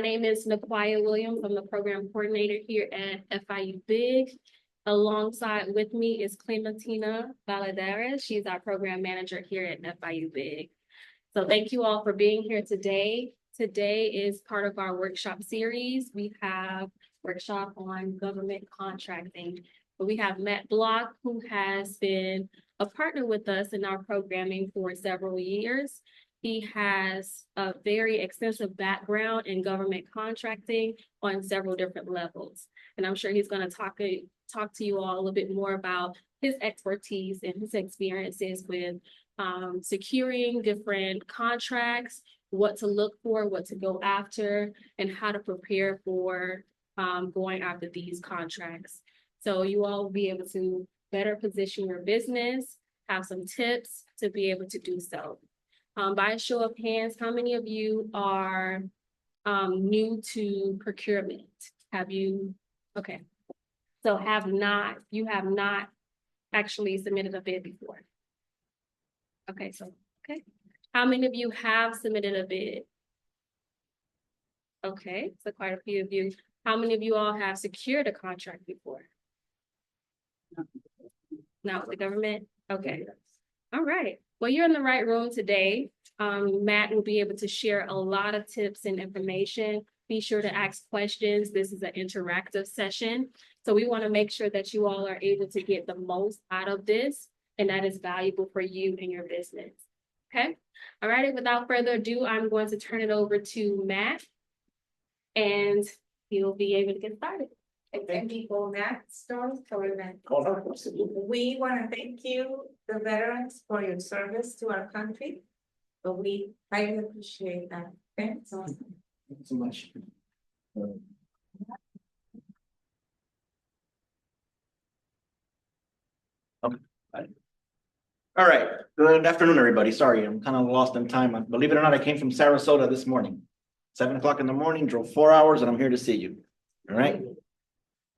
My name is Naquia Williams. I'm the program coordinator here at FIU Big. Alongside with me is Clementina Valadares. She's our program manager here at FIU Big. So thank you all for being here today. Today is part of our workshop series. We have workshop on government contracting. We have Matt Block, who has been a partner with us in our programming for several years. He has a very extensive background in government contracting on several different levels. And I'm sure he's going to talk to you all a little bit more about his expertise and his experiences with securing different contracts, what to look for, what to go after, and how to prepare for going after these contracts. So you all will be able to better position your business, have some tips to be able to do so. By a show of hands, how many of you are new to procurement? Have you? Okay. So you have not actually submitted a bid before. Okay, okay. How many of you have submitted a bid? Okay, so quite a few of you. How many of you all have secured a contract before? Not with the government? Okay. All right. Well, you're in the right room today. Matt will be able to share a lot of tips and information. Be sure to ask questions. This is an interactive session. So we want to make sure that you all are able to get the most out of this, and that is valuable for you and your business. Okay. All right. Without further ado, I'm going to turn it over to Matt, and he'll be able to get started. Thank you for that story. We want to thank you, the veterans, for your service to our country. But we highly appreciate that. Thanks. Thank you so much. Okay. All right. Good afternoon, everybody. Sorry, I'm kind of lost in time. Believe it or not, I came from Sarasota this morning. 7 o'clock in the morning, drove 4 hours, and I'm here to see you. All right.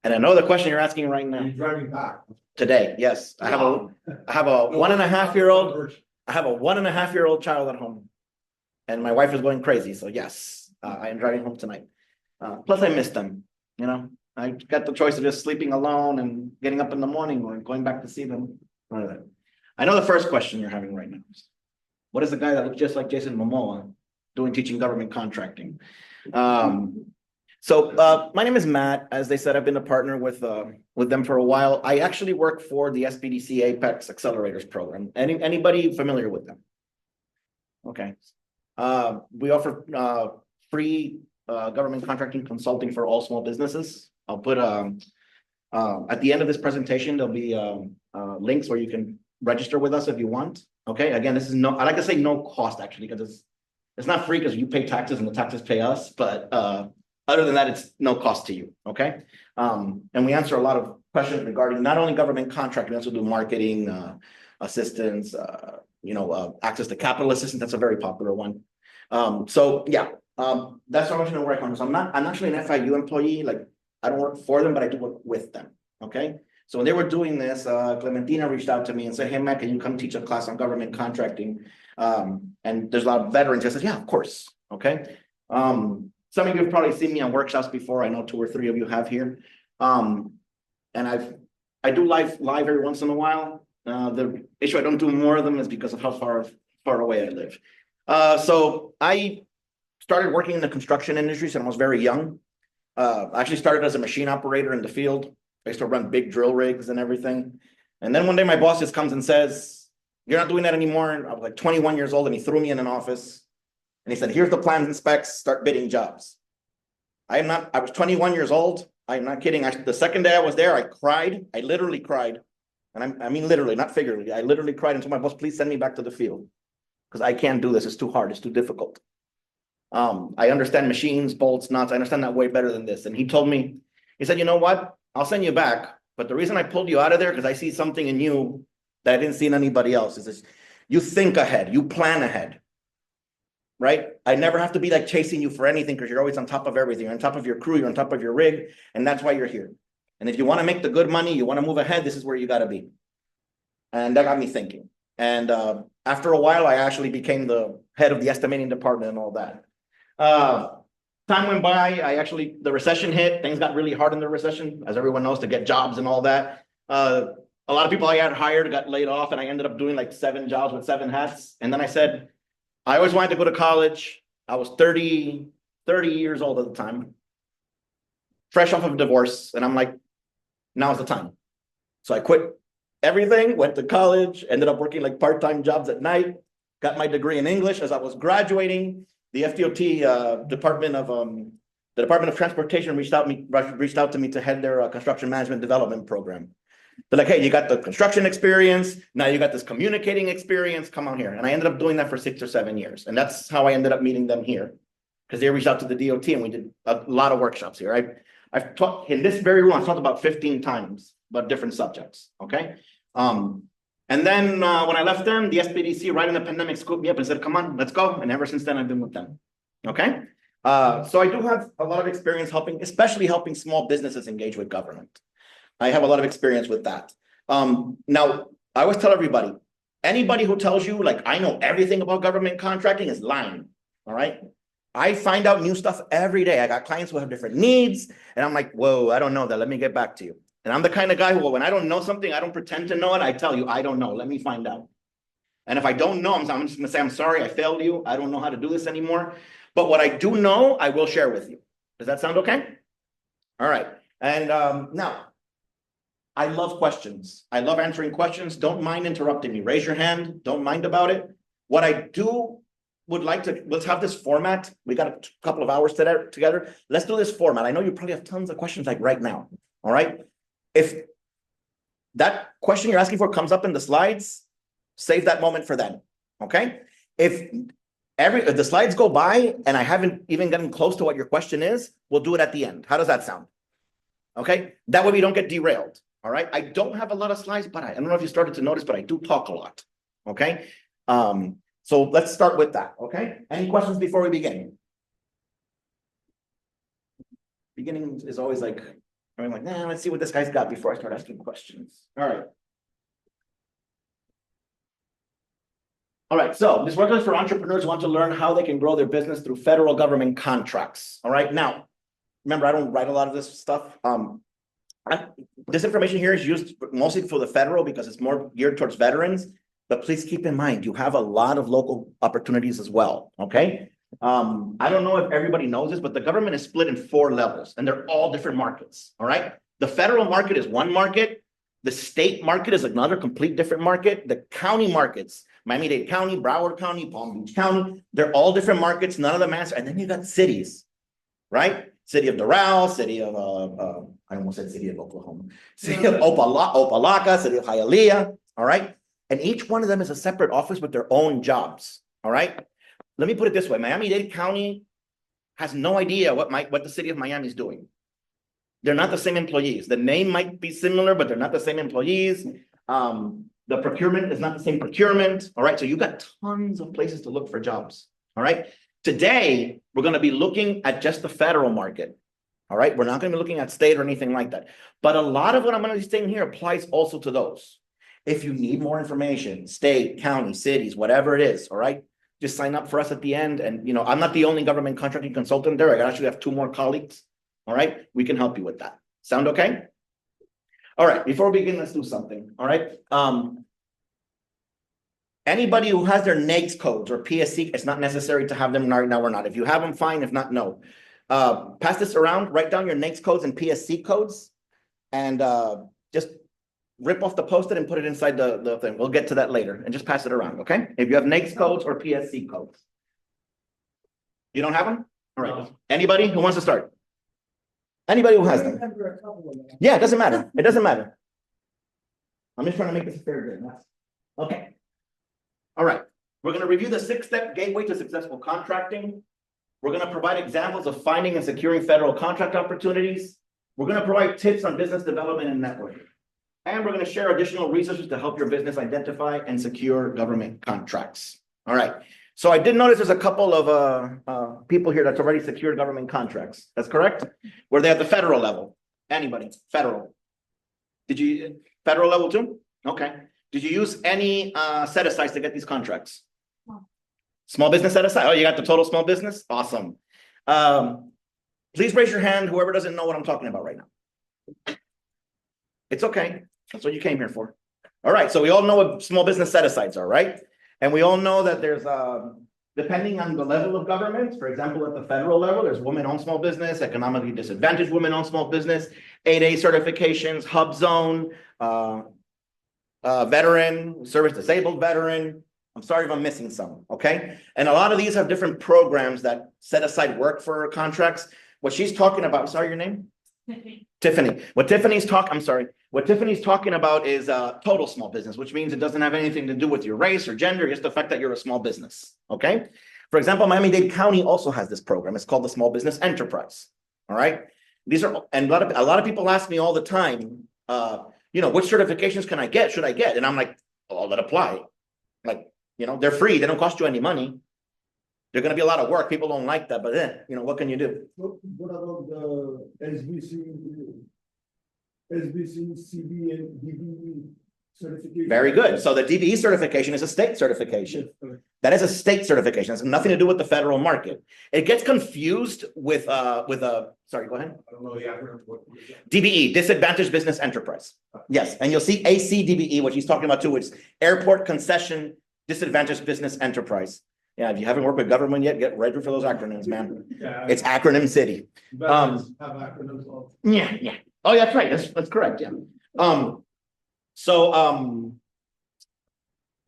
And I know the question you're asking right now. You're driving back Today, yes. I have a 1.5-year-old. I have a 1.5-year-old child at home. And my wife is going crazy. So yes, I am driving home tonight. Plus I miss them. You know, I got the choice of just sleeping alone and getting up in the morning or going back to see them. I know the first question you're having right now. What is the guy that looks just like Jason Momoa teaching government contracting? So my name is Matt. As they said, I've been a partner with them for a while. I actually work for the SBDC Apex Accelerators program. Anybody familiar with them? Okay. We offer free government contracting consulting for all small businesses. I'll put at the end of this presentation, there'll be links where you can register with us if you want. Okay. Again, this is I like to say no cost actually, because it's not free because you pay taxes and the taxes pay us, but other than that, it's no cost to you, okay? And we answer a lot of questions regarding not only government contracting, we also do marketing, assistance, access to capital assistance. That's a very popular one. So yeah, that's how much I work on. So I'm actually an FIU employee. Like I don't work for them, but I do work with them, okay? So when they were doing this, Clementina reached out to me and said, hey, Matt, can you come teach a class on government contracting? And there's a lot of veterans. I said, yeah, of course, okay? Some of you have probably seen me on workshops before. I know 2 or 3 of you have here. And I do live every once in a while. The issue I don't do more of them is because of how far away I live. So I started working in the construction industry since I was very young. I actually started as a machine operator in the field. I used to run big drill rigs and everything. And then one day my boss just comes and says, you're not doing that anymore. And I was like 21 years old and he threw me in an office. And he said, here's the plans and specs, start bidding jobs. I was 21 years old. I'm not kidding. The second day I was there, I cried. I literally cried. And I mean, literally, not figuratively. I literally cried and told my boss, please send me back to the field. Because I can't do this. It's too hard. It's too difficult. I understand machines, bolts, nuts. I understand that way better than this. And he told me, he said, you know what? I'll send you back. But the reason I pulled you out of there, because I see something in you that I didn't see in anybody else, is this, you think ahead, you plan ahead. Right? I never have to be like chasing you for anything because you're always on top of everything. You're on top of your crew, you're on top of your rig, and that's why you're here. And if you want to make the good money, you want to move ahead, this is where you got to be. And that got me thinking. And after a while, I actually became the head of the estimating department and all that. time went by, the recession hit, things got really hard in the recession, as everyone knows, to get jobs and all that. A lot of people I had hired got laid off, and I ended up doing like 7 jobs with 7 hats. And then I said, I always wanted to go to college. I was 30 years old at the time, fresh off of a divorce. And I'm like, now's the time. So I quit everything, went to college, ended up working like part-time jobs at night, got my degree in English. As I was graduating, the FDOT Department of Transportation reached out to me to head their construction management development program. They're like, hey, you got the construction experience, now you got this communicating experience, come on here. And I ended up doing that for 6 or 7 years. And that's how I ended up meeting them here, because they reached out to the DOT and we did a lot of workshops here. I've taught in this very room, I've taught about 15 times about different subjects, okay? And then when I left them, the SPDC right in the pandemic scooped me up and said, come on, let's go. And ever since then, I've been with them, okay? So I do have a lot of experience especially helping small businesses engage with government. I have a lot of experience with that. Now, I always tell everybody, anybody who tells you like, I know everything about government contracting is lying, all right? I find out new stuff every day. I got clients who have different needs, and I'm like, whoa, I don't know that. Let me get back to you. And I'm the kind of guy who, when I don't know something, I don't pretend to know it. I tell you, I don't know. Let me find out. And if I don't know, I'm just going to say, I'm sorry, I failed you. I don't know how to do this anymore. But what I do know, I will share with you. Does that sound okay? All right. And now, I love questions. I love answering questions. Don't mind interrupting me. Raise your hand. Don't mind about it. What I would like to, let's have this format. We got a couple of hours together. Let's do this format. I know you probably have tons of questions like right now. All right. If that question you're asking for comes up in the slides, save that moment for then. Okay. If the slides go by and I haven't even gotten close to what your question is, we'll do it at the end. How does that sound? Okay. That way we don't get derailed. All right. I don't have a lot of slides, but I don't know if you started to notice, but I do talk a lot. Okay. So let's start with that. Okay. Any questions before we begin? Beginning is always like, I'm like, nah, let's see what this guy's got before I start asking questions. All right. All right. So this work is for entrepreneurs who want to learn how they can grow their business through federal government contracts. All right. Now, remember, I don't write a lot of this stuff. This information here is used mostly for the federal because it's more geared towards veterans, but please keep in mind, you have a lot of local opportunities as well, okay? I don't know if everybody knows this, but the government is split in 4 levels and they're all different markets, all right? The federal market is one market. The state market is another complete different market. The county markets, Miami-Dade County, Broward County, Palm Beach County, they're all different markets, none of them answer. And then you got cities, right? City of Doral, city of, I almost said city of Oklahoma, city of Opalaca, city of Hialeah, all right? And each one of them is a separate office with their own jobs, all right? Let me put it this way. Miami-Dade County has no idea what the city of Miami is doing. They're not the same employees. The name might be similar, but they're not the same employees. The procurement is not the same procurement, all right? So you got tons of places to look for jobs, all right? Today, we're going to be looking at just the federal market, all right? We're not going to be looking at state or anything like that. But a lot of what I'm going to be saying here applies also to those. If you need more information, state, county, cities, whatever it is, all right? Just sign up for us at the end. And, you know, I'm not the only government contracting consultant there. I actually have 2 more colleagues, all right? We can help you with that. Sound okay? All right, before we begin, let's do something, all right? Anybody who has their NAICS codes or PSC, it's not necessary to have them right now or not. If you have them, fine. If not, no. Pass this around, write down your NAICS codes and PSC codes, and just rip off the post-it and put it inside the thing. We'll get to that later, and just pass it around, okay? If you have NAICS codes or PSC codes. You don't have them? All right. No. Anybody who wants to start? Anybody who has them? Yeah, it doesn't matter. It doesn't matter. I'm just trying to make this fair game. Okay. All right, we're going to review the 6-step gateway to successful contracting. We're going to provide examples of finding and securing federal contract opportunities. We're going to provide tips on business development and networking. And we're going to share additional resources to help your business identify and secure government contracts. All right, so I did notice there's a couple of people here that's already secured government contracts. That's correct? Were they at the federal level? Anybody? Federal? Did you, federal level too? Okay. Did you use any set-asides to get these contracts? Small business set-aside? Oh, you got the total small business? Awesome. Please raise your hand, whoever doesn't know what I'm talking about right now. It's okay. That's what you came here for. All right, so we all know what small business set-asides are, right? And we all know that there's depending on the level of government, for example, at the federal level, there's women-owned small business, economically disadvantaged women-owned small business, 8A certifications, hub zone, veteran, service disabled veteran. I'm sorry if I'm missing some, okay? And a lot of these have different programs that set aside work for contracts. What she's talking about, sorry, your name? Tiffany. What Tiffany's talking about is total small business, which means it doesn't have anything to do with your race or gender, just the fact that you're a small business, okay? For example, Miami-Dade County also has this program. It's called the Small Business Enterprise, all right? These are, and a lot of people ask me all the time, which certifications can I get, should I get? And I'm like, all that apply. Like, they're free, they don't cost you any money. They're gonna be a lot of work, people don't like that, but then, what can you do? What about the SBC, CB and DBE certification? Very good. So the DBE certification is a state certification. That is a state certification. It has nothing to do with the federal market. It gets confused with sorry, go ahead. I don't know the acronym. DBE, Disadvantaged Business Enterprise. Yes, and you'll see ACDBE, what he's talking about too, it's Airport Concession Disadvantaged Business Enterprise. Yeah, if you haven't worked with government yet, get ready for those acronyms, man. Yeah, It's acronym city. have acronyms also. Yeah. Oh, yeah, that's right. That's correct. Yeah.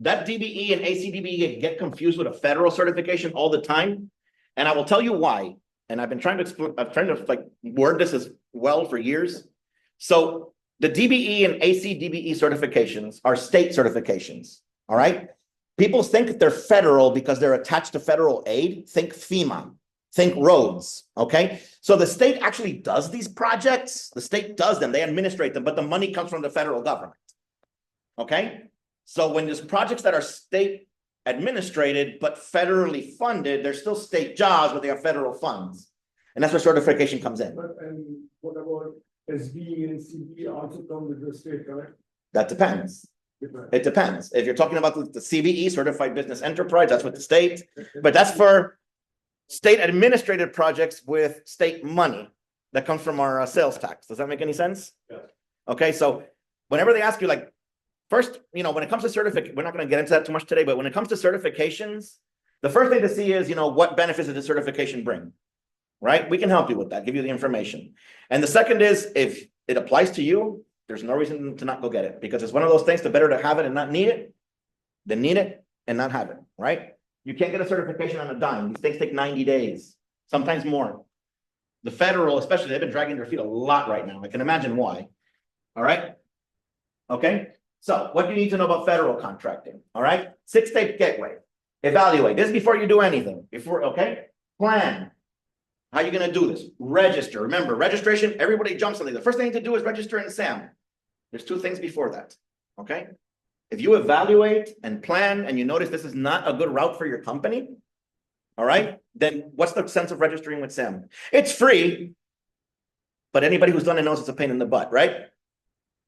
That DBE and ACDBE get confused with a federal certification all the time, and I will tell you why. And I've been trying to explain. I'm trying to word this as well for years. So the DBE and ACDBE certifications are state certifications. All right. People think they're federal because they're attached to federal aid. Think FEMA, think roads, okay? So the state actually does these projects. The state does them, they administrate them, but the money comes from the federal government, okay? So when there's projects that are state administrated, but federally funded, they're still state jobs, but they have federal funds. And that's where certification comes in. And what about SB and CB also come with the state, correct? That depends. It depends. If you're talking about the CBE, Certified Business Enterprise, that's with the state, but that's for state administrated projects with state money that comes from our sales tax. Does that make any sense? Yeah. Okay, so whenever they ask you, first, when it comes to certificate, we're not going to get into that too much today, but when it comes to certifications, the first thing to see is, what benefits does the certification bring, right? We can help you with that, give you the information. And the second is, if it applies to you, there's no reason to not go get it, because it's one of those things, the better to have it and not need it than need it and not have it, right? You can't get a certification on a dime. These things take 90 days, sometimes more. The federal, especially, they've been dragging their feet a lot right now. I can imagine why. All right. Okay. So what do you need to know about federal contracting? All right. 6-step gateway. Evaluate. This is before you do anything. Okay. Plan. How are you going to do this? Register. Remember, registration, everybody jumps on it. The first thing to do is register in SAM. There's 2 things before that. Okay. If you evaluate and plan and you notice this is not a good route for your company, all right, then what's the sense of registering with SAM? It's free, but anybody who's done it knows it's a pain in the butt, right?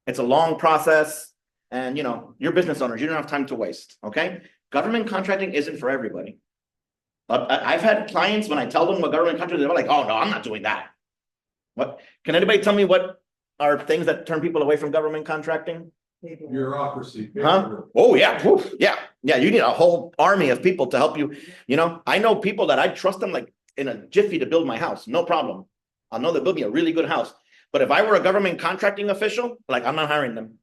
It's a long process, and you're business owners, you don't have time to waste. Okay. Government contracting isn't for everybody. I've had clients, when I tell them what government contracting is, they're like, oh no, I'm not doing that. What? Can anybody tell me what are things that turn people away from government contracting? Bureaucracy. Huh? Oh yeah. Oof. Yeah. You need a whole army of people to help you. I know people that I trust them like in a jiffy to build my house. No problem. I'll know they'll build me a really good house. But if I were a government contracting official, I'm not hiring them.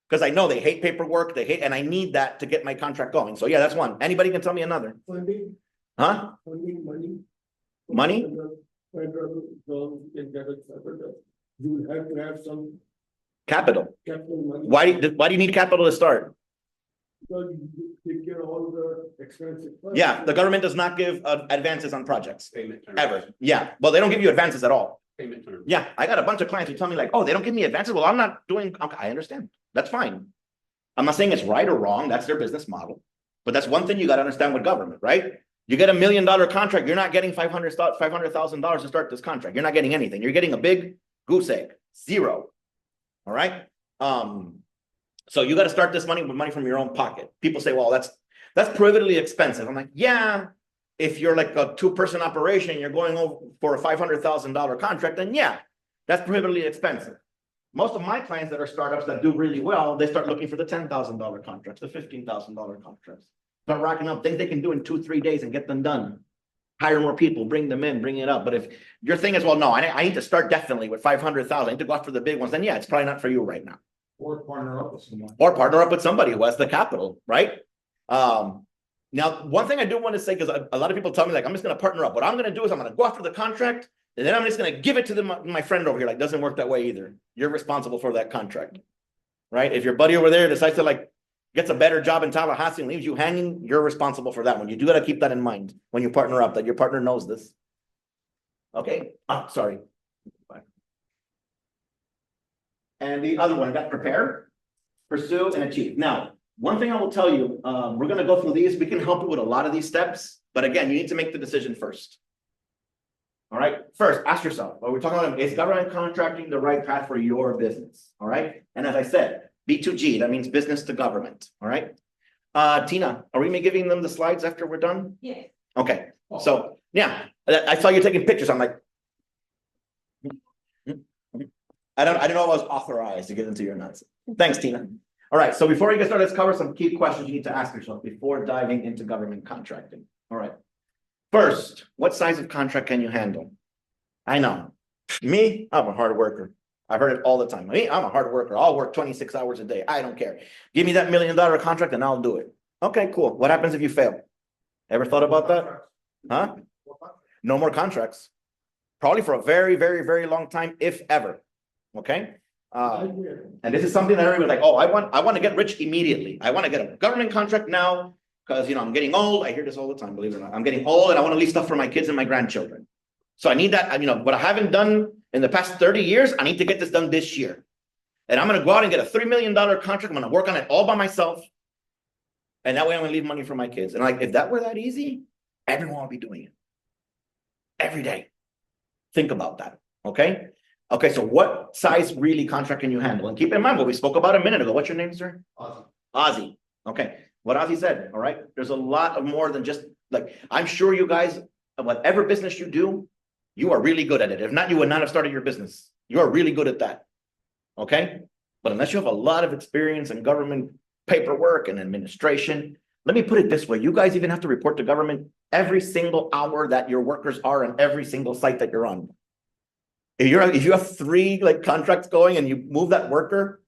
Because I know they hate paperwork, and I need that to get my contract going. So yeah, that's one. Anybody can tell me another. Funding. Huh? Funding, money. Money? Federal government can get it separate. You will have to have some Capital. capital money. Why do you need capital to start? Because you take care of all the expenses. first. Yeah, the government does not give advances on projects Payment terms. ever. Yeah, well, they don't give you advances at all. Payment terms. Yeah, I got a bunch of clients who tell me oh, they don't give me advances. Well, I'm not doing. Okay, I understand. That's fine. I'm not saying it's right or wrong. That's their business model. But that's one thing you got to understand with government, right? You get $1 million contract, you're not getting $500,000 to start this contract. You're not getting anything. You're getting a big goose egg, 0. All right. So you got to start this money with money from your own pocket. People say, well, that's prohibitively expensive. I'm like, yeah, if you're like a 2-person operation, you're going over for a $500,000 contract, then yeah, that's prohibitively expensive. Most of my clients that are startups that do really well, they start looking for the $10,000 contracts, the $15,000 contracts. Start racking up things they can do in 2-3 days and get them done. Hire more people, bring them in, bring it up. But if your thing is, well, no, I need to start definitely with 500,000, I need to go after the big ones, then yeah, it's probably not for you right now. Or partner up with someone. Or partner up with somebody who has the capital, right? Now, one thing I do want to say, because a lot of people tell me, like, I'm just going to partner up. What I'm going to do is I'm going to go after the contract, and then I'm just going to give it to my friend over here. Like, doesn't work that way either. You're responsible for that contract, right? If your buddy over there decides to, like, gets a better job in Tallahassee and leaves you hanging, you're responsible for that one. You do got to keep that in mind when you partner up, that your partner knows this. Okay. Sorry. And the other one, I got prepare, pursue, and achieve. Now, one thing I will tell you, we're going to go through these. We can help you with a lot of these steps, but again, you need to make the decision first. All right. First, ask yourself, what we're talking about, is government contracting the right path for your business? All right. And as I said, B2G, that means business to government. All right. Tina, are we giving them the slides after we're done? Yes. Okay. So yeah, I saw you taking pictures. I'm like, I don't know if I was authorized to get into your nuts. Thanks, Tina. All right. So before we get started, let's cover some key questions you need to ask yourself before diving into government contracting. All right. First, what size of contract can you handle? I know. Me, I'm a hard worker. I've heard it all the time. Me, I'm a hard worker. I'll work 26 hours a day. I don't care. Give me that $1 million contract and I'll do it. Okay, cool. What happens if you fail? Ever thought about that? Huh? No more contracts. Probably for a very, very, very long time, if ever. Okay. And this is something that everybody's like, oh, I want to get rich immediately. I want to get a government contract now because, you know, I'm getting old. I hear this all the time, believe it or not. I'm getting old and I want to leave stuff for my kids and my grandchildren. So I need that, you know, what I haven't done in the past 30 years, I need to get this done this year. And I'm going to go out and get a $3 million contract. I'm going to work on it all by myself. And that way I'm going to leave money for my kids. And like, if that were that easy, everyone would be doing it every day. Think about that. Okay. Okay. So what size really contract can you handle? And keep in mind what we spoke about a minute ago. What's your name, sir? Ozzy. Okay. What Ozzy said. All right. There's a lot of more than just like, I'm sure you guys, whatever business you do, you are really good at it. If not, you would not have started your business. You are really good at that. Okay. But unless you have a lot of experience in government paperwork and administration, let me put it this way. You guys even have to report to government every single hour that your workers are on every single site that you're on. If you have 3 like contracts going and you move that worker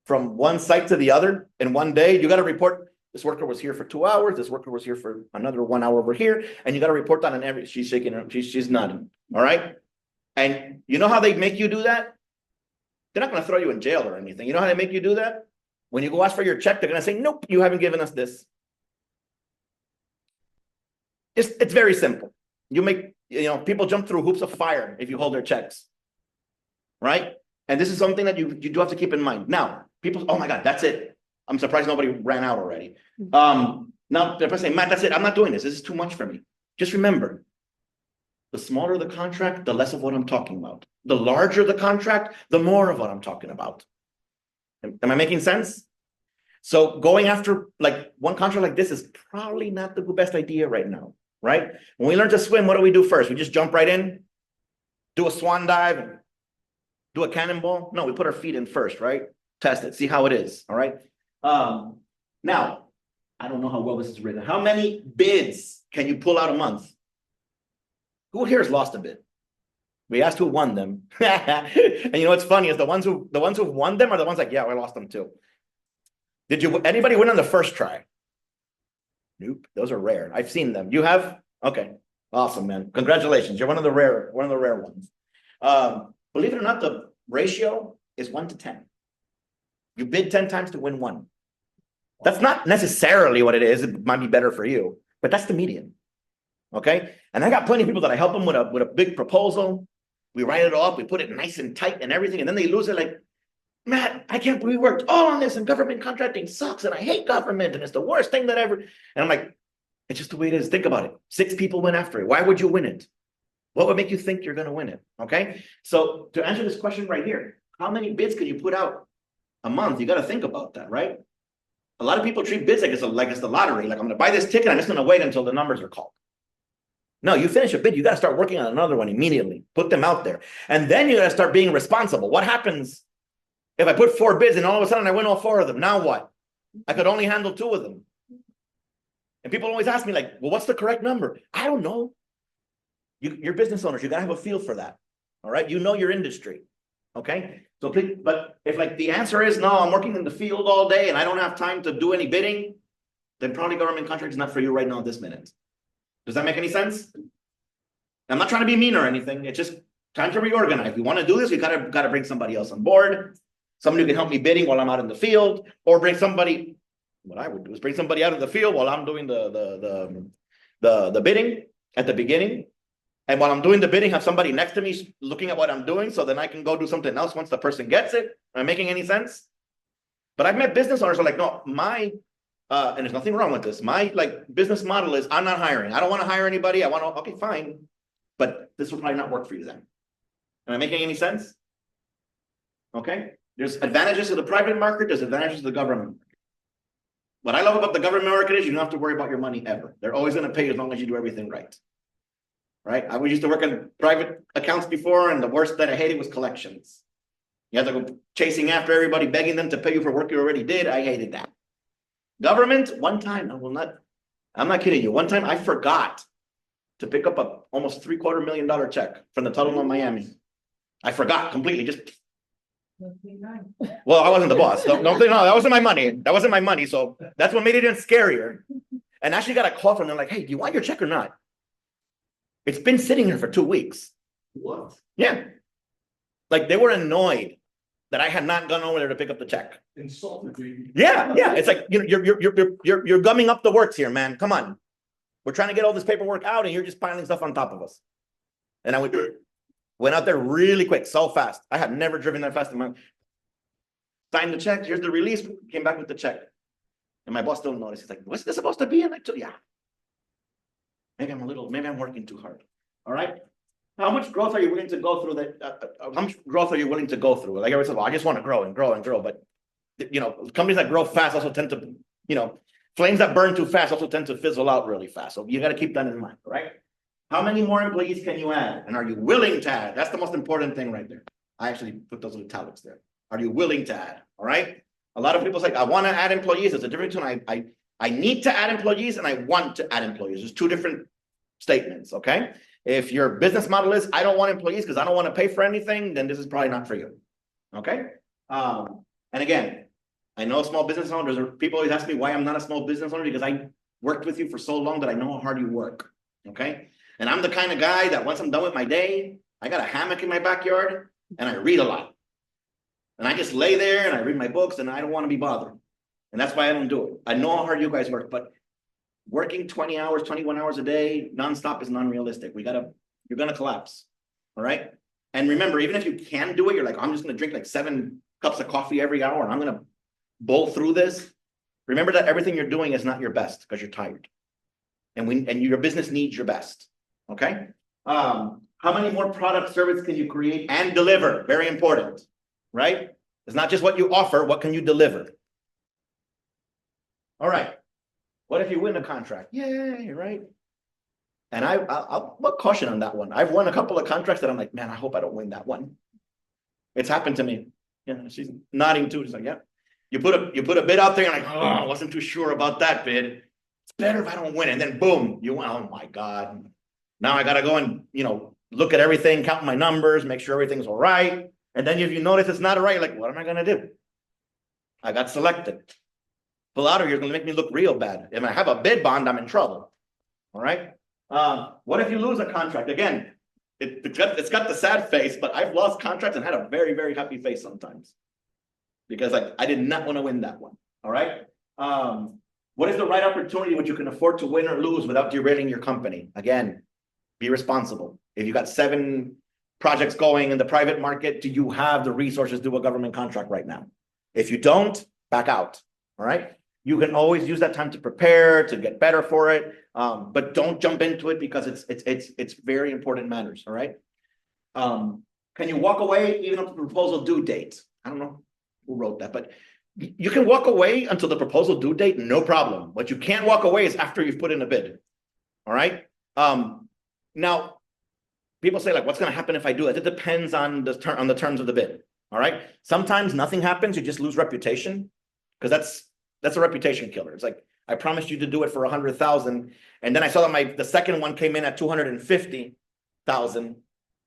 from one site to the other in one day, you got to report this worker was here for 2 hours. This worker was here for another 1 hour over here. And you got to report that on every, she's shaking her, she's nodding. All right. And you know how they make you do that? They're not going to throw you in jail or anything. You know how they make you do that? When you go ask for your check, they're going to say, nope, you haven't given us this. It's very simple. You make, you know, people jump through hoops of fire if you hold their checks. Right. And this is something that you do have to keep in mind. Now, people, oh my God, that's it. I'm surprised nobody ran out already. Now they're saying, Matt, that's it. I'm not doing this. This is too much for me. Just remember, the smaller the contract, the less of what I'm talking about. The larger the contract, the more of what I'm talking about. Am I making sense? So going after like one contract like this is probably not the best idea right now, right? When we learn to swim, what do we do first? We just jump right in, do a swan dive, and do a cannonball? No, we put our feet in first, right? Test it, see how it is, all right? Now, I don't know how well this is written. How many bids can you pull out a month? Who here has lost a bid? We asked who won them. And you know what's funny is the ones who won them are the ones like, yeah, I lost them too. Did anybody win on the first try? Nope, those are rare. I've seen them. You have? Okay. Awesome, man. Congratulations. You're one of the rare ones. Believe it or not, the ratio is 1 to 10. You bid 10 times to win 1. That's not necessarily what it is. It might be better for you, but that's the median. Okay. And I got plenty of people that I help them with a big proposal. We write it off, we put it nice and tight and everything. And then they lose it like, Matt, I can't believe we worked all on this and government contracting sucks. And I hate government and it's the worst thing that ever. And I'm like, it's just the way it is. Think about it. 6 people went after it. Why would you win it? What would make you think you're going to win it? Okay. So to answer this question right here, how many bids can you put out a month? You got to think about that, right? A lot of people treat bids like it's the lottery. Like I'm going to buy this ticket. I'm just going to wait until the numbers are called. No, you finish a bid, you got to start working on another one immediately. Put them out there. And then you got to start being responsible. What happens if I put 4 bids and all of a sudden I win all 4 of them? Now what? I could only handle 2 of them. And people always ask me like, well, what's the correct number? I don't know. You're business owners. You got to have a feel for that. All right. You know your industry. Okay. So, but if like the answer is no, I'm working in the field all day and I don't have time to do any bidding, then probably government contract is not for you right now at this minute. Does that make any sense? I'm not trying to be mean or anything. It's just time to reorganize. If we want to do this, we gotta bring somebody else on board. Somebody who can help me bidding while I'm out in the field, or bring somebody. What I would do is bring somebody out of the field while I'm doing the bidding at the beginning. And while I'm doing the bidding, have somebody next to me looking at what I'm doing, so then I can go do something else once the person gets it. Am I making any sense? But I've met business owners who are like, no, and there's nothing wrong with this. My like business model is I'm not hiring. I don't want to hire anybody. I want to, okay, fine. But this will probably not work for you then. Am I making any sense? Okay. There's advantages to the private market. There's advantages to the government market. What I love about the government market is you don't have to worry about your money ever. They're always going to pay you as long as you do everything right. Right? I used to work in private accounts before, and the worst that I hated was collections. You have to go chasing after everybody, begging them to pay you for work you already did. I hated that. Government, one time, I'm not kidding you. One time I forgot to pick up a almost $750,000 check from the tunnel in Miami. I forgot completely. Just well, I wasn't the boss. No, that wasn't my money. That wasn't my money. So that's what made it even scarier. And I actually got a call from them like, hey, do you want your check or not? It's been sitting here for 2 weeks. What? Yeah. Like they were annoyed that I had not gone over there to pick up the check. Insulted me. Yeah. It's like, you know, you're gumming up the works here, man. Come on. We're trying to get all this paperwork out and you're just piling stuff on top of us. And I went out there really quick, so fast. I had never driven that fast in my signed the check. Here's the release. Came back with the check. And my boss still noticed. He's like, what's this supposed to be? And I told, yeah. Maybe I'm working too hard. All right. How much growth are you willing to go through how much growth are you willing to go through? Like everybody said, well, I just want to grow and grow and grow. But you know, companies that grow fast also tend to, you know, flames that burn too fast also tend to fizzle out really fast. So you got to keep that in mind, right? How many more employees can you add? And are you willing to add? That's the most important thing right there. I actually put those italics there. Are you willing to add? All right. A lot of people say, I want to add employees. There's a difference between I need to add employees and I want to add employees. There's 2 different statements. Okay. If your business model is, I don't want employees because I don't want to pay for anything, then this is probably not for you. Okay. And again, I know small business owners, people always ask me why I'm not a small business owner, because I worked with you for so long that I know how hard you work. Okay. And I'm the kind of guy that once I'm done with my day, I got a hammock in my backyard and I read a lot. And I just lay there and I read my books and I don't want to be bothered. And that's why I don't do it. I know how hard you guys work, but working 20 hours, 21 hours a day, nonstop is non-realistic. You're going to collapse. All right. And remember, even if you can do it, you're like, I'm just going to drink like 7 cups of coffee every hour and I'm going to bowl through this. Remember that everything you're doing is not your best because you're tired. And your business needs your best. Okay. How many more product service can you create and deliver? Very important, right? It's not just what you offer. What can you deliver? All right. What if you win a contract? Yay, right? And I'll put caution on that one. I've won a couple of contracts that I'm like, man, I hope I don't win that one. It's happened to me. Yeah, she's nodding too. She's like, yeah. You put a bid out there and like, oh, I wasn't too sure about that bid. It's better if I don't win. And then boom, you went, oh my God. Now I gotta go and look at everything, count my numbers, make sure everything's all right. And then if you notice it's not all right, you're like, what am I gonna do? I got selected. Pull out of here is gonna make me look real bad. If I have a bid bond, I'm in trouble. All right. What if you lose a contract? Again, it's got the sad face, but I've lost contracts and had a very, very happy face sometimes. Because I did not want to win that one. All right. What is the right opportunity which you can afford to win or lose without derailing your company? Again, be responsible. If you got 7 projects going in the private market, do you have the resources to do a government contract right now? If you don't, back out. All right. You can always use that time to prepare, to get better for it. But don't jump into it because it's very important matters. All right. Can you walk away even up to the proposal due date? I don't know who wrote that, but you can walk away until the proposal due date, no problem. What you can't walk away is after you've put in a bid. All right. Now, people say like, what's gonna happen if I do it? It depends on the terms of the bid, all right? Sometimes nothing happens, you just lose reputation, because that's a reputation killer. It's like, I promised you to do it for 100,000, and then I saw that the second one came in at 250,000,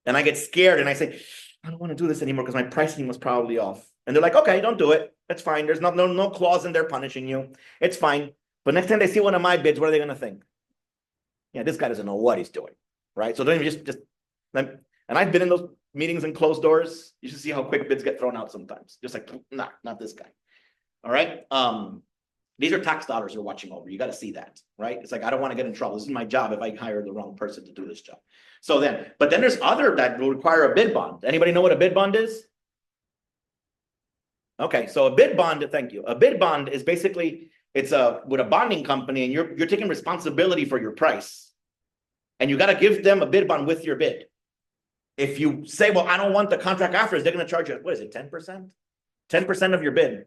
and I get scared and I say, I don't want to do this anymore because my pricing was probably off. And they're like, okay, don't do it. That's fine. There's no clause in there punishing you. It's fine. But next time they see one of my bids, what are they going to think? Yeah, this guy doesn't know what he's doing, right? So don't even and I've been in those meetings and closed doors. You should see how quick bids get thrown out sometimes. Just like, nah, not this guy. All right. These are tax dollars you're watching over. You got to see that, right? It's like, I don't want to get in trouble. This is my job if I hire the wrong person to do this job. So but then there's other that will require a bid bond. Anybody know what a bid bond is? Okay, so a bid bond, thank you. A bid bond is basically, it's with a bonding company, and you're taking responsibility for your price. And you got to give them a bid bond with your bid. If you say, well, I don't want the contract after, they're going to charge you, what is it, 10%? 10% of your bid.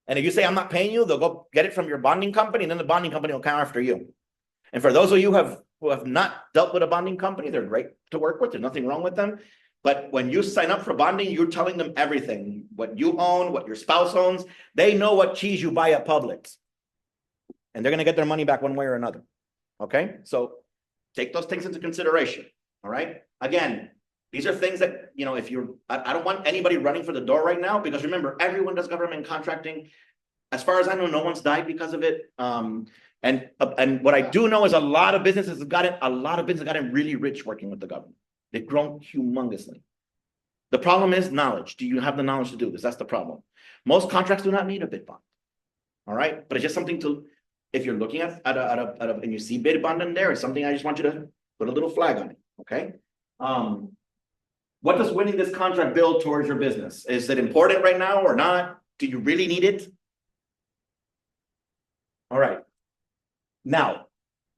And if you say, I'm not paying you, they'll go get it from your bonding company, and then the bonding company will come after you. And for those of you who have not dealt with a bonding company, they're great to work with. There's nothing wrong with them. But when you sign up for bonding, you're telling them everything, what you own, what your spouse owns. They know what cheese you buy at Publix. And they're going to get their money back one way or another. Okay? So take those things into consideration. All right? Again, these are things that, if I don't want anybody running for the door right now, because remember, everyone does government contracting. As far as I know, no one's died because of it. And what I do know is a lot of businesses have gotten really rich working with the government. They've grown humongously. The problem is knowledge. Do you have the knowledge to do this? That's the problem. Most contracts do not need a bid bond. All right, but it's just something to, if you're looking at and you see bid bond in there, it's something I just want you to put a little flag on it. Okay. What does winning this contract build towards your business? Is it important right now or not? Do you really need it? All right. Now,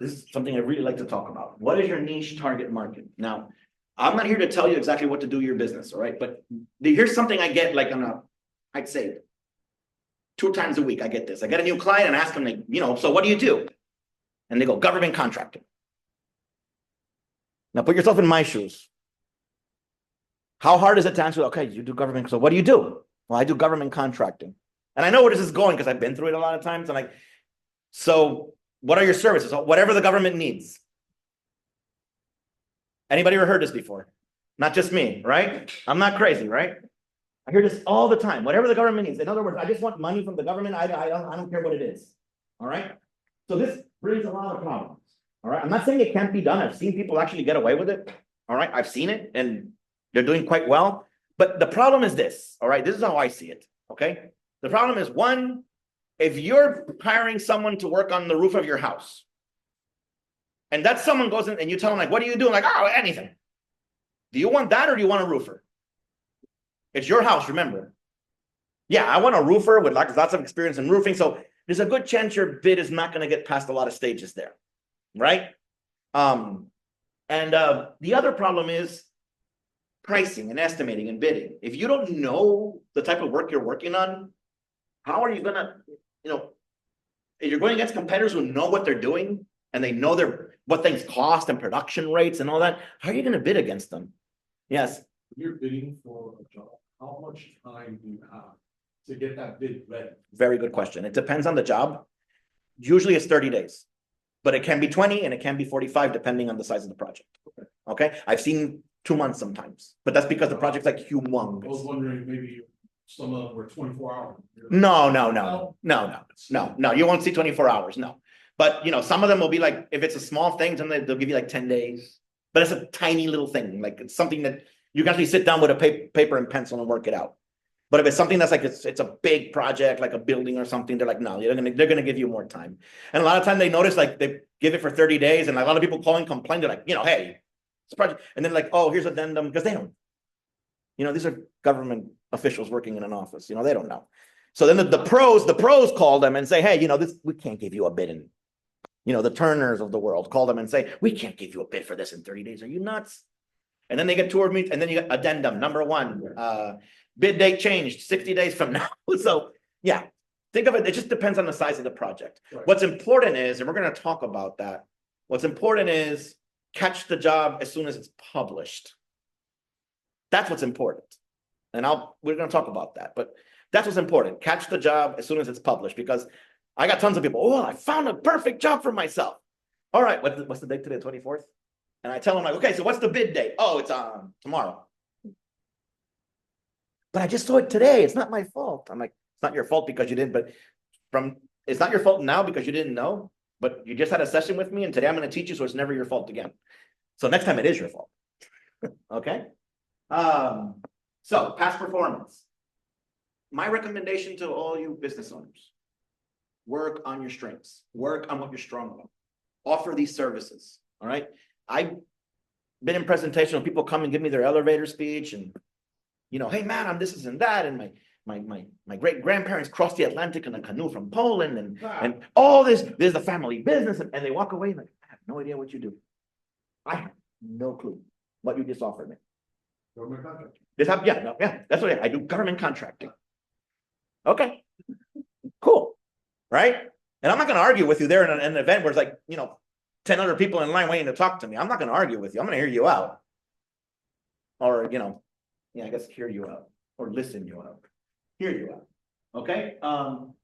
this is something I really like to talk about. What is your niche target market? Now, I'm not here to tell you exactly what to do your business, all right? But here's something I get like I'd say 2 times a week. I get this. I get a new client and ask them, like, so what do you do? And they go, government contracting. Now put yourself in my shoes. How hard is it to answer? Okay, you do government. So what do you do? Well, I do government contracting. And I know where this is going because I've been through it a lot of times. And so what are your services? Whatever the government needs. Anybody ever heard this before? Not just me, right? I'm not crazy, right? I hear this all the time. Whatever the government needs. In other words, I just want money from the government. I don't care what it is. All right. So this brings a lot of problems. All right. I'm not saying it can't be done. I've seen people actually get away with it. All right. I've seen it and they're doing quite well. But the problem is this. All right. This is how I see it. Okay. The problem is, one, if you're hiring someone to work on the roof of your house, and that someone goes in and you tell them, like, what do you do? Like, oh, anything. Do you want that or do you want a roofer? It's your house, remember. Yeah, I want a roofer with lots of experience in roofing. So there's a good chance your bid is not going to get past a lot of stages there. Right? The other problem is pricing and estimating and bidding. If you don't know the type of work you're working on, how are you going to, if you're going against competitors who know what they're doing and they know what things cost and production rates and all that, how are you going to bid against them? Yes. When you're bidding for a job, how much time do you have to get that bid ready? Very good question. It depends on the job. Usually it's 30 days, but it can be 20 and it can be 45 depending on the size of the project. Okay. I've seen 2 months sometimes, but that's because the project's like humongous. I was wondering, maybe some of them were 24 hours. No. You won't see 24 hours. No. But some of them will be like, if it's a small thing, sometimes they'll give you like 10 days, but it's a tiny little thing. Like it's something that you can actually sit down with a paper and pencil and work it out. But if it's something that's like, it's a big project, like a building or something, they're like, no, they're going to give you more time. And a lot of time they notice, like they give it for 30 days. And a lot of people call and complain. They're like, hey, it's a project. And then like, oh, here's addendum, because they don't, these are government officials working in an office, they don't know. So then the pros call them and say, hey, we can't give you a bid in, the Turners of the world call them and say, we can't give you a bid for this in 30 days. Are you nuts? And then they get toward me, and then you get addendum, number 1, bid date changed 60 days from now. So yeah, think of it. It just depends on the size of the project. Right. What's important is, and we're going to talk about that. What's important is catch the job as soon as it's published. That's what's important. And we're gonna talk about that, but that's what's important. Catch the job as soon as it's published, because I got tons of people, oh, I found a perfect job for myself. All right, what's the date today, 24th? And I tell them like, okay, so what's the bid date? Oh, it's tomorrow. But I just saw it today. It's not my fault. I'm like, it's not your fault because you didn't, but it's not your fault now because you didn't know, but you just had a session with me and today I'm going to teach you, so it's never your fault again. So next time it is your fault. Okay. So past performance. My recommendation to all you business owners, work on your strengths, work on what you're strong about, offer these services. All right. I've been in presentation when people come and give me their elevator speech and, hey man, I'm this and that. And my great grandparents crossed the Atlantic in a canoe from Poland and all this, there's the family business. And they walk away like, I have no idea what you do. I have no clue what you just offered me. Government contract. Yeah, that's what I do, government contracting. Okay, cool, right? And I'm not going to argue with you there in an event where it's like, 10 other people in line waiting to talk to me. I'm not going to argue with you. I'm going to hear you out. Or, I guess hear you out or listen you out. Hear you out. Okay.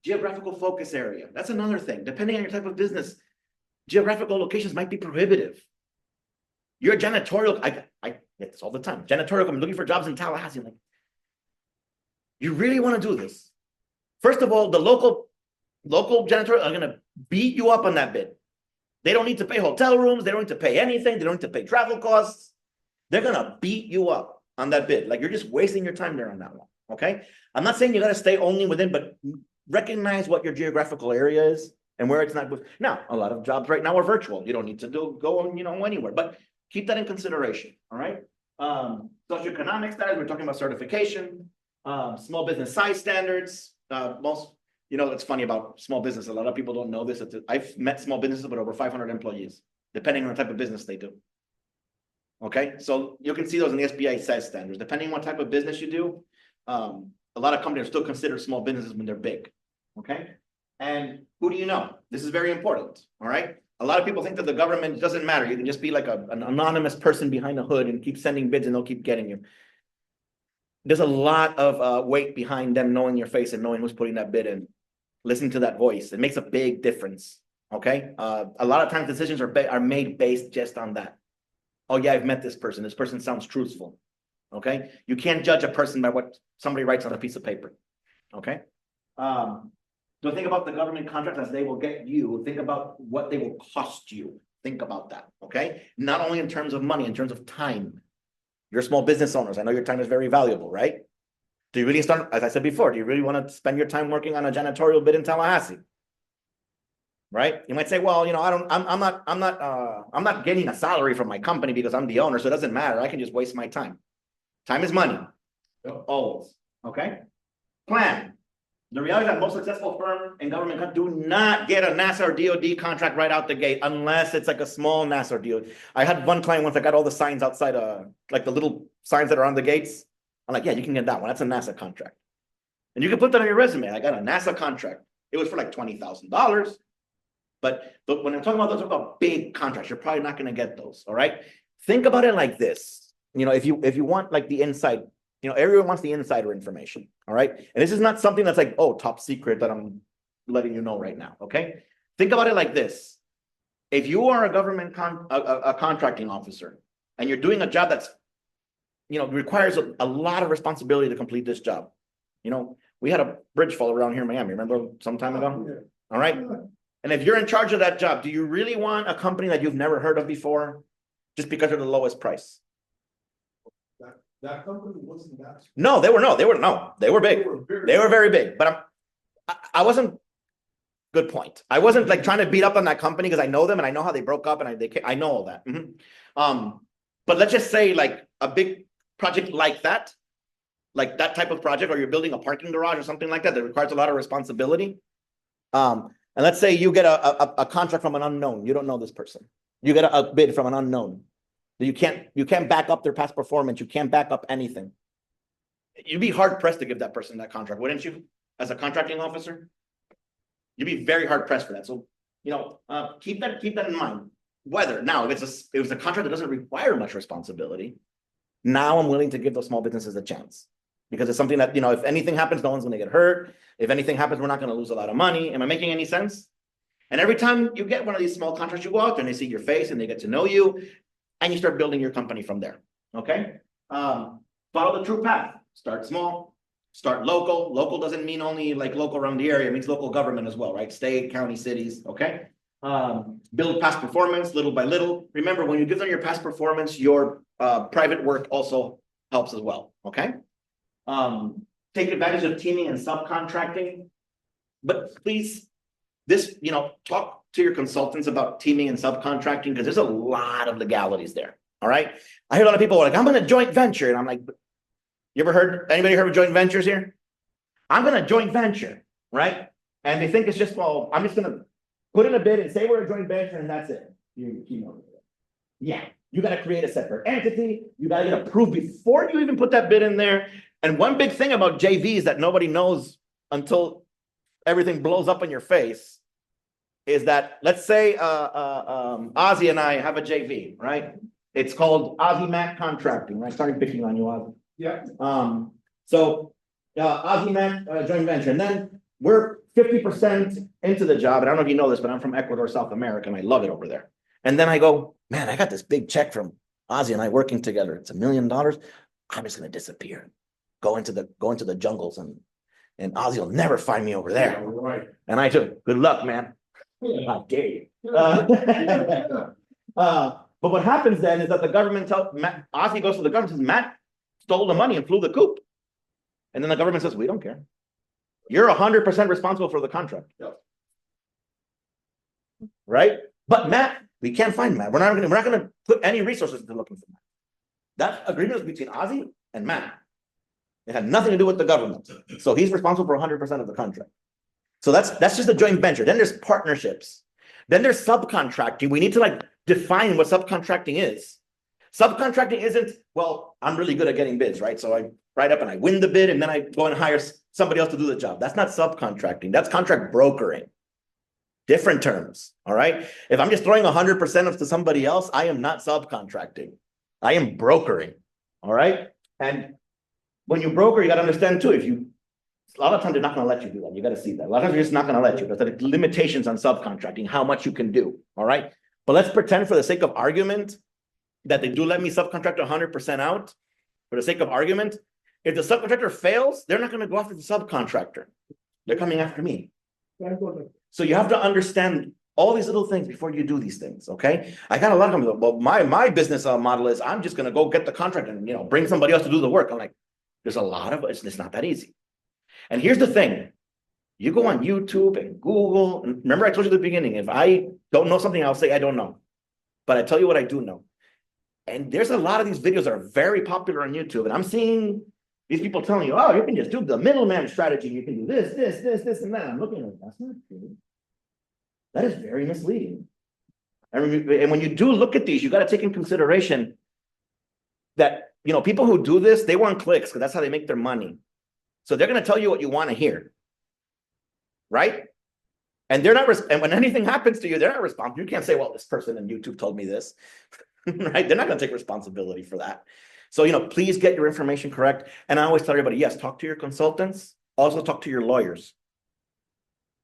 Geographical focus area. That's another thing. Depending on your type of business, geographical locations might be prohibitive. You're janitorial. I get this all the time. Janitorial, I'm looking for jobs in Tallahassee. I'm like, you really want to do this? First of all, the local janitorial are going to beat you up on that bid. They don't need to pay hotel rooms. They don't need to pay anything. They don't need to pay travel costs. They're going to beat you up on that bid. Like you're just wasting your time there on that one. Okay. I'm not saying you got to stay only within, but recognize what your geographical area is and where it's not. Now, a lot of jobs right now are virtual. You don't need to go anywhere, but keep that in consideration. All right. Socioeconomic status. We're talking about certification, small business size standards. It's funny about small business. A lot of people don't know this. I've met small businesses with over 500 employees, depending on the type of business they do. Okay, so you can see those in the SBA size standards. Depending on what type of business you do, a lot of companies still consider small businesses when they're big. Okay, and who do you know? This is very important. All right, a lot of people think that the government doesn't matter. You can just be like an anonymous person behind the hood and keep sending bids and they'll keep getting you. There's a lot of weight behind them knowing your face and knowing who's putting that bid in. Listen to that voice. It makes a big difference. Okay. A lot of times decisions are made based just on that. Oh yeah, I've met this person. This person sounds truthful. Okay. You can't judge a person by what somebody writes on a piece of paper. Okay. Don't think about the government contracts as they will get you. Think about what they will cost you. Think about that. Okay. Not only in terms of money, in terms of time. You're small business owners. I know your time is very valuable, right? Do you really start, as I said before, do you really want to spend your time working on a janitorial bid in Tallahassee? Right? You might say, well, I'm not getting a salary from my company because I'm the owner, so it doesn't matter. I can just waste my time. Time is money. Always. Okay? Plan. The reality is that most successful firm and government do not get a NASA or DoD contract right out the gate unless it's like a small NASA or DoD. I had one client once that got all the signs outside, like the little signs that are on the gates. I'm like, yeah, you can get that one. That's a NASA contract. And you can put that on your resume. I got a NASA contract. It was for like $20,000. But when I'm talking about those, I'm talking about big contracts. You're probably not going to get those. All right. Think about it like this. If you want like the inside, everyone wants the insider information. All right. And this is not something that's like, oh, top secret that I'm letting you know right now. Okay. Think about it like this. If you are a government contracting officer and you're doing a job that's requires a lot of responsibility to complete this job. We had a bridge fall around here in Miami, remember some time ago? Yeah. All right. And if you're in charge of that job, do you really want a company that you've never heard of before just because they're the lowest price? That company wasn't that. No, they were big. They were very big, but I wasn't, good point. I wasn't like trying to beat up on that company because I know them and I know how they broke up and I know all that. Mm-hmm. But let's just say like a big project like that type of project, or you're building a parking garage or something like that requires a lot of responsibility. And let's say you get a contract from an unknown. You don't know this person. You get a bid from an unknown. You can't back up their past performance. You can't back up anything. You'd be hard pressed to give that person that contract, wouldn't you? As a contracting officer, you'd be very hard pressed for that. So, keep that in mind. whether now if it was a contract that doesn't require much responsibility, now I'm willing to give those small businesses a chance. Because it's something that, if anything happens, no one's gonna get hurt. If anything happens, we're not gonna lose a lot of money. Am I making any sense? And every time you get one of these small contracts, you go out there and they see your face and they get to know you, and you start building your company from there. Okay? Follow the true path. Start small, start local. Local doesn't mean only like local around the area, it means local government as well, right? State, county, cities, okay? Build past performance little by little. Remember, when you give them your past performance, your private work also helps as well, okay? Take advantage of teaming and subcontracting. But please, talk to your consultants about teaming and subcontracting because there's a lot of legalities there. All right. I hear a lot of people like, I'm going to joint venture. And I'm like, anybody heard of joint ventures here? I'm going to joint venture, right? And they think it's just, well, I'm just going to put in a bid and say we're a joint venture and that's it. Yeah. You got to create a separate entity. You got to get approved before you even put that bid in there. And one big thing about JVs that nobody knows until everything blows up in your face is that, let's say Ozzy and I have a JV, right? It's called Ozzy Mac Contracting, right? Sorry picking on you, Ozzy. Yeah. So Ozzy Mac joint venture, and then we're 50% into the job. And I don't know if you know this, but I'm from Ecuador, South America, and I love it over there. And then I go, man, I got this big check from Ozzy and I working together. It's $1 million. I'm just gonna disappear, go into the jungles, and Ozzy will never find me over there. Yeah, right. And I took, good luck, man. How dare you? But what happens then is that the government tells Matt, Ozzy goes to the government and says, Matt stole the money and flew the coop. And then the government says, we don't care. You're 100% responsible for the contract. Yep. Right? But Matt, we can't find Matt. We're not gonna put any resources into looking for Matt. That agreement was between Ozzy and Matt. It had nothing to do with the government. So he's responsible for 100% of the contract. So that's just a joint venture. Then there's partnerships. Then there's subcontracting. We need to define what subcontracting is. Subcontracting isn't, well, I'm really good at getting bids, right? So I write up and I win the bid and then I go and hire somebody else to do the job. That's not subcontracting. That's contract brokering. Different terms, all right? If I'm just throwing 100% to somebody else, I am not subcontracting. I am brokering, all right? And when you broker, you got to understand too, a lot of times they're not going to let you do that. You got to see that. A lot of times they're just not going to let you. There's like limitations on subcontracting, how much you can do, all right? But let's pretend for the sake of argument that they do let me subcontract 100% out. For the sake of argument, if the subcontractor fails, they're not going to go after the subcontractor. They're coming after me. So you have to understand all these little things before you do these things, okay? I got a lot of them. Well, my business model is I'm just going to go get the contract and bring somebody else to do the work. I'm like, there's a lot of it's not that easy. And here's the thing. You go on YouTube and Google, and remember I told you at the beginning, if I don't know something, I'll say I don't know. But I tell you what I do know. And there's a lot of these videos that are very popular on YouTube. And I'm seeing these people telling you, oh, you can just do the middleman strategy. You can do this, and that. I'm looking at that's not true. That is very misleading. And when you do look at these, you got to take in consideration that, people who do this, they want clicks because that's how they make their money. So they're going to tell you what you want to hear. Right? And they're not, and when anything happens to you, they're not responsible. You can't say, well, this person on YouTube told me this. Right? They're not going to take responsibility for that. So, please get your information correct. And I always tell everybody, yes, talk to your consultants. Also talk to your lawyers.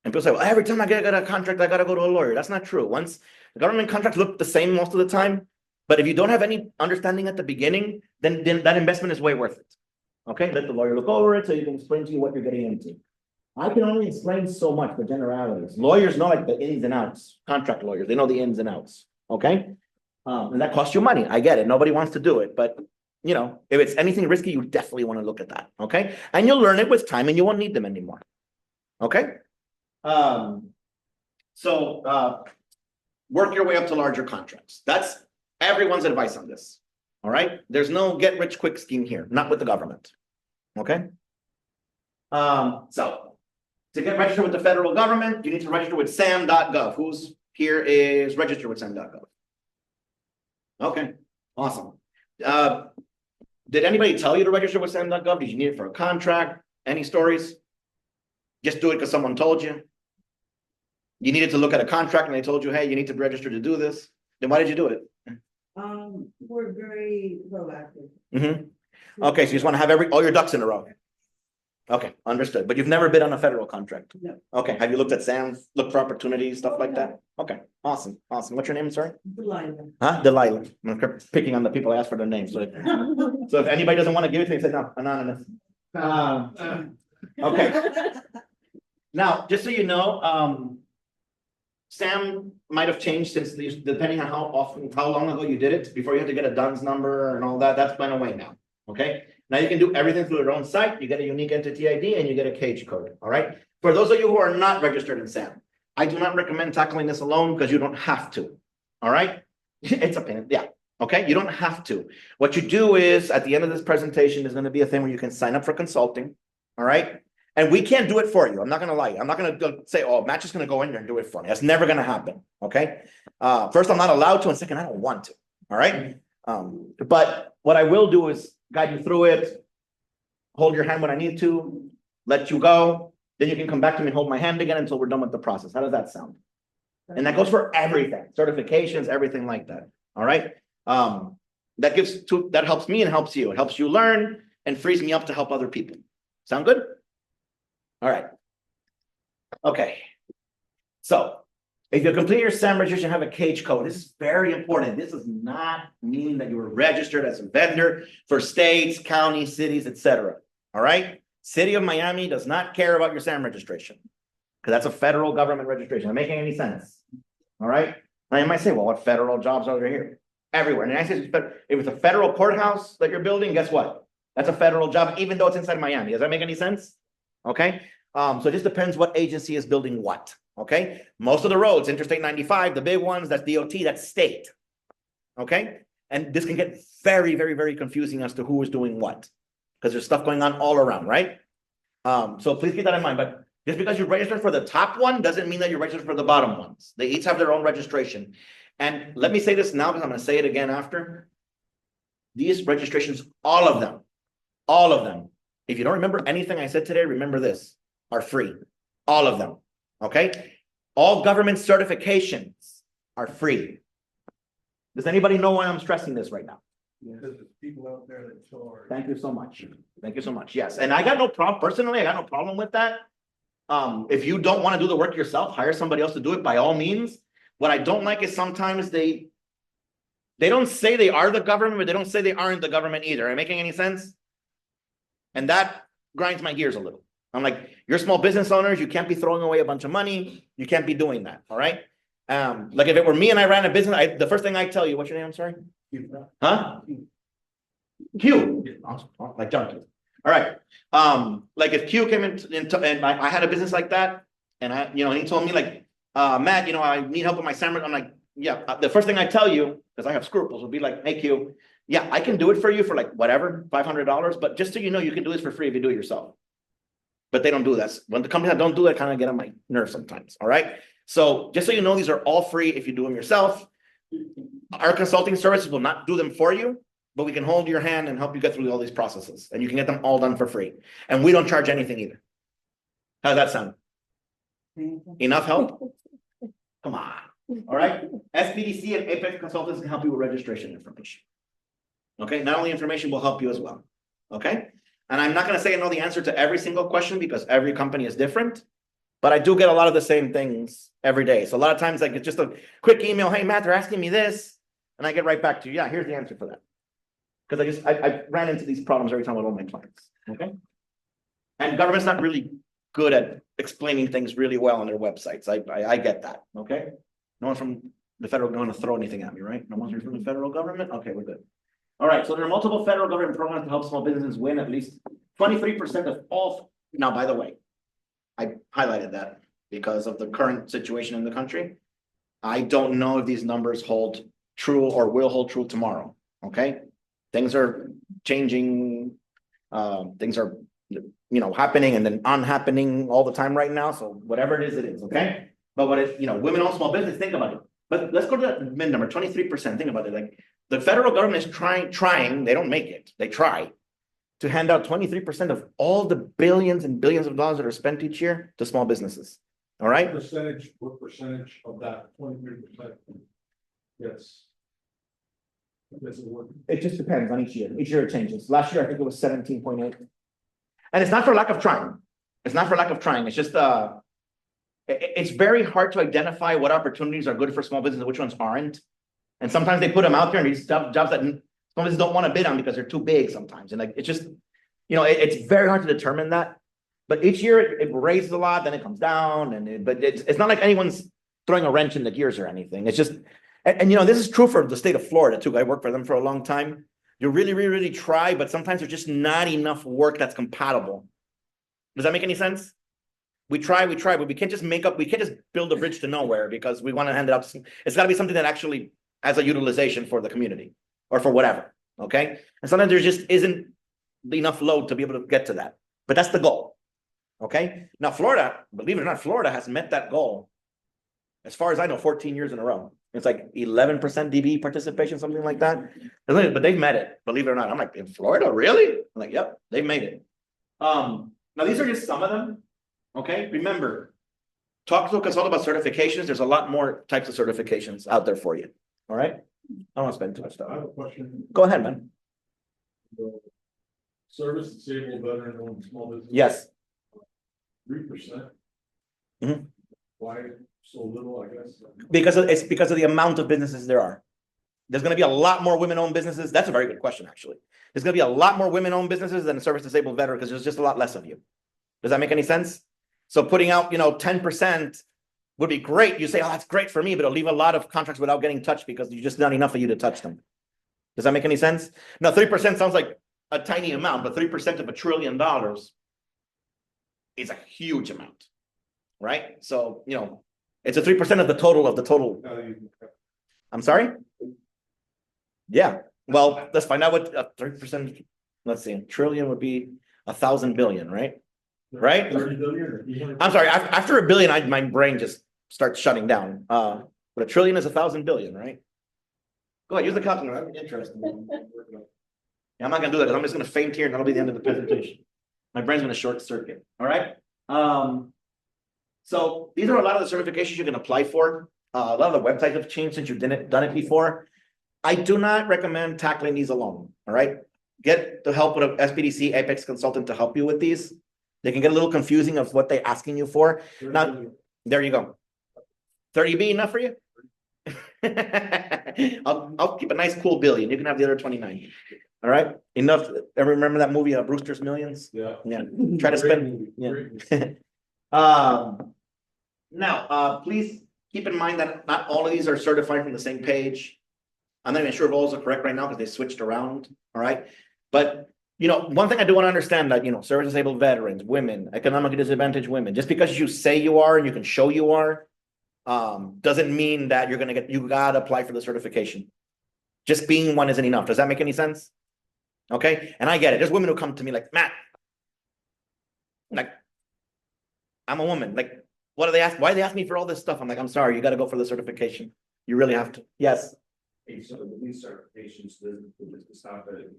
And people say, well, every time I get a contract, I got to go to a lawyer. That's not true. Once the government contracts look the same most of the time, but if you don't have any understanding at the beginning, then that investment is way worth it. Okay, let the lawyer look over it so you can explain to you what you're getting into. I can only explain so much, the generalities. Lawyers know the ins and outs. Contract lawyers, they know the ins and outs. Okay, and that costs you money. I get it. Nobody wants to do it, but if it's anything risky, you definitely want to look at that. Okay, and you'll learn it with time, and you won't need them anymore. Okay. Work your way up to larger contracts. That's everyone's advice on this. All right. There's no get rich quick scheme here, not with the government. Okay. So to get registered with the federal government, you need to register with sam.gov. Who's here is registered with sam.gov? Okay, awesome. Did anybody tell you to register with sam.gov? Did you need it for a contract? Any stories? Just do it because someone told you. You needed to look at a contract and they told you, hey, you need to register to do this. Then why did you do it? We're very proactive. Okay, so you just want to have all your ducks in a row. Okay, understood. But you've never been on a federal contract? No. Okay, have you looked at SAMs, looked for opportunities, stuff like that? Okay, awesome, awesome. What's your name, sorry? Delilah. Huh? Delilah. I'm picking on the people I asked for their names. So if anybody doesn't want to give it to me, say no, anonymous. Okay. Now, just so you know, SAM might have changed since depending on how long ago you did it, before you had to get a DUNS number and all that, that's went away now, okay? Now you can do everything through your own site, you get a unique entity ID and you get a cage code, all right? For those of you who are not registered in SAM, I do not recommend tackling this alone because you don't have to, all right? It's a pain, yeah, okay? You don't have to. What you do is, at the end of this presentation, there's gonna be a thing where you can sign up for consulting, all right? And we can't do it for you. I'm not gonna lie. I'm not gonna say, oh, Matt's just gonna go in there and do it for me. That's never gonna happen, okay? First, I'm not allowed to, and second, I don't want to, all right? But what I will do is guide you through it, hold your hand when I need to, let you go, then you can come back to me and hold my hand again until we're done with the process. How does that sound? And that goes for everything, certifications, everything like that, all right? That helps me and helps you. It helps you learn and frees me up to help other people. Sound good? All right. Okay. So if you complete your SAM registration, have a cage code. This is very important. This does not mean that you were registered as a vendor for states, counties, cities, etc. All right. City of Miami does not care about your SAM registration because that's a federal government registration. Am I making any sense? All right. Now you might say, well, what federal jobs are there here? Everywhere. And I say, if it's a federal courthouse that you're building, guess what? That's a federal job, even though it's inside Miami. Does that make any sense? Okay. So it just depends what agency is building what. Okay. Most of the roads, Interstate 95, the big ones, that's DOT, that's state. Okay. And this can get very, very, very confusing as to who is doing what, because there's stuff going on all around, right? So please keep that in mind. But just because you register for the top one doesn't mean that you're registered for the bottom ones. They each have their own registration. And let me say this now because I'm going to say it again after. These registrations, all of them, if you don't remember anything I said today, remember this, are free. All of them. Okay. All government certifications are free. Does anybody know why I'm stressing this right now? Because there's people out there that charge. Thank you so much. Thank you so much. Yes. And I got no problem, personally, I got no problem with that. If you don't want to do the work yourself, hire somebody else to do it by all means. What I don't like is sometimes they don't say they are the government, but they don't say they aren't the government either. Am I making any sense? And that grinds my gears a little. I'm like, you're small business owners. You can't be throwing away a bunch of money. You can't be doing that. All right. Like if it were me and I ran a business, the first thing I tell you, what's your name? I'm sorry. Huh? Q. Like John Q. All right. Like if Q came into and I had a business like that, and and he told me like, Matt, I need help with my sandwich. I'm like, yeah. The first thing I tell you, because I have scruples, would be like, hey Q, yeah, I can do it for you for like whatever, $500, but just so you know, you can do this for free if you do it yourself. But they don't do that. When the companies that don't do that kind of get on my nerves sometimes. All right. So just so you know, these are all free if you do them yourself. Our consulting services will not do them for you, but we can hold your hand and help you get through all these processes, and you can get them all done for free. And we don't charge anything either. How does that sound? Enough help? Come on. All right. SBDC and Apex Consultants can help you with registration information. Okay. Not only information will help you as well. Okay. And I'm not going to say I know the answer to every single question because every company is different, but I do get a lot of the same things every day. So a lot of times like it's just a quick email. Hey, Matt, they're asking me this. And I get right back to you. Yeah, here's the answer for that. Because I ran into these problems every time with all my clients. Okay. And government's not really good at explaining things really well on their websites. I get that. Okay. No one from the federal going to throw anything at me, right? No one from the federal government. Okay, we're good. All right. So there are multiple federal government programs to help small businesses win at least 23% of all. Now, by the way, I highlighted that because of the current situation in the country. I don't know if these numbers hold true or will hold true tomorrow. Okay. Things are changing. Things are, happening and then unhappening all the time right now. So whatever it is, okay. But what if, women-owned small business, think about it. But let's go to that mid number, 23%. Think about it. Like the federal government is trying, they don't make it. They try to hand out 23% of all the billions and billions of dollars that are spent each year to small businesses. All right. What percentage of that 23%? Yes. That's a word. It just depends on each year. Each year it changes. Last year, I think it was 17.8. And it's not for lack of trying. It's not for lack of trying. It's just, it's very hard to identify what opportunities are good for small business and which ones aren't. And sometimes they put them out there and these jobs that small businesses don't want to bid on because they're too big sometimes. And like, it's just, it's very hard to determine that. But each year it raises a lot, then it comes down, but it's not like anyone's throwing a wrench in the gears or anything. It's just, and this is true for the state of Florida too. I worked for them for a long time. You really, really, really try, but sometimes there's just not enough work that's compatible. Does that make any sense? We try, but we can't just build a bridge to nowhere because we want to hand it out. It's got to be something that actually has a utilization for the community or for whatever. Okay. And sometimes there just isn't enough load to be able to get to that, but that's the goal. Okay. Now, Florida, believe it or not, Florida has met that goal. As far as I know, 14 years in a row. It's like 11% DB participation, something like that. But they've met it, believe it or not. I'm like, in Florida, really? I'm like, yep, they've made it. Now these are just some of them. Okay, remember, talk to a consultant about certifications. There's a lot more types of certifications out there for you. All right. I don't want to spend too much I time. have a question. Go ahead, man. The Service disabled veteran owned small business. Yes. 3%. Mhm. Why so little, I guess? It's because of the amount of businesses there are. There's going to be a lot more women-owned businesses. That's a very good question, actually. There's going to be a lot more women-owned businesses than a service disabled veteran because there's just a lot less of you. Does that make any sense? So putting out, 10% would be great. You say, oh, that's great for me, but it'll leave a lot of contracts without getting touched because there's just not enough of you to touch them. Does that make any sense? Now, 3% sounds like a tiny amount, but 3% of $1 trillion is a huge amount, right? So, it's a 3% of the total. I'm sorry? Yeah. Well, let's find out what 3%, let's see, trillion would be 1,000 billion, right? Right? 30 billion. I'm sorry, after a billion, my brain just starts shutting down. But a trillion is 1,000 billion, right? Go ahead, use the calculator. I'm interested. Yeah, I'm not gonna do that because I'm just gonna faint here and that'll be the end of the presentation. My brain's gonna short circuit. All right. So these are a lot of the certifications you can apply for. A lot of the websites have changed since you've done it before. I do not recommend tackling these alone. All right. Get the help with an SBDC Apex consultant to help you with these. They can get a little confusing of what they're asking you for. Now, there you go. 30B enough for you? I'll keep a nice cool billion. You can have the other 29. All right. Enough. Ever remember that movie, Brewster's Millions? Yeah. Yeah. Try to spend. Yeah. Now, please keep in mind that not all of these are certified from the same page. I'm not even sure if all those are correct right now because they switched around. All right. But, one thing I do want to understand that, service disabled veterans, women, economically disadvantaged women, just because you say you are and you can show you are, doesn't mean that you gotta apply for the certification. Just being one isn't enough. Does that make any sense? Okay. And I get it. There's women who come to me like, Matt, like, I'm a woman. Like, what do they ask? Why do they ask me for all this stuff? I'm like, I'm sorry, you got to go for the certification. You really have to. Yes. Hey, so these certifications, it's not that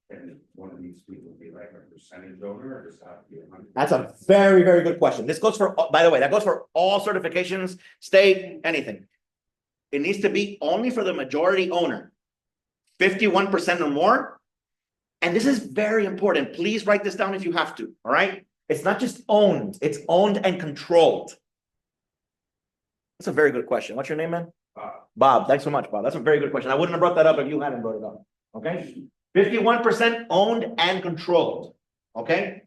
can one of these people be like a percentage owner or just have to be 100%? That's a very, very good question. This goes for, by the way, that goes for all certifications, state, anything. It needs to be only for the majority owner, 51% or more. And this is very important. Please write this down if you have to. All right. It's not just owned, it's owned and controlled. That's a very good question. What's your name, man? Bob. Thanks so much, Bob. That's a very good question. I wouldn't have brought that up if you hadn't brought it up. Okay. 51% owned and controlled. Okay.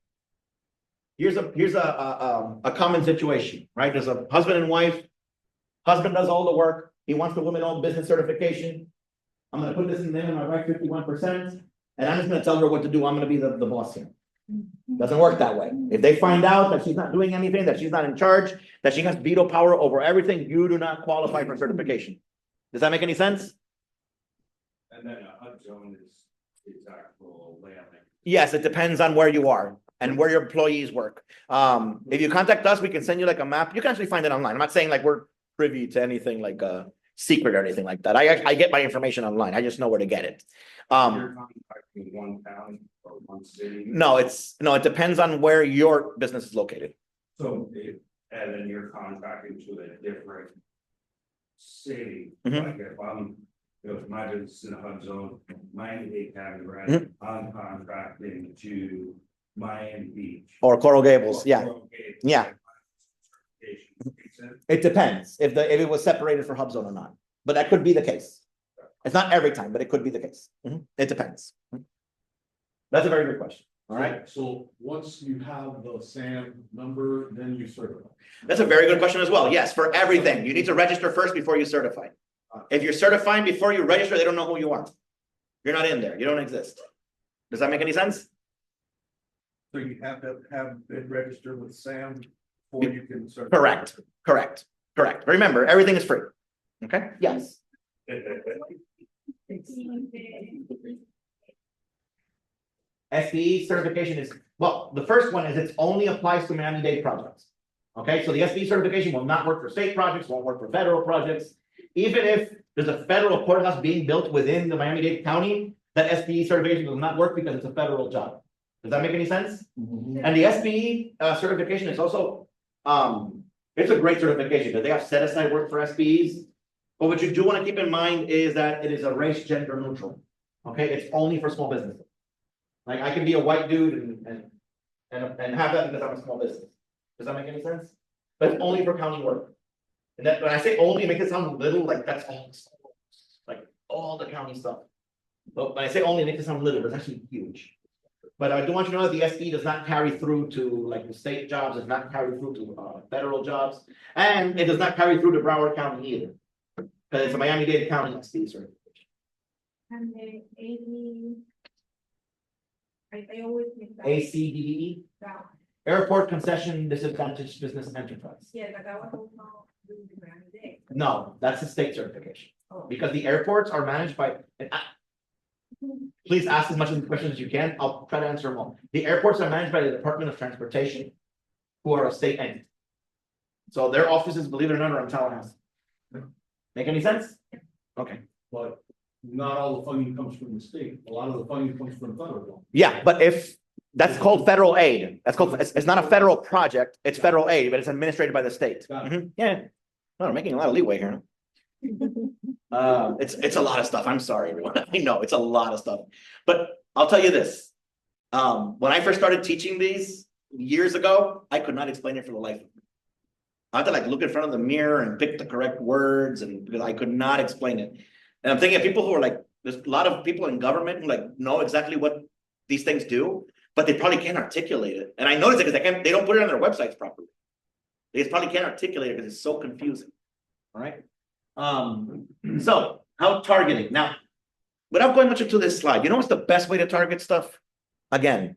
Here's a common situation, right? There's a husband and wife. Husband does all the work. He wants the women-owned business certification. I'm going to put this in there, my right 51%. And I'm just going to tell her what to do. I'm going to be the boss here. Doesn't work that way. If they find out that she's not doing anything, that she's not in charge, that she has veto power over everything, you do not qualify for certification. Does that make any sense? And then a HUD zone is actual land. Yes, it depends on where you are and where your employees work. If you contact us, we can send you like a map. You can actually find it online. I'm not saying like we're privy to anything like secret or anything like that. I get my information online. I just know where to get it. You're contacting one town or one city. No, it depends on where your business is located. And then you're contracting to a different city, Mhm. like if if my business is in a HUD zone, Miami-Dade County, right, Mhm. I'm contracting to Miami Beach. Or Coral Gables, Or yeah. Coral Gables. Yeah. Makes sense? It depends if it was separated for hub zone or not, but that could be the case. It's not every time, but it could be the case. It depends. That's a very good question. All right. So once you have the SAM number, then you certify. That's a very good question as well. Yes, for everything. You need to register first before you certify. If you're certifying before you register, they don't know who you are. You're not in there. You don't exist. Does that make any sense? So you have to have it registered with SAM before you can certify. Correct. Remember, everything is free. Okay? Yes. SBE certification is, well, the first one is it only applies to Miami-Dade projects. Okay, so the SBE certification will not work for state projects, won't work for federal projects. Even if there's a federal courthouse being built within the Miami-Dade County, that SBE certification will not work because it's a federal job. Does that make any sense? And the SBE certification is also, it's a great certification because they have set aside work for SBEs. But what you do want to keep in mind is that it is a race gender neutral. Okay, it's only for small businesses. Like I can be a white dude and have that because I'm a small business. Does that make any sense? But it's only for county work. And that when I say only, it makes it sound little, like that's all the county stuff. But when I say only, it makes it sound little, but it's actually huge. But I do want you to know that the SB does not carry through to like the state jobs, does not carry through to federal jobs, and it does not carry through to Broward County either. Because it's a Miami-Dade County SB certification. And the AD. I always make that. ACDE, That. Airport Concession Disadvantaged Business Enterprise. Yeah, that was also doing the brand day. No, that's a state certification. Oh. Because the airports are managed by, please ask as much of the questions as you can. I'll try to answer them all. The airports are managed by the Department of Transportation, who are a state entity. So their offices, believe it or not, are in Tallahassee. Make any sense? Okay. But not all the funding comes from the state. A lot of the funding comes from federal. Yeah, but if that's called federal aid, that's called, it's not a federal project, it's federal aid, but it's administrated by the state. Got it. Yeah. No, we're making a lot of leeway here. It's a lot of stuff. I'm sorry, everyone. I know it's a lot of stuff, but I'll tell you this. When I first started teaching these years ago, I could not explain it for the life of me. I had to like look in front of the mirror and pick the correct words, and because I could not explain it. And I'm thinking of people who are like, there's a lot of people in government who like know exactly what these things do, but they probably can't articulate it. And I noticed it because they don't put it on their websites properly. They just probably can't articulate it because it's so confusing. All right. So how targeting now, without going much into this slide, you know what's the best way to target stuff? Again,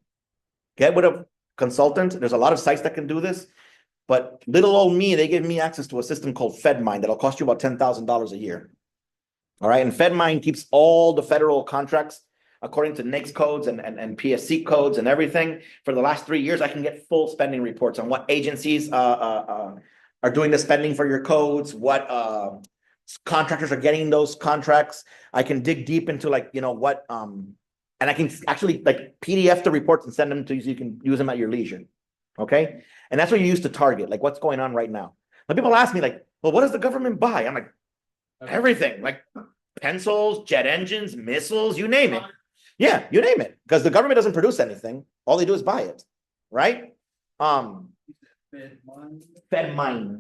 get with a consultant. There's a lot of sites that can do this, but little old me, they give me access to a system called FedMine that'll cost you about $10,000 a year. All right, and FedMine keeps all the federal contracts according to NAICS codes and PSC codes and everything. For the last 3 years, I can get full spending reports on what agencies are doing the spending for your codes, what contractors are getting those contracts. I can dig deep into like, you know, what, and I can actually like PDF the reports and send them to you so you can use them at your leisure. Okay. And that's what you use to target, like what's going on right now. Now people ask me like, well, what does the government buy? I'm like, everything, like pencils, jet engines, missiles, you name it. Yeah, you name it. Because the government doesn't produce anything. All they do is buy it. Right? FedMine,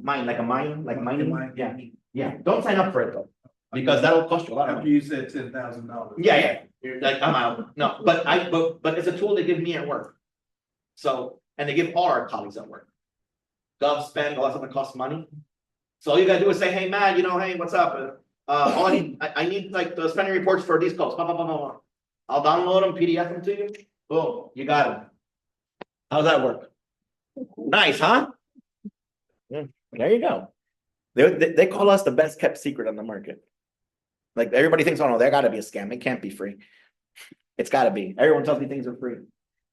like a mine, like mining. Yeah. Yeah. Don't sign up for it though. Because that'll cost you a lot of money. You said $10,000. Yeah. You're like, I'm out. No, but it's a tool they give me at work. So, and they give all our colleagues at work. Gov spend, all that stuff that costs money. So all you gotta do is say, hey, Matt, you know, hey, what's up? I need like the spending reports for these codes. Blah, blah, blah, blah, blah. I'll download them, PDF them to you. Boom, you got them. How's that work? Nice, huh? Yeah, there you go. They call us the best kept secret on the market. Like everybody thinks, oh no, there gotta be a scam. It can't be free. It's gotta be. Everyone tells me things are free.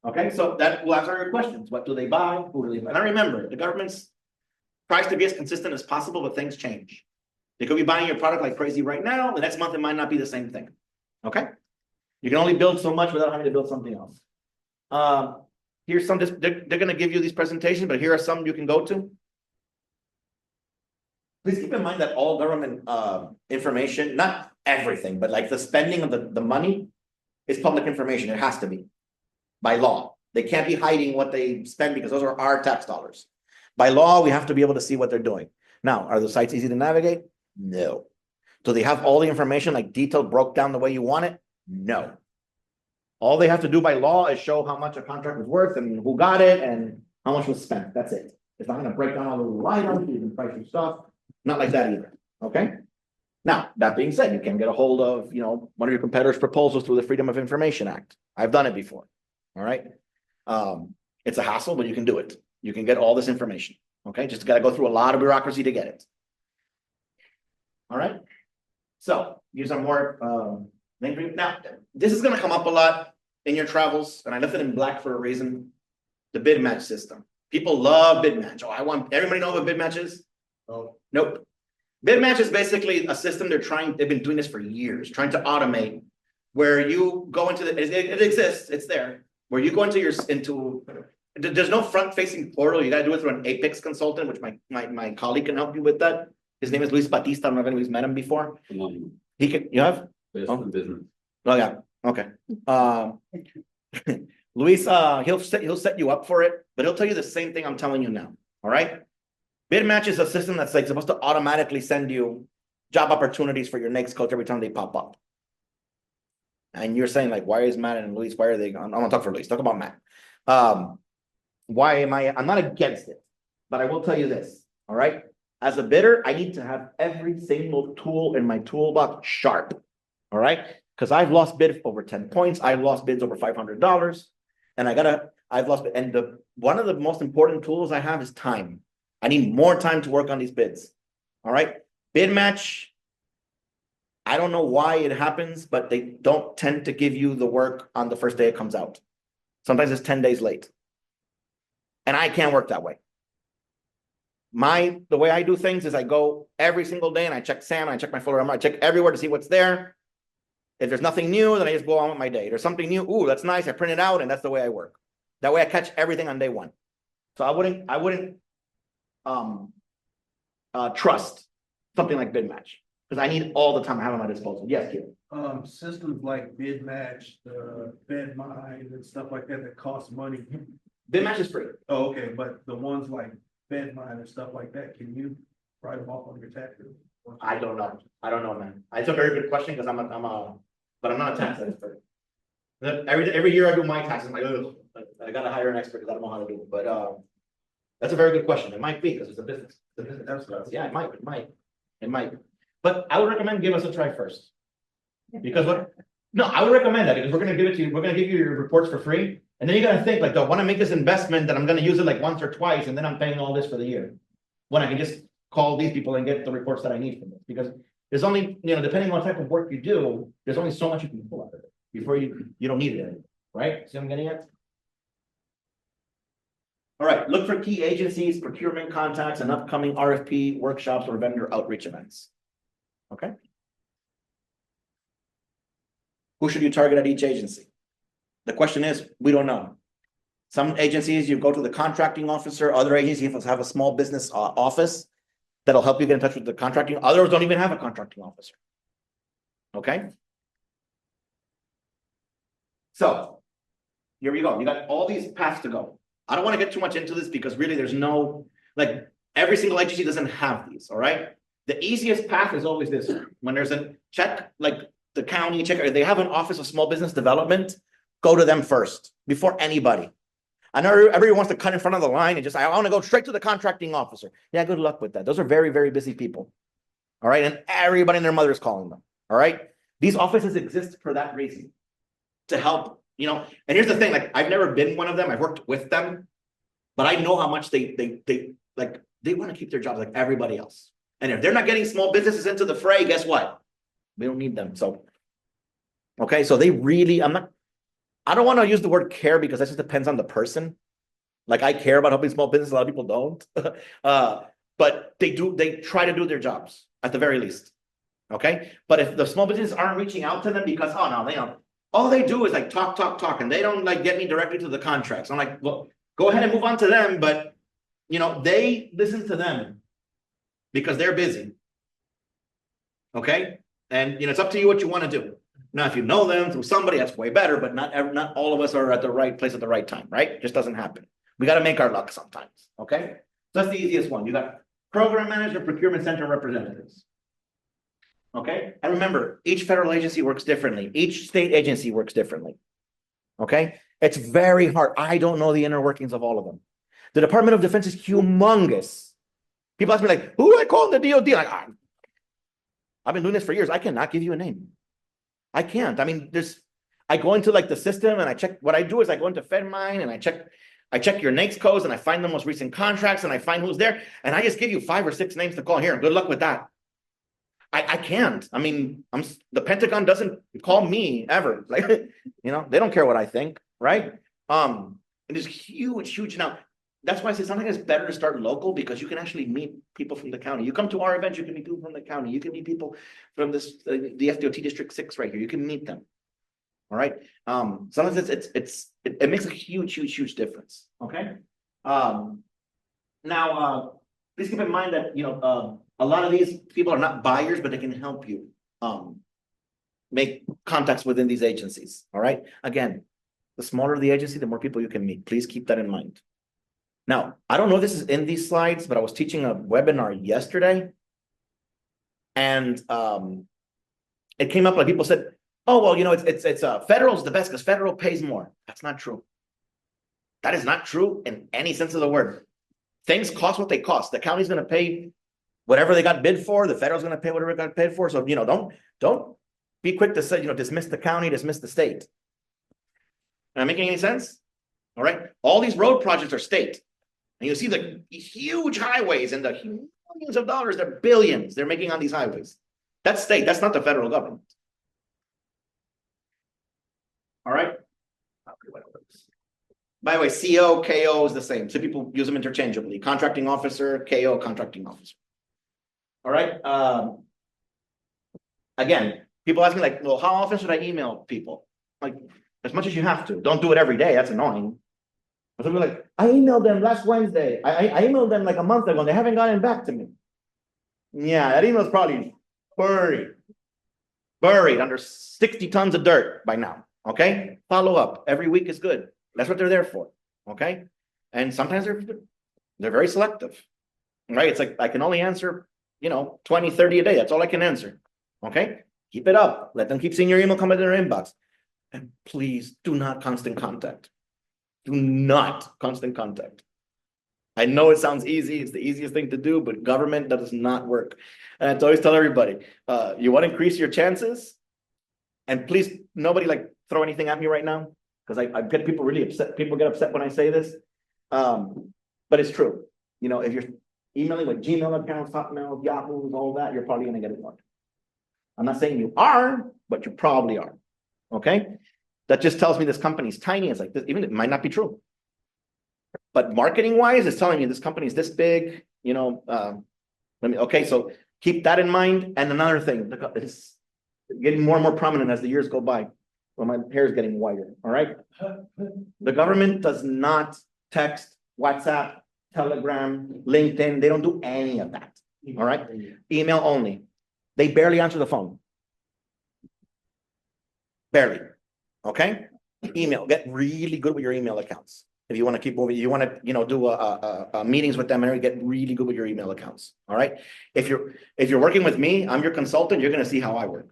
Okay, so that will answer your questions. What do they buy? Who do they buy? And I remember the government's tries to be as consistent as possible, but things change. They could be buying your product like crazy right now. The next month, it might not be the same thing. Okay. You can only build so much without having to build something else. Here's some, they're going to give you these presentations, but here are some you can go to. Please keep in mind that all government information, not everything, but like the spending of the money is public information. It has to be by law. They can't be hiding what they spend because those are our tax dollars. By law, we have to be able to see what they're doing. Now, are the sites easy to navigate? No. Do they have all the information like detailed broke down the way you want it? No. All they have to do by law is show how much a contract was worth and who got it and how much was spent. That's it. It's not going to break down all the little items, you can price your stuff. Not like that either. Okay. Now, that being said, you can get a hold of, one of your competitors' proposals through the Freedom of Information Act. I've done it before. All right. It's a hassle, but you can do it. You can get all this information. Okay. Just got to go through a lot of bureaucracy to get it. All right. So these are more, now, this is going to come up a lot in your travels, and I left it in black for a reason. The bid match system. People love bid match. Oh, everybody know what bid match is? Oh, Nope. Bid match is basically a system they've been doing this for years, trying to automate, where you go into it exists, it's there, where you go there's no front-facing portal, you gotta do it through an Apex consultant, which my colleague can help you with that. His name is Luis Batista, I don't know if anybody's met him before. You have? Business. Oh, yeah, okay. Luis, he'll set you up for it, but he'll tell you the same thing I'm telling you now, all right? Bid match is a system that's like supposed to automatically send you job opportunities for your next coach every time they pop up. And you're saying like, why is Matt and Luis, why are they, I'm gonna talk for Luis, talk about Matt. I'm not against it, but I will tell you this, all right? As a bidder, I need to have every single tool in my toolbox sharp, all right? Because I've lost bid over 10 points, I've lost bids over $500, and one of the most important tools I have is time. I need more time to work on these bids, all right? Bid match, I don't know why it happens, but they don't tend to give you the work on the first day it comes out. Sometimes it's 10 days late. And I can't work that way. The way I do things is I go every single day and I check SAM, I check my folder, I check everywhere to see what's there. If there's nothing new, then I just go on with my day. There's something new, ooh, that's nice, I print it out, and that's the way I work. That way I catch everything on day one. So I wouldn't trust something like bid match, because I need all the time I have at my disposal. Yes, Kid. systems like bid match, bid mine and stuff like that cost money. Bid match is free. Oh, okay, but the ones like bid mine and stuff like that, can you write them off on your taxes? I don't know, man. It's a very good question because but I'm not a tax expert. Every year I do my taxes, I'm like, ugh, I gotta hire an expert because I don't know how to do it. But that's a very good question. It might be because it's a business. Yeah, it might. But I would recommend give us a try first. Because I would recommend that because we're gonna give it to you. We're gonna give you your reports for free, and then you gotta think like, I want to make this investment that I'm gonna use it like once or twice, and then I'm paying all this for the year. When I can just call these people and get the reports that I need from this, because there's only, depending on what type of work you do, there's only so much you can pull out of it before you don't need it anymore, right? See what I'm getting at? All right, look for key agencies, procurement contacts, and upcoming RFP workshops or vendor outreach events. Okay. Who should you target at each agency? The question is, we don't know. Some agencies, you go to the contracting officer, other agencies have a small business office that'll help you get in touch with the contracting. Others don't even have a contracting officer. Okay. So here we go. You got all these paths to go. I don't want to get too much into this because really there's no, like every single agency doesn't have these. All right. The easiest path is always this one. When there's a check, like the county check, they have an office of small business development, go to them first before anybody. I know everybody wants to cut in front of the line and just, I want to go straight to the contracting officer. Yeah, good luck with that. Those are very, very busy people. All right. And everybody and their mother is calling them. All right. These offices exist for that reason, to help, and here's the thing, like I've never been one of them. I've worked with them, but I know how much they want to keep their jobs like everybody else. And if they're not getting small businesses into the fray, guess what? We don't need them. So, okay. So they really, I don't want to use the word care because that just depends on the person. Like I care about helping small business. A lot of people don't, but they try to do their jobs at the very least. Okay. But if the small businesses aren't reaching out to them because, oh no, they don't, all they do is like talk. And they don't like get me directly to the contracts. I'm like, well, go ahead and move on to them. But they listen to them because they're busy. Okay, and it's up to you what you want to do. Now, if you know them through somebody, that's way better, but not all of us are at the right place at the right time, right? It just doesn't happen. We got to make our luck sometimes. Okay, so that's the easiest one. You got program manager, procurement center representatives. Okay, and remember, each federal agency works differently. Each state agency works differently. Okay, it's very hard. I don't know the inner workings of all of them. The Department of Defense is humongous. People ask me like, who do I call in the DOD? Like, I've been doing this for years. I cannot give you a name. I can't. I mean, I go into like the system and I check. What I do is I go into FedMine and I check your NAICS codes and I find the most recent contracts and I find who's there. And I just give you 5 or 6 names to call here. Good luck with that. I can't. I mean, the Pentagon doesn't call me ever. Like, they don't care what I think, right? And it's huge. Now, that's why I say sometimes it's better to start local because you can actually meet people from the county. You come to our events, you can meet people from the county. You can meet people from the FDOT District 6 right here. You can meet them. All right. Sometimes it makes a huge difference. Okay. Now, please keep in mind that a lot of these people are not buyers, but they can help you make contacts within these agencies. All right. Again, the smaller the agency, the more people you can meet. Please keep that in mind. Now, I don't know if this is in these slides, but I was teaching a webinar yesterday. And it came up like people said, oh, well, it's federal's the best because federal pays more. That's not true. That is not true in any sense of the word. Things cost what they cost. The county's going to pay whatever they got bid for. The federal's going to pay whatever it got paid for. So, don't be quick to say, dismiss the county, dismiss the state. Am I making any sense? All right. All these road projects are state. And you see the huge highways and the millions of dollars, they're billions they're making on these highways. That's state. That's not the federal government. All right. By the way, CO, KO is the same. So people use them interchangeably. Contracting officer, KO, contracting officer. All right. Again, people ask me like, well, how often should I email people? Like, as much as you have to. Don't do it every day. That's annoying. But they'll be like, I emailed them last Wednesday. I emailed them like a month ago and they haven't gotten back to me. Yeah, that email's probably buried under 60 tons of dirt by now. Okay. Follow up every week is good. That's what they're there for. Okay. And sometimes they're very selective. Right. It's like I can only answer, 20, 30 a day. That's all I can answer. Okay. Keep it up. Let them keep seeing your email come into their inbox. And please do not constant contact. Do not constant contact. I know it sounds easy. It's the easiest thing to do, but government, that does not work. And I always tell everybody, you want to increase your chances? And please, nobody throw anything at me right now, because I get people really upset. People get upset when I say this. But it's true. If you're emailing with Gmail accounts, Hotmail, Yahoo, all that, you're probably going to get ignored. I'm not saying you are, but you probably are. Okay. That just tells me this company's tiny. It's like this, even it might not be true. But marketing wise, it's telling me this company is this big, okay, so keep that in mind. And another thing, it's getting more and more prominent as the years go by. Well, my hair is getting whiter. All right. The government does not text, WhatsApp, Telegram, LinkedIn. They don't do any of that. All right. Email only. They barely answer the phone. Barely. Okay. Email. Get really good with your email accounts. If you want to keep moving, you want to, do meetings with them and get really good with your email accounts. All right. If you're working with me, I'm your consultant. You're going to see how I work.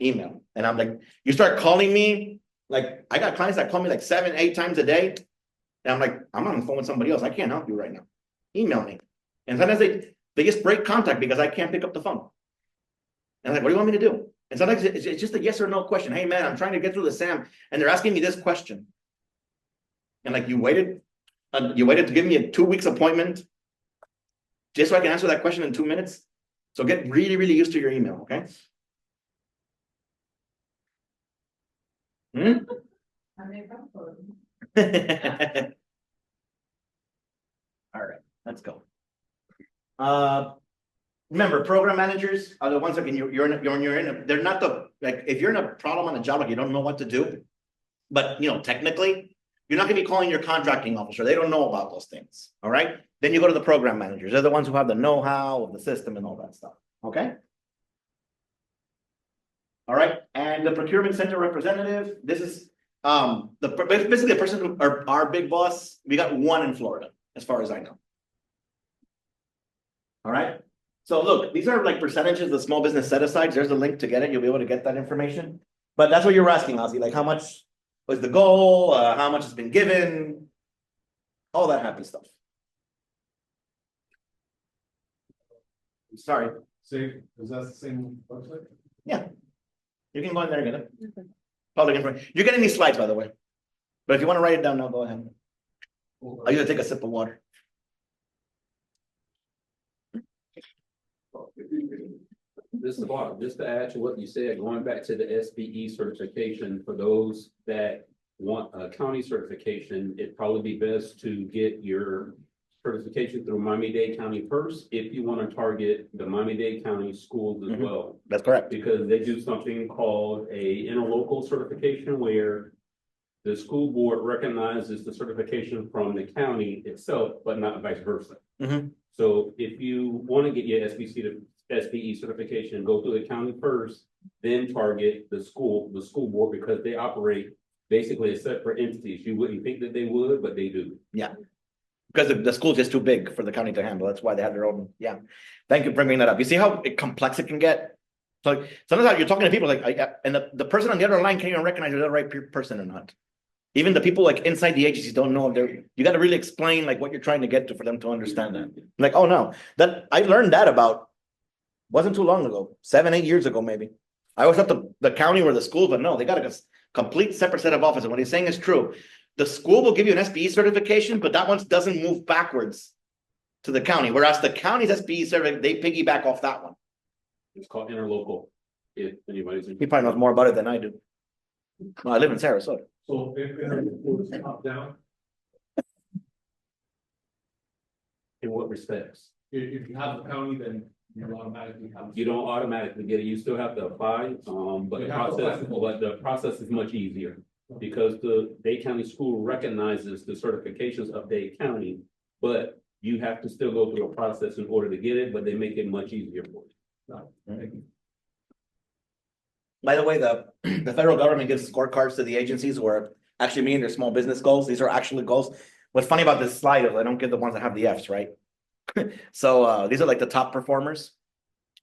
Email. And I'm like, you start calling me, like I got clients that call me like 7, 8 times a day. And I'm like, I'm on the phone with somebody else. I can't help you right now. Email me. And sometimes they just break contact because I can't pick up the phone. And I'm like, what do you want me to do? And sometimes it's just a yes or no question. Hey man, I'm trying to get through the SAM and they're asking me this question. And like, you waited to give me a 2 weeks appointment just so I can answer that question in 2 minutes. So get really, really used to your email. Okay. All right, let's go. Remember, program managers are the ones that they're not if you're in a problem on a job, like you don't know what to do, but technically You're not gonna be calling your contracting officer. They don't know about those things, all right? Then you go to the program managers. They're the ones who have the know-how of the system and all that stuff, okay? All right, and the procurement center representative, this is, basically the person who, our big boss, we got one in Florida, as far as I know. All right, so look, these are like percentages of small business set asides. There's a link to get it. You'll be able to get that information. But that's what you're asking, Ozzy, like how much was the goal, how much has been given, all that happy stuff. Sorry, Same, is that the same website? you can go in there and get it. Public information. You're getting these slides, by the way. But if you want to write it down now, go ahead. I usually take a sip of water. This is Bob, just to add to what you said, going back to the SBE certification, for those that want a county certification, it'd probably be best to get your certification through Miami-Dade County first, if you want to target the Miami-Dade County schools as well. That's correct. Because they do something called a interlocal certification, where the school board recognizes the certification from the county itself, but not vice versa. Mhm. So if you want to get your SBE certification, go through the county first, then target the school board, because they operate basically as separate entities. You wouldn't think that they would, but they do. Because the school's just too big for the county to handle. That's why they have their own, yeah. Thank you for bringing that up. You see how complex it can get? So like, sometimes you're talking to people like, and the person on the other line can't even recognize you're the right person or not. Even the people like inside the agencies don't know if they're, you got to really explain like what you're trying to get to for them to understand that. Like, oh no, that I learned that about, wasn't too long ago, 7-8 years ago, maybe. I always thought the county were the school, but no, they got a complete separate set of offices. What he's saying is true. The school will give you an SBE certification, but that one doesn't move backwards to the county, whereas the county's SBE certificate, they piggyback off that one. It's called interlocal, if anybody's. He probably knows more about it than I do. Well, I live in Sarasota. So if it's top down, In what respects? if you have the county, then you automatically have. You don't automatically get it, you still have to apply, but You have to apply. the process is much easier. Because the Dade County School recognizes the certifications of Dade County, but you have to still go through a process in order to get it, but they make it much easier for you. By the way, the federal government gives scorecards to the agencies who are actually meeting their small business goals. These are actually goals. What's funny about this slide is I don't give the ones that have the Fs, right? So these are like the top performers.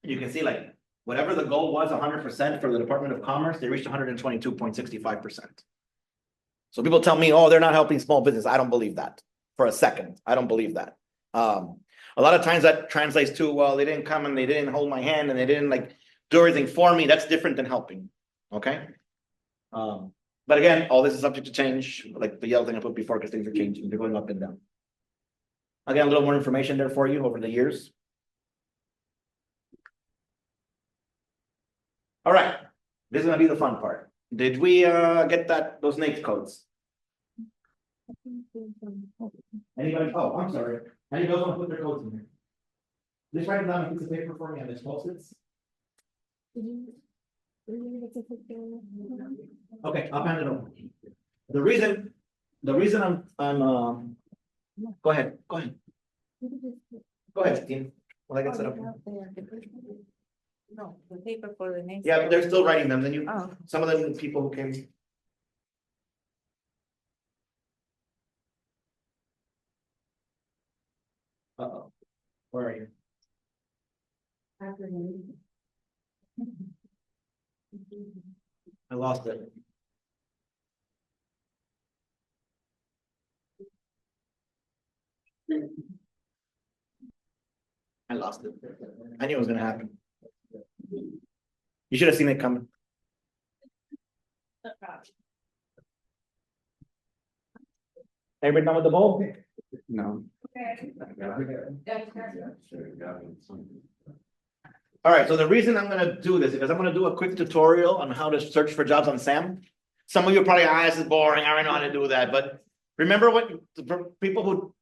You can see like whatever the goal was 100% for the Department of Commerce, they reached 122.65%. So people tell me, oh, they're not helping small business. I don't believe that for a second. I don't believe that. A lot of times that translates to, well, they didn't come and they didn't hold my hand and they didn't like do everything for me. That's different than helping. Okay. But again, all this is subject to change, like the yellow thing I put before, because things are changing. They're going up and down. Again, a little more information there for you over the years. All right. This is gonna be the fun part. Did we get those NAICS codes? Anybody? Oh, I'm sorry. Anybody want to put their codes in here? Just write it down on a piece of paper for me on this post-its. Okay, I'll hand it over. The reason I'm go ahead. Go ahead, Steve. Well, I got set up. No, the paper for the next. Yeah, but they're still writing them. Then you, Oh. some of them people who came. Uh-oh, where are you? I lost it. I lost it. I knew it was gonna happen. You should have seen it coming. Everybody done with the bowl? No. All right, so the reason I'm gonna do this is because I'm gonna do a quick tutorial on how to search for jobs on SAM. Some of you are probably, this is boring, I already know how to do that, but remember what, for people who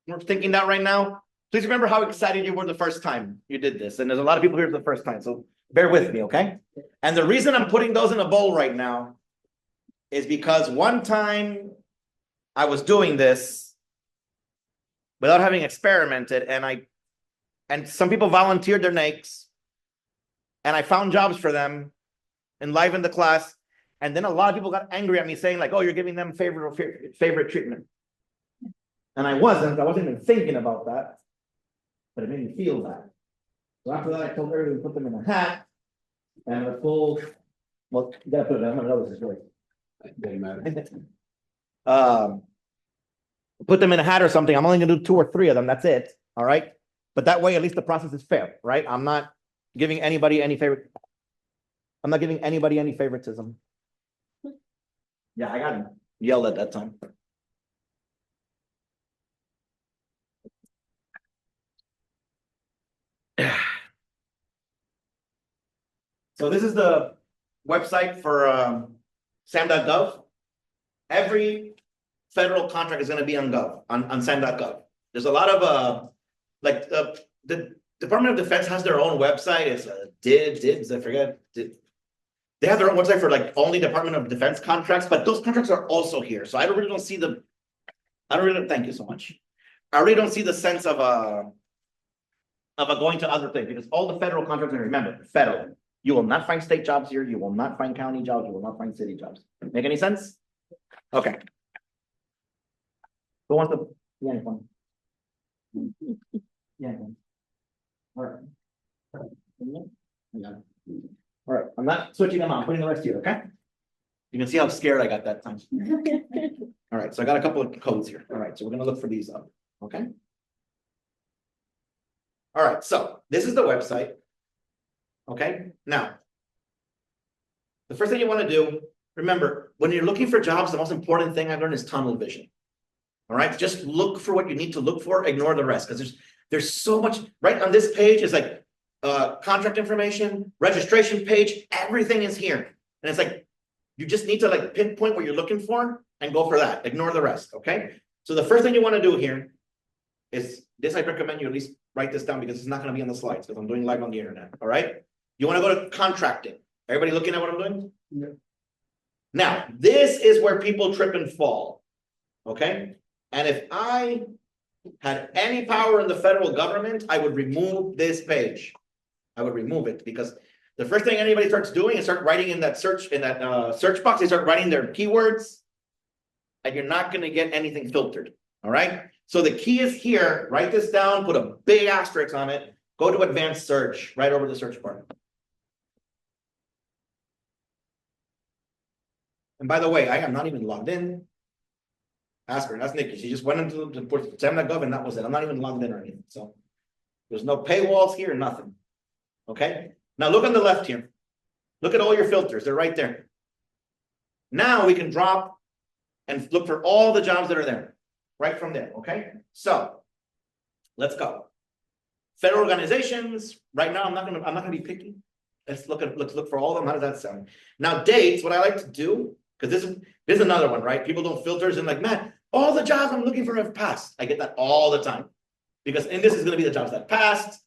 were thinking that right now, please remember how excited you were the first time you did this, and there's a lot of people here for the first time, so bear with me, okay? And the reason I'm putting those in a bowl right now is because one time I was doing this without having experimented, and some people volunteered their NAICS, and I found jobs for them, enlivened the class, and then a lot of people got angry at me saying like, oh, you're giving them favorite treatment. And I wasn't even thinking about that, but it made me feel that. So after that, I told everybody to put them in a hat, and a full, well, you gotta put it, I'm gonna know this is right. Doesn't matter. Put them in a hat or something. I'm only gonna do 2 or 3 of them. That's it. All right. But that way, at least the process is fair, right? I'm not giving anybody any favorite. I'm not giving anybody any favoritism. Yeah, I got yelled at that time. So this is the website for SAM.gov. Every federal contract is going to be on on SAM.gov. There's a lot of the Department of Defense has their own website. It's DIBS, I forget. They have their own website for like only Department of Defense contracts, but those contracts are also here. So I really don't see thank you so much. I really don't see the sense of going to other things, because all the federal contracts, and remember, federal. You will not find state jobs here. You will not find county jobs. You will not find city jobs. Make any sense? Okay. Who wants to? Yeah, anyone. Yeah. All right. All right. I'm not switching them on. I'm putting the rest here. Okay. You can see how scared I got that time. All right. So I got a couple of codes here. All right. So we're gonna look for these up. Okay. All right. So this is the website. Okay. Now, the first thing you want to do, remember, when you're looking for jobs, the most important thing I've learned is tunnel vision. All right, just look for what you need to look for, ignore the rest, because there's so much. Right on this page is like contract information, registration page, everything is here. And it's like you just need to like pinpoint what you're looking for and go for that. Ignore the rest. Okay. So the first thing you want to do here is this. I recommend you at least write this down, because it's not going to be on the slides, because I'm doing live on the internet. All right. You want to go to contracting. Everybody looking at what I'm doing? Yeah. Now, this is where people trip and fall. Okay. And if I had any power in the federal government, I would remove this page. I would remove it, because the first thing anybody starts doing is start writing in that search box. They start writing their keywords, and you're not going to get anything filtered. All right. So the key is here. Write this down. Put a big asterisk on it. Go to advanced search right over the search bar. And by the way, I am not even logged in. Ask her, that's Nikki. She just went into the SAM.gov and that was it. I'm not even logged in or anything. So there's no paywalls here, nothing. Okay. Now look on the left here. Look at all your filters. They're right there. Now we can drop and look for all the jobs that are there right from there. Okay. So let's go. Federal organizations. Right now, I'm not gonna be picky. Let's look for all of them. How does that sound? Now dates. What I like to do, because this is another one, right? People don't filters and like, man, all the jobs I'm looking for have passed. I get that all the time, because in this is going to be the jobs that passed,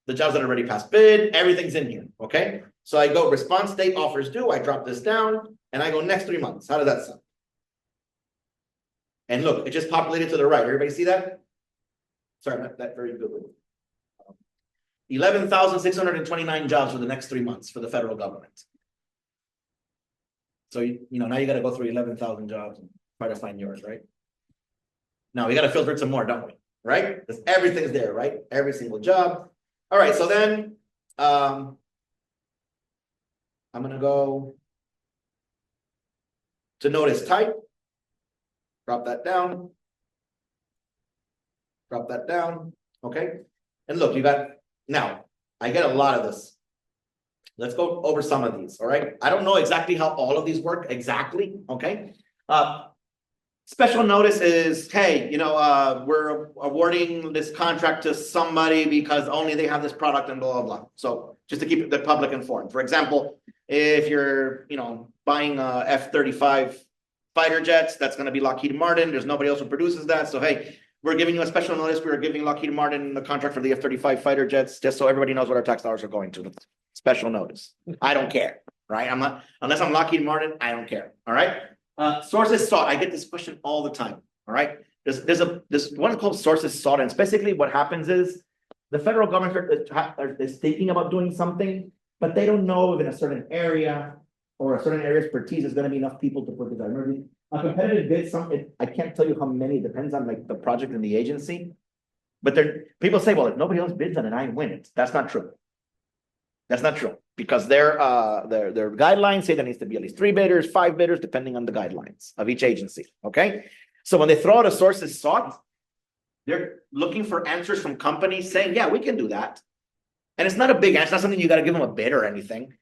the jobs that already passed bid, everything's in here. Okay. So I go response date, offers due. I drop this down and I go next 3 months. How does that sound? And look, it just populated to the right. Everybody see that? Sorry, not that very good. 11,629 jobs for the next 3 months for the federal government. So, now you got to go through 11,000 jobs and try to find yours, right? Now we got to filter it some more, don't we? Right? Because everything's there, right? Every single job. All right. So then I'm going to go to notice type. Drop that down. Drop that down. Okay. And look, you got, now I get a lot of this. Let's go over some of these. All right. I don't know exactly how all of these work exactly. Okay. Special notice is, hey, we're awarding this contract to somebody because only they have this product and blah, blah, blah. So just to keep the public informed. For example, if you're, buying F-35 fighter jets, that's going to be Lockheed Martin. There's nobody else who produces that. So, hey, we're giving you a special notice. We're giving Lockheed Martin the contract for the F-35 fighter jets, just so everybody knows what our tax dollars are going to. Special notice. I don't care, right? Unless I'm Lockheed Martin, I don't care. All right. Sources sought. I get this question all the time. All right, there's one called sources sought, and basically what happens is the federal government is thinking about doing something, but they don't know if in a certain area or a certain area of expertise is going to be enough people to put it together. A competitive bid, I can't tell you how many, it depends on like the project and the agency. But people say, well, if nobody else bids on it, I win it. That's not true. That's not true, because their guidelines say there needs to be at least 3 bidders, 5 bidders, depending on the guidelines of each agency. Okay, so when they throw out a sources sought, they're looking for answers from companies saying, yeah, we can do that. And it's not a big answer, it's not something you got to give them a bid or anything.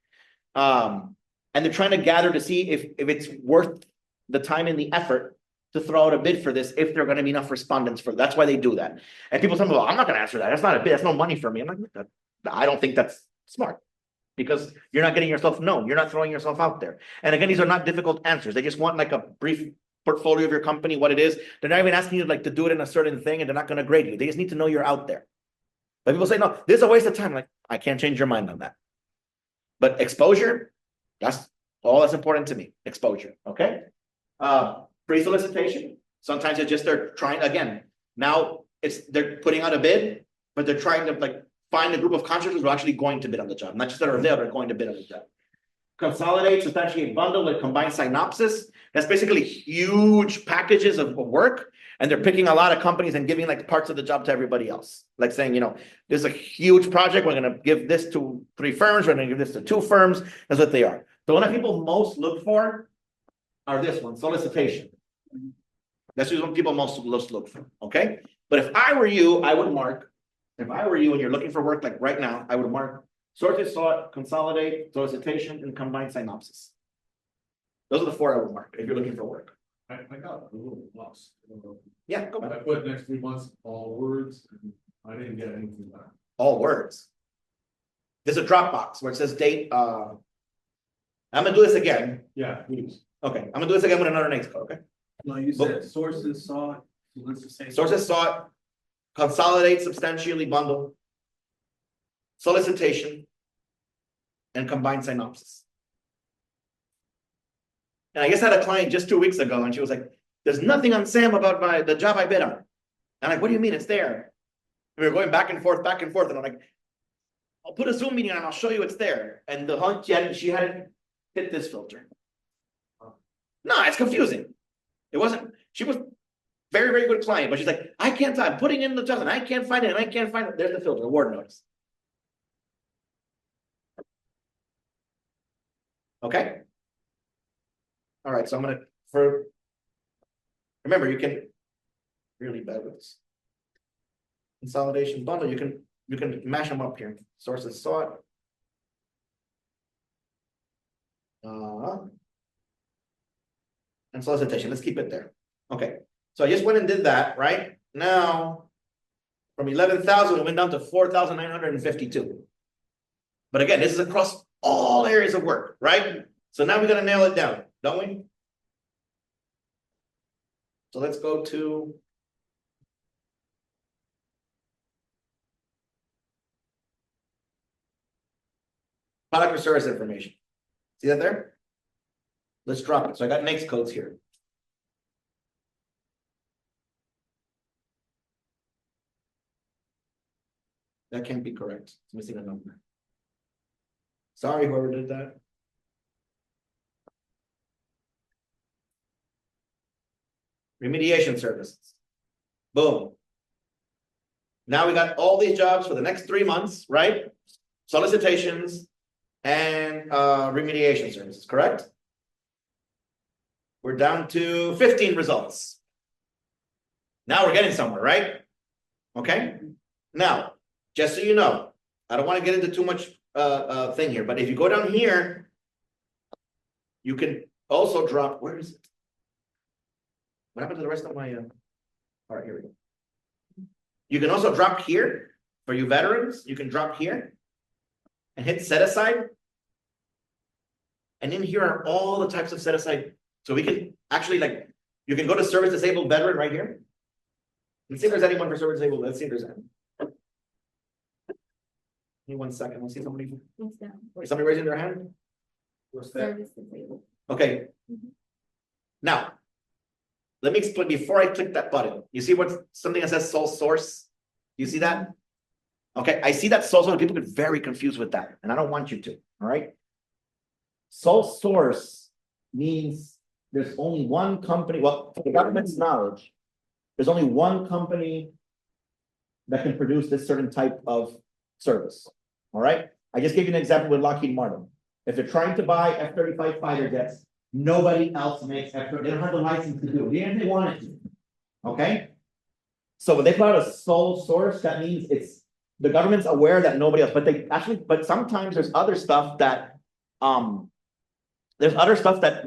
And they're trying to gather to see if it's worth the time and the effort to throw out a bid for this, if there are going to be enough respondents for that's why they do that. And people tell me, well, I'm not going to answer that. That's not a bid, that's no money for me. I'm like, I don't think that's smart, because you're not getting yourself known, you're not throwing yourself out there. And again, these are not difficult answers. They just want like a brief portfolio of your company, what it is. They're not even asking you like to do it in a certain thing, and they're not going to grade you. They just need to know you're out there. But people say, no, this is a waste of time. Like, I can't change your mind on that. But exposure, that's all that's important to me. Exposure. Okay. Pre-solicitation. Sometimes it's just they're trying again. Now they're putting out a bid, but they're trying to like find a group of contractors who are actually going to bid on the job, not just that are there, but are going to bid on the job. Consolidate, substantiate, bundle with combined synopsis. That's basically huge packages of work, and they're picking a lot of companies and giving like parts of the job to everybody else. Like saying, you know, there's a huge project, we're going to give this to 3 firms, we're going to give this to 2 firms. That's what they are. The one that people most look for are this one, solicitation. That's what people most look for. Okay, but if I were you, I would mark. If I were you and you're looking for work like right now, I would mark sources sought, consolidate, solicitation, and combined synopsis. Those are the 4 I would mark if you're looking for work. I got a little lost. Yeah, go I back. put next 3 months, all words, and I didn't get anything back. All words. There's a Dropbox where it says date. I'm gonna do this again. Yeah, please. Okay, I'm gonna do this again with another next code. Okay. No, you said sources sought. Sources sought, consolidate, substantially, bundle, solicitation, and combined synopsis. And I guess I had a client just 2 weeks ago, and she was like, "There's nothing on Sam about the job I bid on." And I'm like, "What do you mean it's there?" And we were going back and forth, and I'm like, "I'll put a Zoom meeting on, and I'll show you it's there." And the hunt, she hadn't hit this filter. No, it's confusing. It wasn't. She was very, very good client, but she's like, "I can't. I'm putting in the job, and I can't find it, and I can't find it." There's the filter, award notice. Okay. All right, so I'm gonna remember, you can really bad with this. Consolidation bundle, you can mash them up here. Sources sought. And solicitation, let's keep it there. Okay, so I just went and did that, right? Now, from 11,000, it went down to 4,952. But again, this is across all areas of work, right? So now we got to nail it down, don't we? So let's go to product or service information. See that there? Let's drop it. So I got next codes here. That can't be correct. It's missing a number. Sorry, whoever did that. Remediation services. Boom. Now we got all these jobs for the next 3 months, right? Solicitations and remediation services, correct? We're down to 15 results. Now we're getting somewhere, right? Okay. Now, just so you know, I don't want to get into too much thing here, but if you go down here, you can also drop, where is it? What happened to the rest of my, all right, here we go. You can also drop here for you veterans, you can drop here and hit set aside. And in here are all the types of set aside. So we can actually like, you can go to service disabled veteran right here. Let's see if there's anyone for service disabled. Let's see if there's any. Give me 1 second. Let's see somebody. Wait, somebody raising their hand? What's that? Service disabled. Okay. Mhm. Now, let me explain before I click that button. You see what something that says sole source? You see that? Okay, I see that sole source. People get very confused with that, and I don't want you to. All right. Sole source means there's only one company. Well, for the government's knowledge, there's only one company that can produce this certain type of service. All right. I just gave you an example with Lockheed Martin. If they're trying to buy F-35 fighter jets, nobody else makes F-35. They don't have the license to do it, even if they wanted to. Okay. So when they put out a sole source, that means it's the government's aware that nobody else, but sometimes there's other stuff that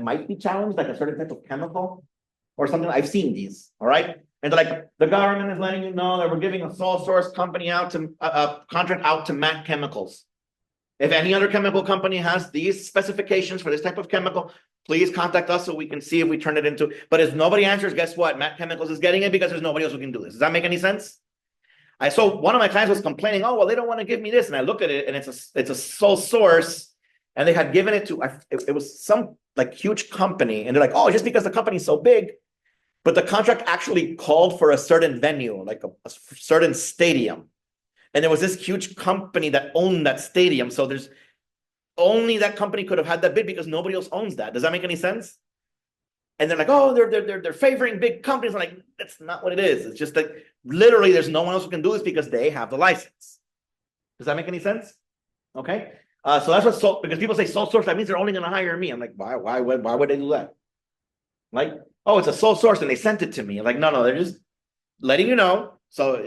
might be challenged, like a certain type of chemical or something. I've seen these, all right? And they're like, the government is letting you know that we're giving a sole source company out to contract out to Mac Chemicals. If any other chemical company has these specifications for this type of chemical, please contact us so we can see if we turn it into. But if nobody answers, guess what? Mac Chemicals is getting it because there's nobody else who can do this. Does that make any sense? I saw one of my clients was complaining, oh, well, they don't want to give me this. And I look at it and it's a sole source. And they had given it to, it was some like huge company. And they're like, oh, just because the company's so big. But the contract actually called for a certain venue, like a certain stadium. And there was this huge company that owned that stadium. So there's only that company could have had that bid because nobody else owns that. Does that make any sense? And they're like, oh, they're favoring big companies. I'm like, that's not what it is. It's just that literally there's no one else who can do this because they have the license. Does that make any sense? Okay. So that's what because people say sole source, that means they're only going to hire me. I'm like, why would they do that? Like, oh, it's a sole source and they sent it to me. Like, no, they're just letting you know. So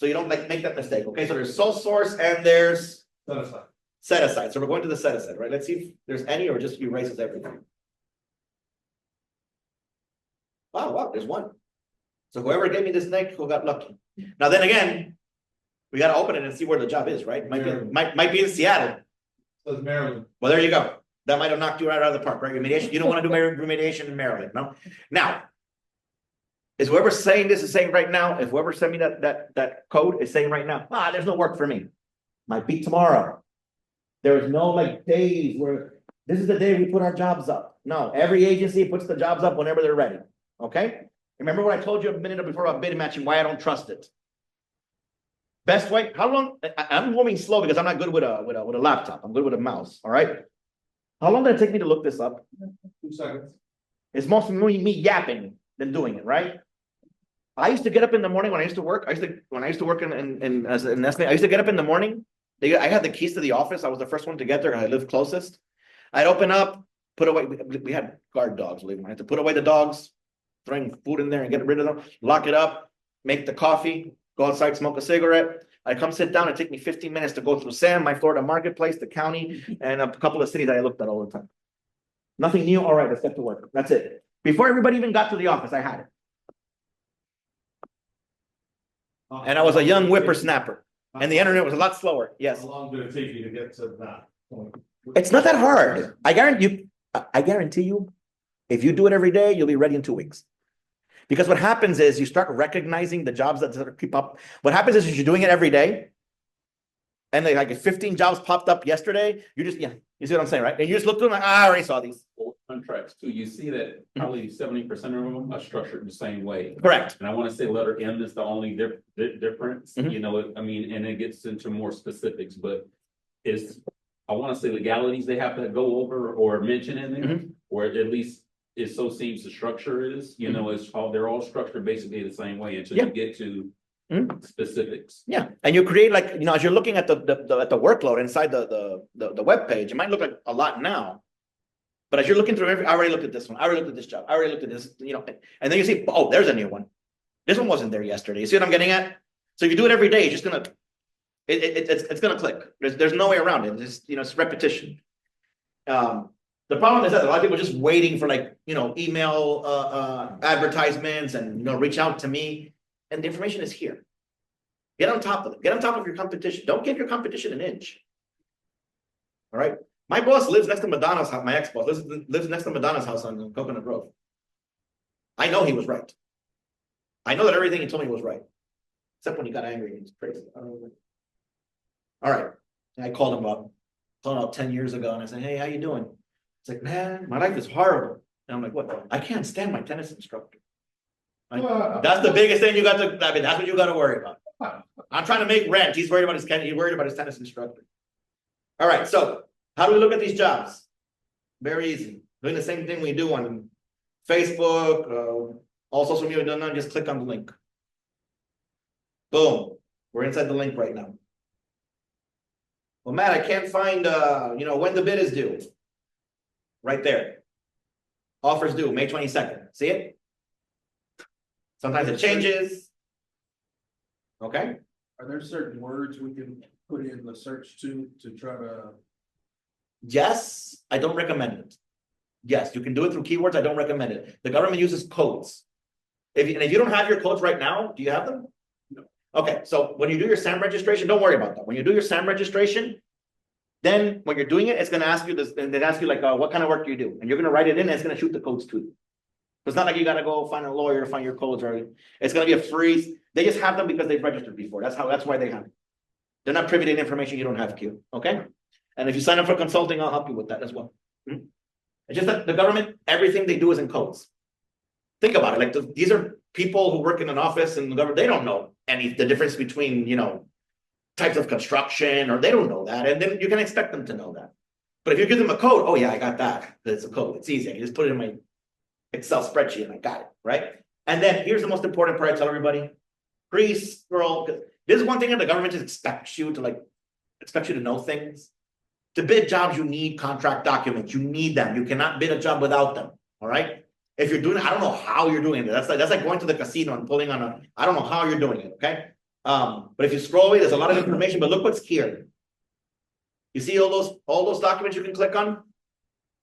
you don't like make that mistake. Okay. So there's sole source and there's set aside. So we're going to the set aside, right? Let's see if there's any or just erases everything. Wow, there's one. So whoever gave me this neck, who got lucky. Now then again, we got to open it and see where the job is, right? Might be in Seattle. Says Maryland. Well, there you go. That might have knocked you right out of the park, right? Remediation. You don't want to do remediation in Maryland, no? Now, is whoever's saying this is saying right now, if whoever sent me that code is saying right now, there's no work for me. Might be tomorrow. There is no like days where this is the day we put our jobs up. No, every agency puts the jobs up whenever they're ready. Okay. Remember what I told you a minute before about bid matching, why I don't trust it. Best way, how long, I'm moving slow because I'm not good with a laptop. I'm good with a mouse. All right. How long did it take me to look this up? 2 seconds. It's mostly me yapping than doing it, right? I used to get up in the morning when I used to work. When I used to work in as an estimate, I used to get up in the morning. I had the keys to the office. I was the first one to get there. I lived closest. I'd open up, put away. We had guard dogs. I had to put away the dogs, throwing food in there and get rid of them, lock it up, make the coffee, go outside, smoke a cigarette. I come sit down. It take me 15 minutes to go through Sam, my Florida marketplace, the county, and a couple of cities that I looked at all the time. Nothing new. All right, let's get to work. That's it. Before everybody even got to the office, I had it. And I was a young whippersnapper. And the internet was a lot slower. Yes. How long did it take you to get to that point? It's not that hard. I guarantee you, if you do it every day, you'll be ready in 2 weeks. Because what happens is you start recognizing the jobs that sort of keep up. What happens is you're doing it every day. And like if 15 jobs popped up yesterday, you see what I'm saying, right? And you just look through them like, I already saw these. Contracts too, you see that probably 70% of them are structured the same way. Correct. And I want to say letter M is the only difference, Mhm. you know, I mean, and it gets into more specifics, but I want to say legalities they have to go over or mention in there, or at least it so seems the structure is, you know, they're all structured basically the same way until you get to specifics. Yeah, and you create like, as you're looking at the workload inside the web page, it might look like a lot now. But as you're looking through I already looked at this one. I already looked at this job. I already looked at this, and then you see, oh, there's a new one. This one wasn't there yesterday. You see what I'm getting at? So if you do it every day, it's just gonna, it's gonna click. There's no way around it. It's repetition. The problem is that a lot of people are just waiting for email advertisements and reach out to me, and the information is here. Get on top of it. Get on top of your competition. Don't give your competition an inch. All right. My boss lives next to Madonna's house. My ex-boss lives next to Madonna's house on Coconut Grove. I know he was right. I know that everything he told me was right. Except when he got angry, he was crazy. All right. And I called him up 10 years ago and I said, hey, how you doing? It's like, man, my life is horrible. And I'm like, what? I can't stand my tennis instructor. That's the biggest thing you got to, I mean, that's what you gotta worry about. I'm trying to make rent. He's worried about his tennis instructor. All right, so how do we look at these jobs? Very easy. Doing the same thing we do on Facebook, all social media, just click on the link. Boom, we're inside the link right now. Well, Matt, I can't find, when the bid is due. Right there. Offers due, May 22nd. See it? Sometimes it changes. Okay, Are there certain words we can put in the search to try to? yes, I don't recommend it. Yes, you can do it through keywords. I don't recommend it. The government uses codes. If you don't have your codes right now, do you have them? No. Okay, so when you do your SAM registration, don't worry about that. When you do your SAM registration, then when you're doing it, it's going to ask you this, and it asks you like, what kind of work do you do? And you're going to write it in, and it's going to shoot the codes to you. It's not like you got to go find a lawyer to find your codes, or it's going to be a free. They just have them because they've registered before. That's why they have it. They're not privy to information you don't have, Q. Okay, and if you sign up for consulting, I'll help you with that as well. It's just that the government, everything they do is in codes. Think about it. Like these are people who work in an office in the government. They don't know the difference between types of construction, or they don't know that, and then you can expect them to know that. But if you give them a code, oh yeah, I got that. It's a code. It's easy. I can just put it in my Excel spreadsheet and I got it, right? And then here's the most important part I tell everybody. Pre-scroll. This is one thing that the government just expects you to know things. To bid jobs, you need contract documents. You need them. You cannot bid a job without them. All right. If you're doing it, I don't know how you're doing it. That's like going to the casino and pulling on I don't know how you're doing it. Okay. But if you scroll away, there's a lot of information, but look what's here. You see all those documents you can click on?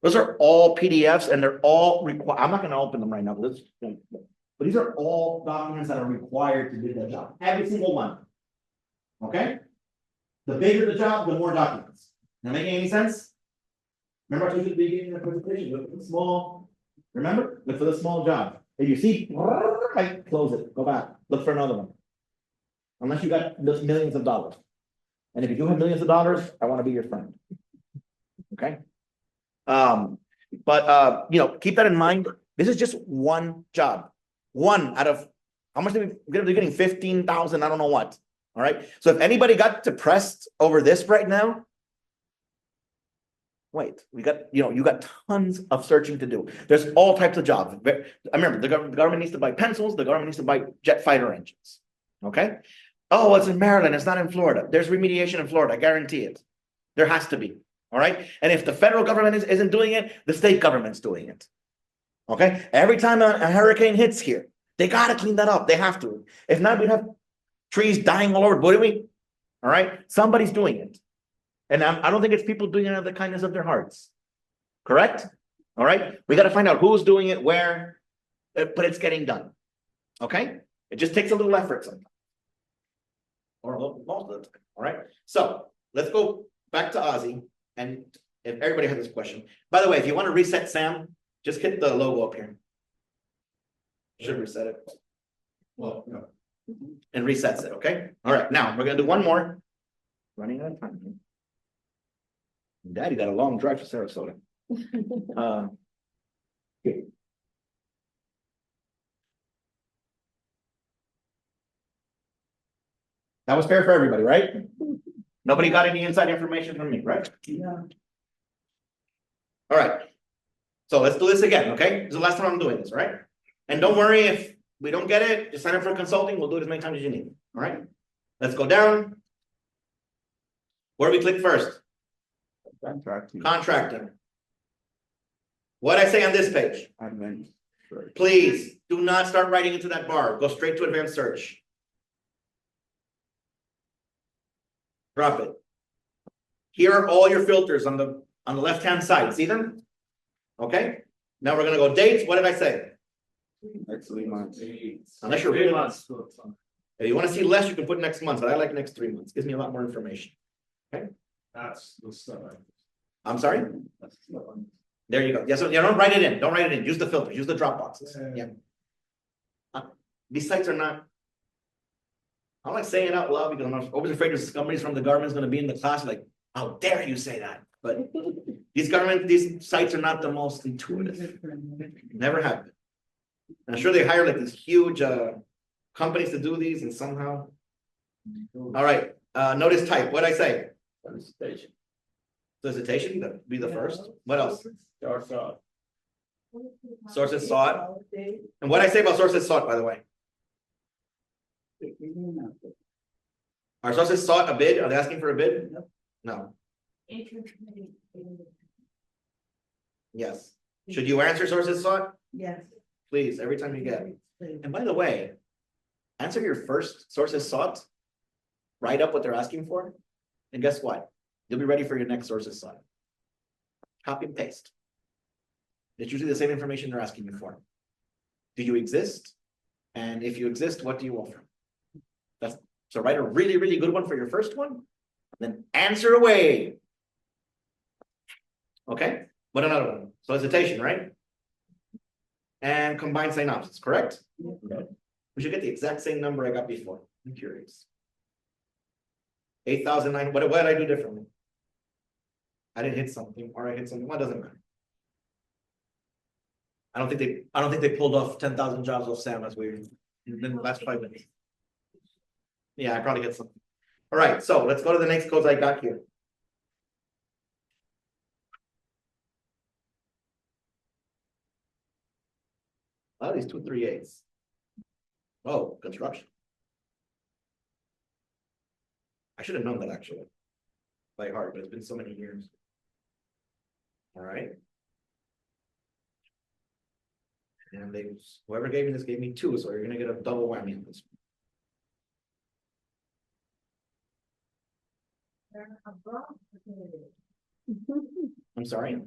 Those are all PDFs and they're all required. I'm not going to open them right now, but these are all documents that are required to do that job. Every single one. Okay? The bigger the job, the more documents. Am I making any sense? Remember I told you at the beginning of the presentation, look for the small. Remember? Look for the small job. If you see, close it, go back, look for another one. Unless you got those millions of dollars. And if you do have millions of dollars, I want to be your friend. Okay? Keep that in mind. This is just one job. One out of how much they're getting 15,000, I don't know what. All right. So if anybody got depressed over this right now, wait, you got tons of searching to do. There's all types of jobs. I remember the government needs to buy pencils, the government needs to buy jet fighter engines. Okay. Oh, it's in Maryland, it's not in Florida. There's remediation in Florida, I guarantee it. There has to be. All right. And if the federal government isn't doing it, the state government's doing it. Okay. Every time a hurricane hits here, they got to clean that up. They have to. If not, we'd have trees dying all over, wouldn't we? All right. Somebody's doing it. And I don't think it's people doing it out of the kindness of their hearts. Correct? All right. We got to find out who's doing it, where, but it's getting done. Okay. It just takes a little effort sometimes. Or most of the time. All right. So let's go back to Ozzy. And if everybody has this question, by the way, if you want to reset Sam, just hit the logo up here. Should reset it. Well, no. And resets it. Okay. All right. Now we're going to do one more. Running out of time. Daddy got a long drive to Sarasota. Okay. That was fair for everybody, right? Nobody got any inside information from me, right? Yeah. All right. So let's do this again, okay? This is the last time I'm doing this, right? And don't worry if we don't get it, just sign up for consulting. We'll do it as many times as you need. All right. Let's go down. Where do we click first? Contracting. What I say on this page? Advanced search. Please do not start writing into that bar. Go straight to advanced search. Drop it. Here are all your filters on the left-hand side. See them? Okay. Now we're gonna go dates. What did I say? Next 3 months. Unless you're really if you want to see less, you can put next month, but I like next 3 months. Gives me a lot more information. That's the stuff. I'm sorry? That's the stuff. There you go. Yeah, so don't write it in. Don't write it in. Use the filters. Use the drop boxes. Yeah. These sites are not. I don't like saying it out loud because I'm always afraid that somebody from the government is going to be in the class like, how dare you say that? But these sites are not the most intuitive. Never have been. And I'm sure they hire like these huge companies to do these and somehow. All right, notice type, what'd I say? Solicitation. Solicitation, that'd be the first. What else? Sources sought. And what'd I say about sources sought, by the way? Are sources sought a bid? Are they asking for a bid? No. Yes. Should you answer sources sought? Yes. Please, every time you get. And by the way, answer your first sources sought. Write up what they're asking for. And guess what? You'll be ready for your next sources sought. Copy and paste. It's usually the same information they're asking you for. Do you exist? And if you exist, what do you offer? So write a really, really good one for your first one, then answer away. Okay, what another one? Solicitation, right? And combined synopsis, correct? Okay. We should get the exact same number I got before. I'm curious. 8,009. What did I do differently? I didn't hit something, or I hit something. What doesn't matter. I don't think they pulled off 10,000 jobs off Sam as we in the last 5 minutes. Yeah, I probably hit something. All right, so let's go to the next codes I got here. Oh, these 2 3/8. Oh, construction. I should have known that actually by heart, but it's been so many years. All right. And whoever gave me this gave me 2, so you're gonna get a double whammy on this. I'm sorry.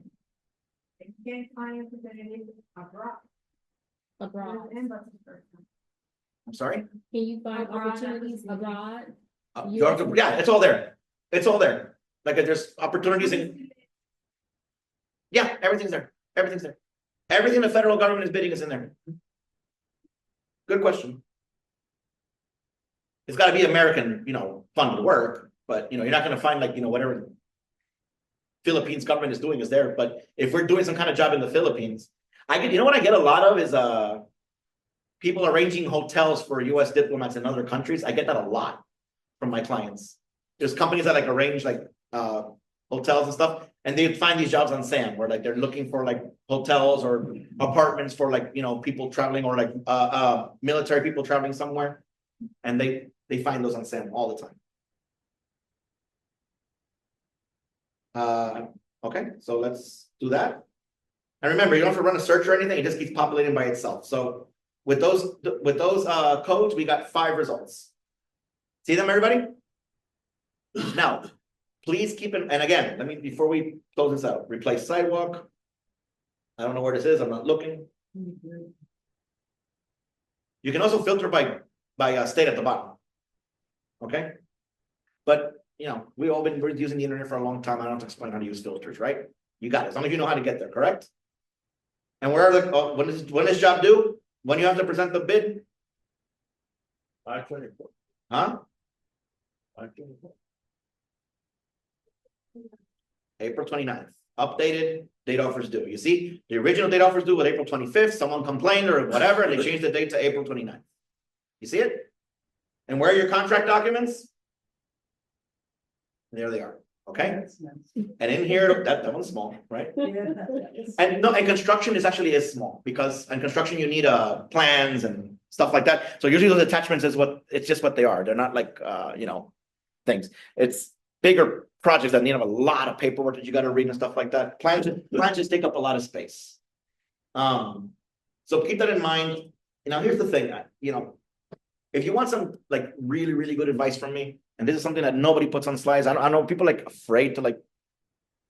Can't find opportunities abroad. Abroad. I'm sorry. Can you find opportunities abroad? Yeah, it's all there. It's all there. Like there's opportunities in. Yeah, everything's there. Everything's there. Everything the federal government is bidding is in there. Good question. It's got to be American, funded work, but you're not going to find like whatever Philippines government is doing is there. But if we're doing some kind of job in the Philippines, what I get a lot of is people arranging hotels for U.S. diplomats in other countries. I get that a lot from my clients. There's companies that like arrange like hotels and stuff, and they find these jobs on SAM where like they're looking for like hotels or apartments for like people traveling or like military people traveling somewhere, and they find those on SAM all the time. Okay, so let's do that. And remember, you don't have to run a search or anything; it just keeps populating by itself. So with those codes, we got 5 results. See them, everybody? Now, please keep it. And again, before we close this out, replace sidewalk. I don't know where this is. I'm not looking. You can also filter by state at the bottom. Okay, but we've all been using the internet for a long time. I don't have to explain how to use filters, right? You got it. As long as you know how to get there, correct? And where are when is job due? When you have to present the bid? Huh? April 29th. Updated date offers due. You see, the original date offers due was April 25th. Someone complained or whatever, and they changed the date to April 29th. You see it? And where are your contract documents? There they are. Okay. And in here, that one's small, right? And construction is small because in construction you need plans and stuff like that. So usually those attachments it's just what they are. They're not like things. It's bigger projects that need a lot of paperwork that you got to read and stuff like that. Plans just take up a lot of space. So keep that in mind. Here's the thing. If you want some like really, really good advice from me, and this is something that nobody puts on slides. I know people like afraid to like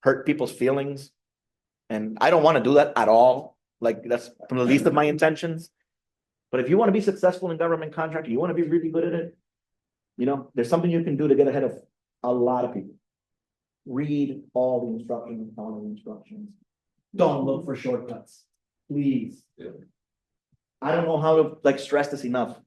hurt people's feelings, and I don't want to do that at all. Like that's from the least of my intentions. But if you want to be successful in government contracting, you want to be really good at it. There's something you can do to get ahead of a lot of people. Read all the instructions and follow the instructions. Don't look for shortcuts, please. Yeah. I don't know how to like stress this enough.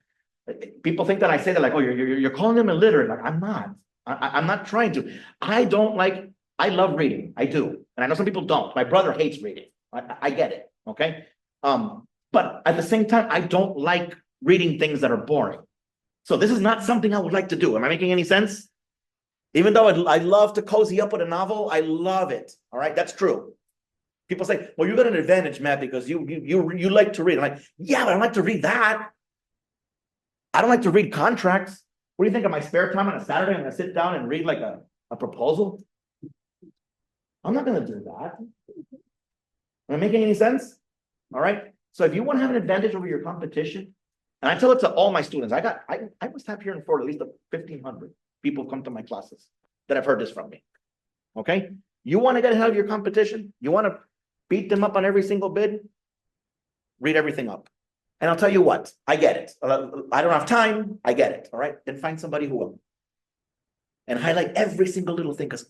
People think that I say that like, oh, you're calling them illiterate. Like I'm not. I'm not trying to. I love reading. I do, and I know some people don't. My brother hates reading. I get it. Okay, but But at the same time, I don't like reading things that are boring. So this is not something I would like to do. Am I making any sense? Even though I love to cozy up with a novel, I love it. All right, that's true. People say, well, you got an advantage, Matt, because you like to read. I'm like, yeah, but I don't like to read that. I don't like to read contracts. What do you think of my spare time on a Saturday? I'm gonna sit down and read like a proposal. I'm not gonna do that. Am I making any sense? All right. So if you want to have an advantage over your competition, and I tell it to all my students, I must have here in Florida at least 1,500 people come to my classes that have heard this from me. Okay. You want to get ahead of your competition? You want to beat them up on every single bid? Read everything up. And I'll tell you what, I get it. I don't have time. I get it. All right. Then find somebody who will. And highlight every single little thing because.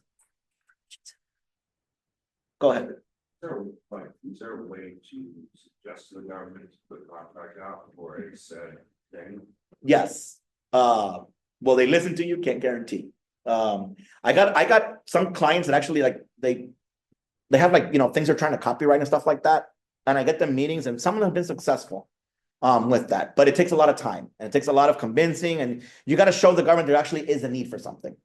Go ahead. Is there a way to suggest to the government to put contract out for a said thing? Yes. Will they listen to you? Can't guarantee. I got some clients that actually like they have like, you know, things they're trying to copyright and stuff like that. And I get them meetings and some of them have been successful with that, but it takes a lot of time and it takes a lot of convincing and you got to show the government there actually is a need for something.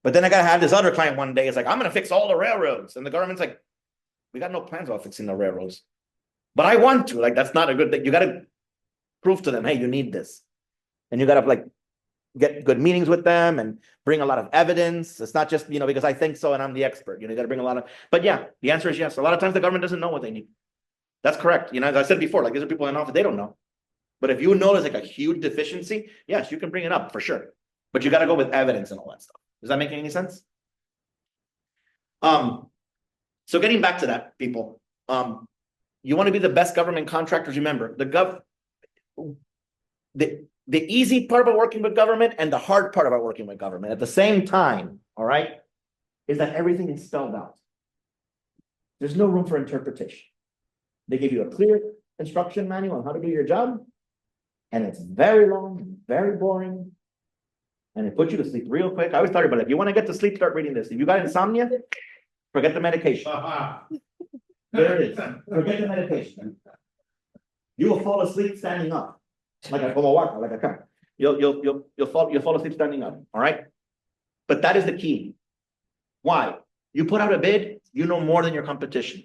But then I got to have this other client one day. It's like, I'm going to fix all the railroads. And the government's like, we got no plans about fixing the railroads, but I want to. Like, that's not a good thing. You got to prove to them, hey, you need this. And you got to like get good meetings with them and bring a lot of evidence. It's not just, you know, because I think so and I'm the expert. You know, you got to bring a lot of, but yeah, the answer is yes. A lot of times the government doesn't know what they need. That's correct. You know, as I said before, like these are people in office, they don't know. But if you notice like a huge deficiency, yes, you can bring it up for sure. But you got to go with evidence and all that stuff. Does that make any sense? So getting back to that, people, you want to be the best government contractors. Remember, the easy part about working with government and the hard part about working with government at the same time, all right, is that everything is spelled out. There's no room for interpretation. They give you a clear instruction manual on how to do your job, and it's very long, very boring, and it puts you to sleep real quick. I always tell you about it. If you want to get to sleep, start reading this. If you got insomnia, forget the medication. There it is. Forget the medication. You will fall asleep standing up, like a walker, like a car. You'll fall asleep standing up. All right. But that is the key. Why? You put out a bid, you know more than your competition.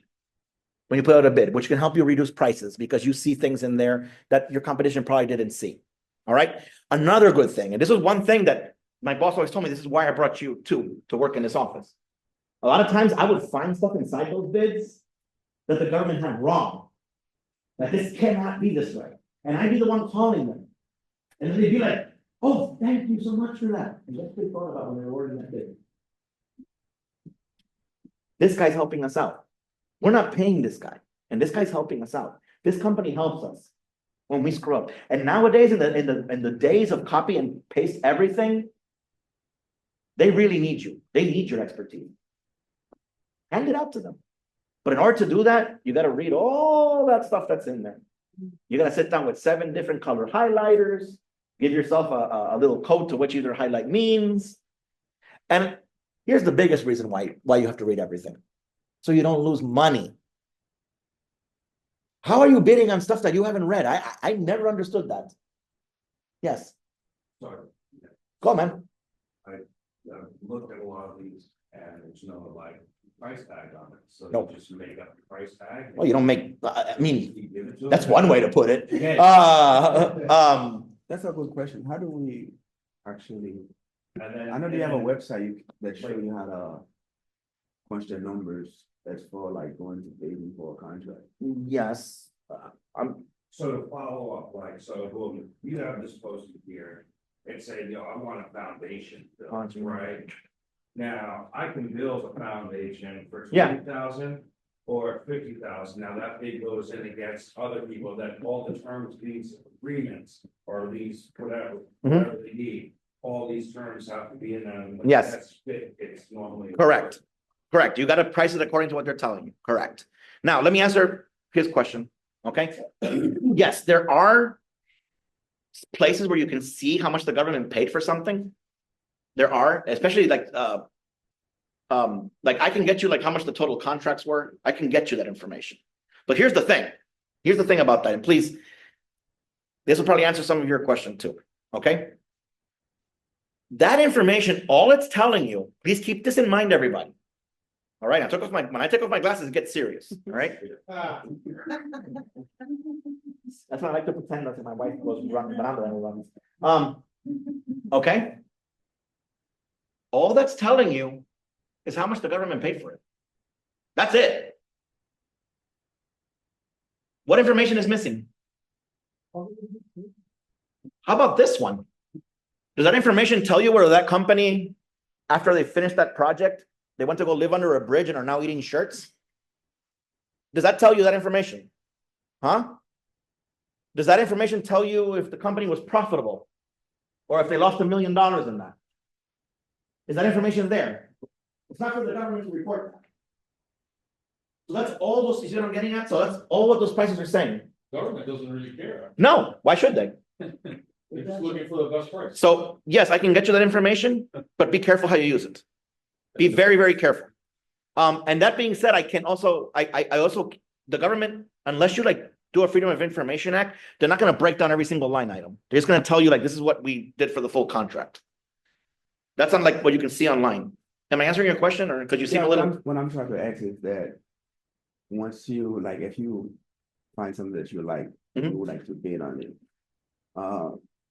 When you put out a bid, which can help you reduce prices because you see things in there that your competition probably didn't see. All right. Another good thing, and this is one thing that my boss always told me, this is why I brought you to work in this office. A lot of times I would find stuff inside those bids that the government had wrong. That this cannot be this way. And I'd be the one calling them. And they'd be like, oh, thank you so much for that. And that's what they thought about when they were awarding that bid. This guy's helping us out. We're not paying this guy. And this guy's helping us out. This company helps us when we screw up. And nowadays, in the days of copy and paste everything, they really need you. They need your expertise. Hand it out to them. But in order to do that, you got to read all that stuff that's in there. You got to sit down with 7 different color highlighters, give yourself a little code to what either highlight means. And here's the biggest reason why you have to read everything. So you don't lose money. How are you bidding on stuff that you haven't read? I never understood that. Yes. Sorry. Go on, man. I've looked at a lot of these and there's no like price tag on it, so No. you just make up the price tag. Well, you don't make, I mean, You give it to that's them. one way to put it. That's a good question. How do we actually, And then. I know they have a website that show you how to punch the numbers that's for like going to bidding for a contract. Yes. So to follow up, like, so boom, you have this posted here and say, you know, I want a foundation built, right? Now, I can build a foundation for Yeah. 20,000 or 50,000. Now that bid goes in against other people that all the terms, these agreements or these whatever they need. All these terms have to be in them. Yes. That's fit, it's normally. Correct. Correct. You got to price it according to what they're telling you. Correct. Now, let me answer his question. Okay. Yes, there are places where you can see how much the government paid for something. There are, especially like I can get you like how much the total contracts were. I can get you that information. But here's the thing. Here's the thing about that, and please, this will probably answer some of your question too, okay? That information, all it's telling you, please keep this in mind, everybody. All right, when I take off my glasses, it gets serious, all right? That's why I like to pretend that my wife goes running around. Okay? All that's telling you is how much the government paid for it. That's it. What information is missing? How about this one? Does that information tell you where that company, after they finished that project, they went to go live under a bridge and are now eating shirts? Does that tell you that information? Huh? Does that information tell you if the company was profitable? Or if they lost $1 million in that? Is that information there? It's not for the government to report that. So that's all those, you see what I'm getting at? So that's all what those prices are saying. Government doesn't really care. No, why should they? They're just looking for the best price. So yes, I can get you that information, but be careful how you use it. Be very, very careful. And that being said, I can also, I also, the government, unless you like do a Freedom of Information Act, they're not going to break down every single line item. They're just going to tell you like, this is what we did for the full contract. That's unlike what you can see online. Am I answering your question, or could you seem a little? What I'm trying to ask is that once you like, if you find something that you like, you would like to bid on it.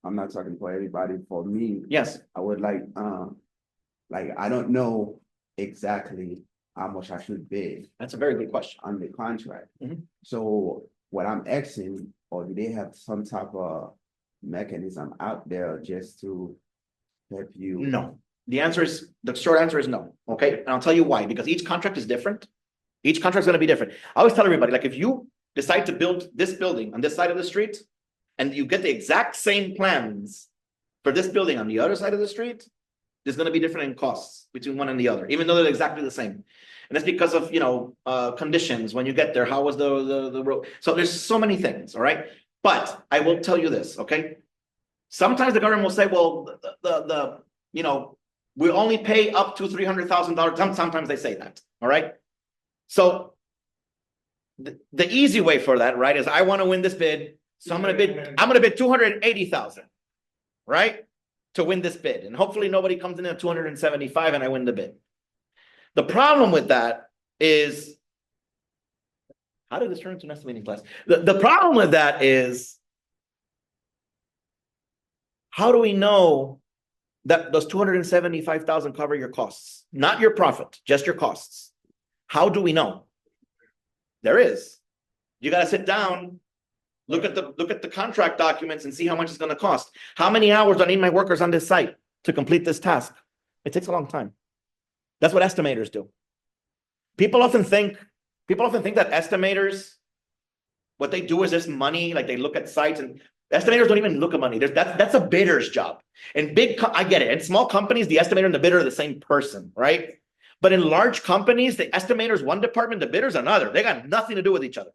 I'm not talking for everybody. For me, Yes. I would like I don't know exactly how much I should bid That's a very good question. on the contract. Mhm. So what I'm asking, or do they have some type of mechanism out there just to help you? No. The short answer is no. Okay. And I'll tell you why, because each contract is different. Each contract is going to be different. I always tell everybody, like, if you decide to build this building on this side of the street, and you get the exact same plans for this building on the other side of the street, there's going to be different in costs between one and the other, even though they're exactly the same. And that's because of, conditions when you get there. How was the road? So there's so many things. All right. But I will tell you this. Okay. Sometimes the government will say, well, we only pay up to $300,000. Sometimes they say that. All right. So the easy way for that, right, is I want to win this bid. So I'm gonna bid 280,000, right? To win this bid. And hopefully nobody comes in at 275 and I win the bid. The problem with that is, how did this turn into an estimating class? The problem with that is, how do we know that those 275,000 cover your costs? Not your profit, just your costs. How do we know? There is. You gotta sit down. Look at the contract documents and see how much it's going to cost. How many hours do I need my workers on this site to complete this task? It takes a long time. That's what estimators do. People often think that estimators, what they do is just money, like they look at sites, and estimators don't even look at money. That's a bidder's job. And I get it. In small companies, the estimator and the bidder are the same person, right? But in large companies, the estimator is one department, the bidder's another. They got nothing to do with each other.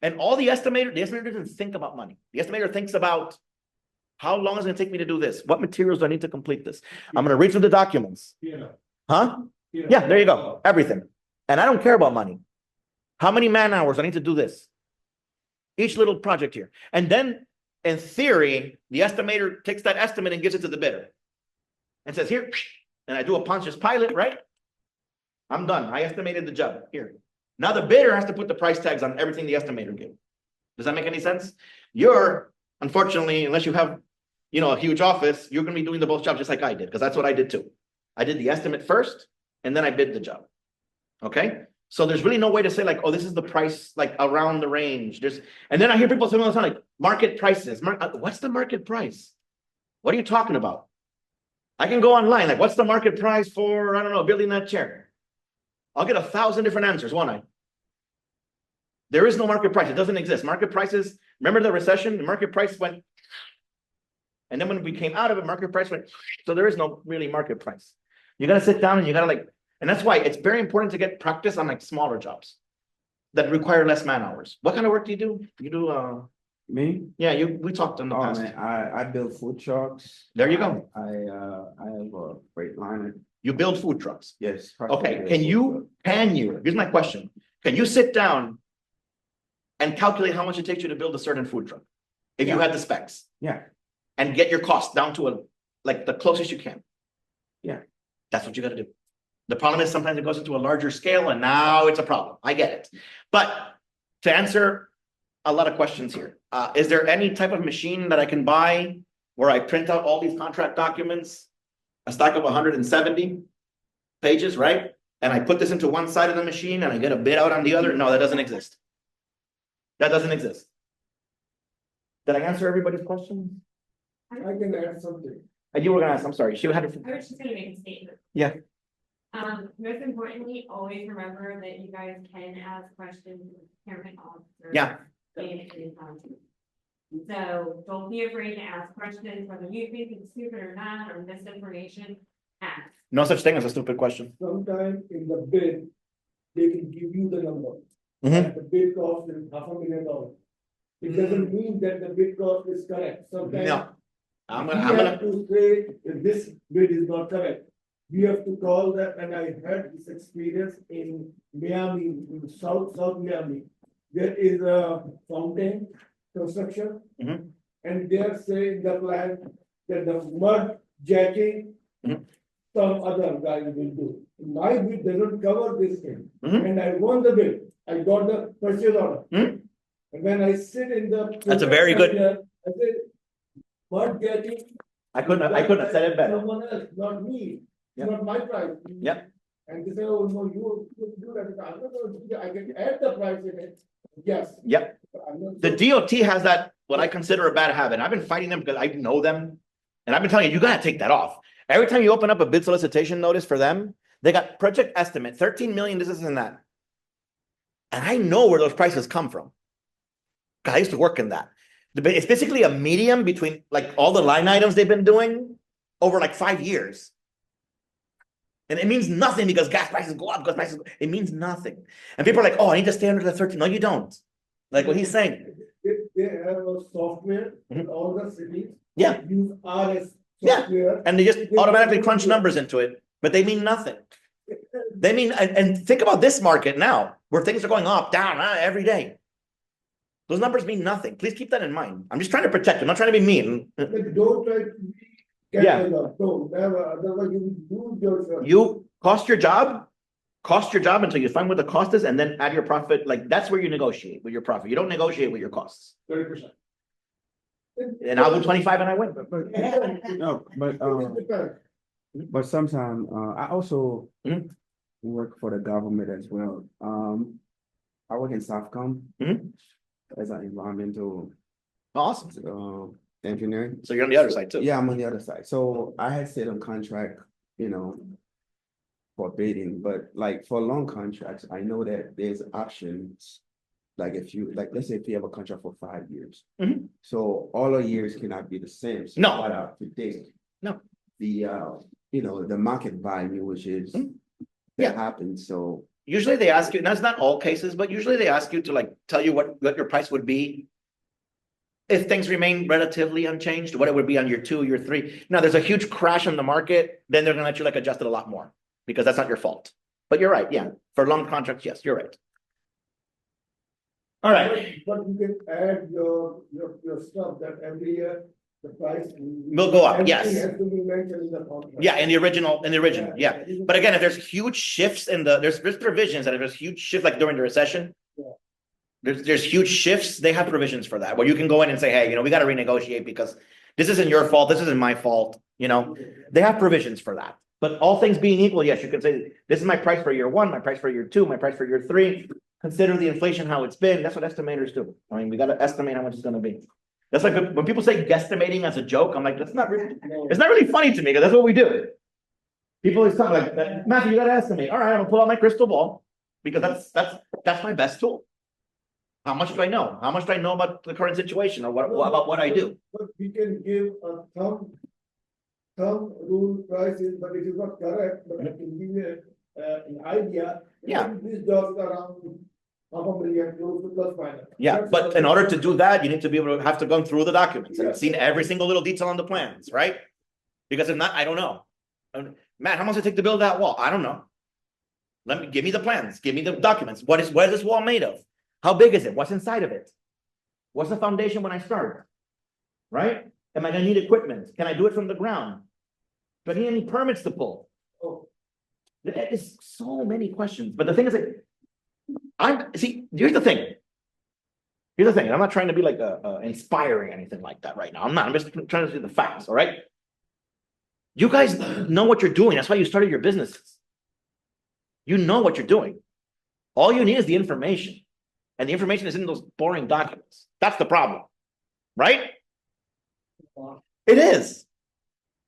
And the estimator doesn't think about money. The estimator thinks about, how long is it going to take me to do this? What materials do I need to complete this? I'm going to read through the documents. Huh? Yeah, there you go. Everything. And I don't care about money. How many man hours I need to do this? Each little project here. And then, in theory, the estimator takes that estimate and gives it to the bidder. And says, here, and I do a Pontius Pilate, right? I'm done. I estimated the job. Here. Now the bidder has to put the price tags on everything the estimator gave. Does that make any sense? Unfortunately, unless you have, a huge office, you're going to be doing the both jobs just like I did, because that's what I did too. I did the estimate first, and then I bid the job. Okay? So there's really no way to say like, oh, this is the price, like around the range. And then I hear people saying all the time, like, market prices. What's the market price? What are you talking about? I can go online, like, what's the market price for, I don't know, building that chair? I'll get 1,000 different answers, won't I? There is no market price. It doesn't exist. Market prices, remember the recession? The market price went, and then when we came out of it, market price went, so there is no really market price. You got to sit down and you got to and that's why it's very important to get practice on like smaller jobs that require less man hours. What kind of work do you do? You do, Me? yeah, we talked in the past. Man, I build food trucks. There you go. I have a freight liner. You build food trucks. Yes. Okay, can you, here's my question. Can you sit down and calculate how much it takes you to build a certain food truck. If you Yeah. had the specs. Yeah. And get your cost down to like the closest you can. Yeah. That's what you gotta do. The problem is sometimes it goes into a larger scale and now it's a problem. I get it. But to answer a lot of questions here, is there any type of machine that I can buy where I print out all these contract documents? A stack of 170 pages, right? And I put this into one side of the machine and I get a bid out on the other? No, that doesn't exist. That doesn't exist. Did I answer everybody's questions? I can add something. You were gonna ask, I'm sorry, she had. I was just gonna make a statement. Yeah. Most importantly, always remember that you guys can ask questions of the procurement officer. Yeah. in any time. So don't be afraid to ask questions, whether you think it's stupid or not, or misinformation, ask. No such thing as a stupid question. Sometime in the bid, they can give you the number. Mhm. And the bid cost is $500,000. It doesn't mean that the bid cost is correct. Sometimes. No. I'm We gonna, have to say, if this bid is not correct, we have to call that, and I had this experience in Miami, in South Miami. There is a fountain construction. Mhm. And they are saying the plan that the mud jacking. Mhm. Some other guy will do. My bid doesn't cover this thing, Mhm. and I won the bid, I got the purchase order. Mhm. And when I sit in the. That's a very good- I said, mud jacking. I couldn't have said it better. Someone else, not me, Yeah. not my price. Yeah. And they say, oh, no, you do that, I'm not going to do that. I can add the price in it, yes. Yep. But I'm not- The DOT has that, what I consider a bad habit. I've been fighting them because I know them. And I've been telling you, you gotta take that off. Every time you open up a bid solicitation notice for them, they got project estimate, 13 million, this and that. And I know where those prices come from. 'Cause I used to work in that. It's basically a medium between like all the line items they've been doing over like 5 years. And it means nothing because gas prices go up, it means nothing. And people are like, oh, I need to stay under the 13. No, you don't. Like what he's saying. They have a software in Mhm. all the cities. Yeah. Use RS Yeah. software. And they just automatically crunch numbers into it, but they mean nothing. They mean, and think about this market now, where things are going up, down, every day. Those numbers mean nothing. Please keep that in mind. I'm just trying to protect you. I'm not trying to be mean. Like, don't try to be. Yeah. Don't, never, otherwise you will lose yourself. You cost your job until you find what the cost is and then add your profit. Like that's where you negotiate with your profit. You don't negotiate with your costs. 30%. And I'll do 25 and I win. No, but sometimes, I also Mhm. work for the government as well. I work in Southcom. Mhm. As an environmental, Awesome. engineering. So you're on the other side too. Yeah, I'm on the other side. So I had stayed on contract, for bidding, but like for long contracts, I know that there's options. Like if you, like, let's say if you have a contract for 5 years. Mhm. So all the years cannot be the same. So No. what up to date? No. The, the market value, which is, Mhm. that Yeah. happens, so. Usually they ask you, and that's not all cases, but usually they ask you to like tell you what your price would be. If things remain relatively unchanged, what it would be on year 2, year 3. Now, there's a huge crash in the market, then they're gonna let you like adjust it a lot more. Because that's not your fault. But you're right, yeah. For long contracts, yes, you're right. All right, But you can add your stuff that every year, the price. Will go up, yes. Everything has to be mentioned in the contract. yeah, in the original, yeah. But again, if there's huge shifts in there's provisions that if there's huge shift like during the recession. Yeah. There's huge shifts, they have provisions for that, where you can go in and say, hey, we gotta renegotiate because this isn't your fault, this isn't my fault, they have provisions for that. But all things being equal, yes, you can say, this is my price for year 1, my price for year 2, my price for year 3. Consider the inflation, how it's been, that's what estimators do. I mean, we gotta estimate how much it's gonna be. That's like, when people say guesstimating as a joke, I'm like, it's not really funny to me, because that's what we do. People always talk like, Matthew, you gotta estimate, all right, I'm gonna pull out my crystal ball, because that's my best tool. How much do I know? How much do I know about the current situation or about what I do? But we can give a thumb rule prices, but it is not correct, but I can give you an idea. Yeah. These jobs are around $500,000 close to plus minus. Yeah, That's but what- in order to do that, you need to be able to have to go through the documents and seen every single little detail on the plans, right? Because if not, I don't know. Matt, how much does it take to build that wall? I don't know. Give me the plans, give me the documents. What is this wall made of? How big is it? What's inside of it? What's the foundation when I start? Right? Am I gonna need equipment? Can I do it from the ground? Do I need any permits to pull? Oh. There is so many questions, but the thing is that here's the thing. Here's the thing, I'm not trying to be like inspiring anything like that right now. I'm not, I'm just trying to see the facts, all right? You guys know what you're doing. That's why you started your businesses. You know what you're doing. All you need is the information. And the information is in those boring documents. That's the problem, right? It is.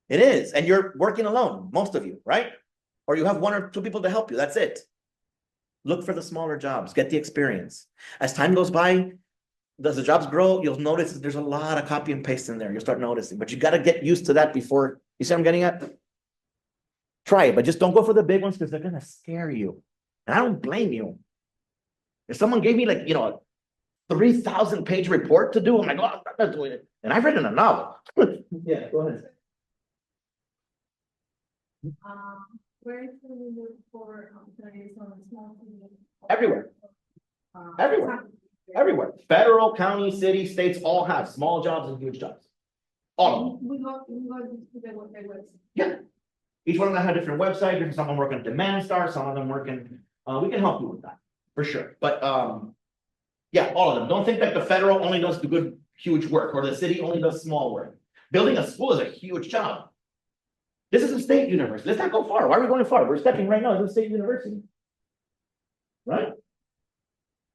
It is. And you're working alone, most of you, right? Or you have one or two people to help you. That's it. Look for the smaller jobs, get the experience. As time goes by, as the jobs grow, you'll notice that there's a lot of copy and paste in there. You'll start noticing, but you got to get used to that before, you see what I'm getting at? Try it, but just don't go for the big ones because they're going to scare you. And I don't blame you. If someone gave me like, a 3,000-page report to do, I'm like, oh, I'm not doing it. And I've written a novel. Yeah, go ahead. Where can we look for studies on small? Everywhere. Everywhere. Everywhere. Federal, county, city, states all have small jobs and huge jobs. All of them. We go to the website. Yeah. Each one of them have a different website. There's some of them working Demand Star, some of them working, we can help you with that for sure. But yeah, all of them. Don't think that the federal only does the good, huge work or the city only does small work. Building a school is a huge job. This is a state university. Let's not go far. Why are we going far? We're stepping right now into a state university. Right?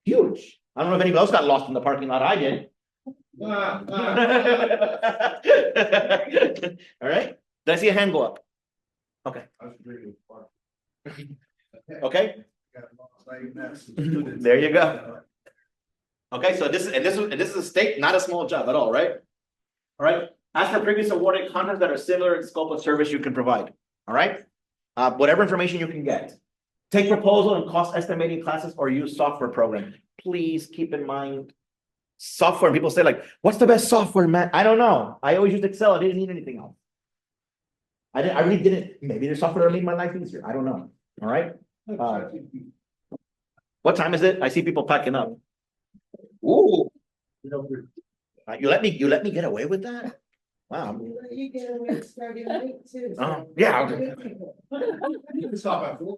Huge. I don't know if anybody else got lost in the parking lot. I did. All right. Did I see a hand go up? Okay. Okay. There you go. Okay, so this is a state, not a small job at all, right? All right. Ask for previous awarded contracts that are similar in scope of service you can provide. All right. Whatever information you can get. Take proposal and cost estimating classes or use software program. Please keep in mind software. People say like, what's the best software, man? I don't know. I always used Excel. I didn't need anything else. I really didn't. Maybe there's software that made my life easier. I don't know. All right. What time is it? I see people packing up. Ooh. You let me get away with that? Wow. You get away starting late too. Yeah. You can stop at 4.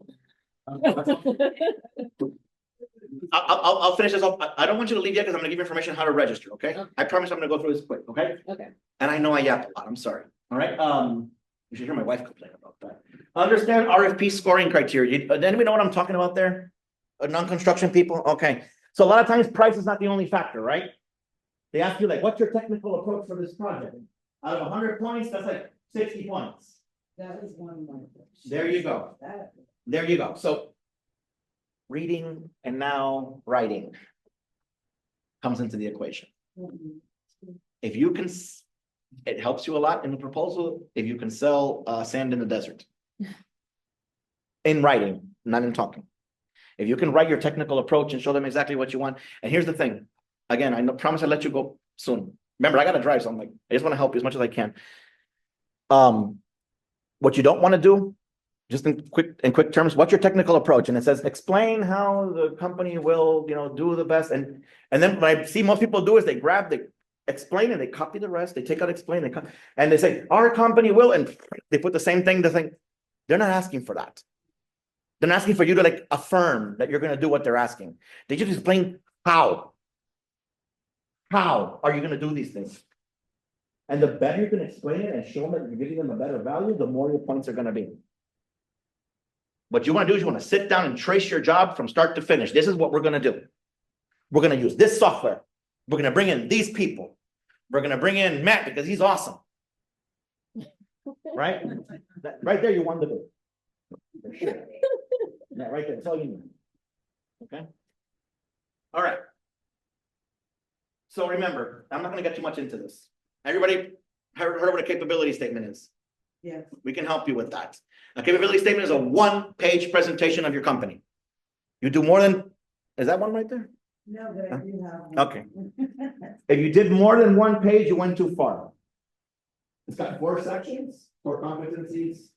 I'll finish this off. I don't want you to leave yet because I'm gonna give you information on how to register, okay? I promise I'm gonna go through this quick, okay? Okay. And I know I yapped a lot, I'm sorry, all right? You should hear my wife complain about that. Understand RFP scoring criteria. Does anybody know what I'm talking about there? Non-construction people, okay. So a lot of times price is not the only factor, right? They ask you like, what's your technical approach for this project? Out of 100 points, that's like 60 points. That is one of my. There you go. There you go. So reading and now writing comes into the equation. If you can, it helps you a lot in the proposal if you can sell sand in the desert. In writing, not in talking. If you can write your technical approach and show them exactly what you want. And here's the thing. Again, I promise I'll let you go soon. Remember, I got to drive, so I'm like, I just want to help you as much as I can. What you don't want to do, just in quick terms, what's your technical approach? And it says, explain how the company will, do the best. And then what I see most people do is they explain and they copy the rest. They take out explain, and they say, our company will, and they put the same thing. They're not asking for that. They're not asking for you to like affirm that you're going to do what they're asking. They just explain how. How are you going to do these things? And the better you can explain it and show them that you're giving them a better value, the more your points are going to be. What you want to do is you want to sit down and trace your job from start to finish. This is what we're going to do. We're going to use this software. We're going to bring in these people. We're going to bring in Matt because he's awesome. Right? Right there, you want to do. For sure. Yeah, right there. That's all you need. Okay. All right. So remember, I'm not going to get too much into this. Everybody heard what a capability statement is? Yes. We can help you with that. A capability statement is a one-page presentation of your company. You do more than, is that one right there? No, but I do have. Okay. If you did more than one page, you went too far. It's got 4 sections, 4 competencies,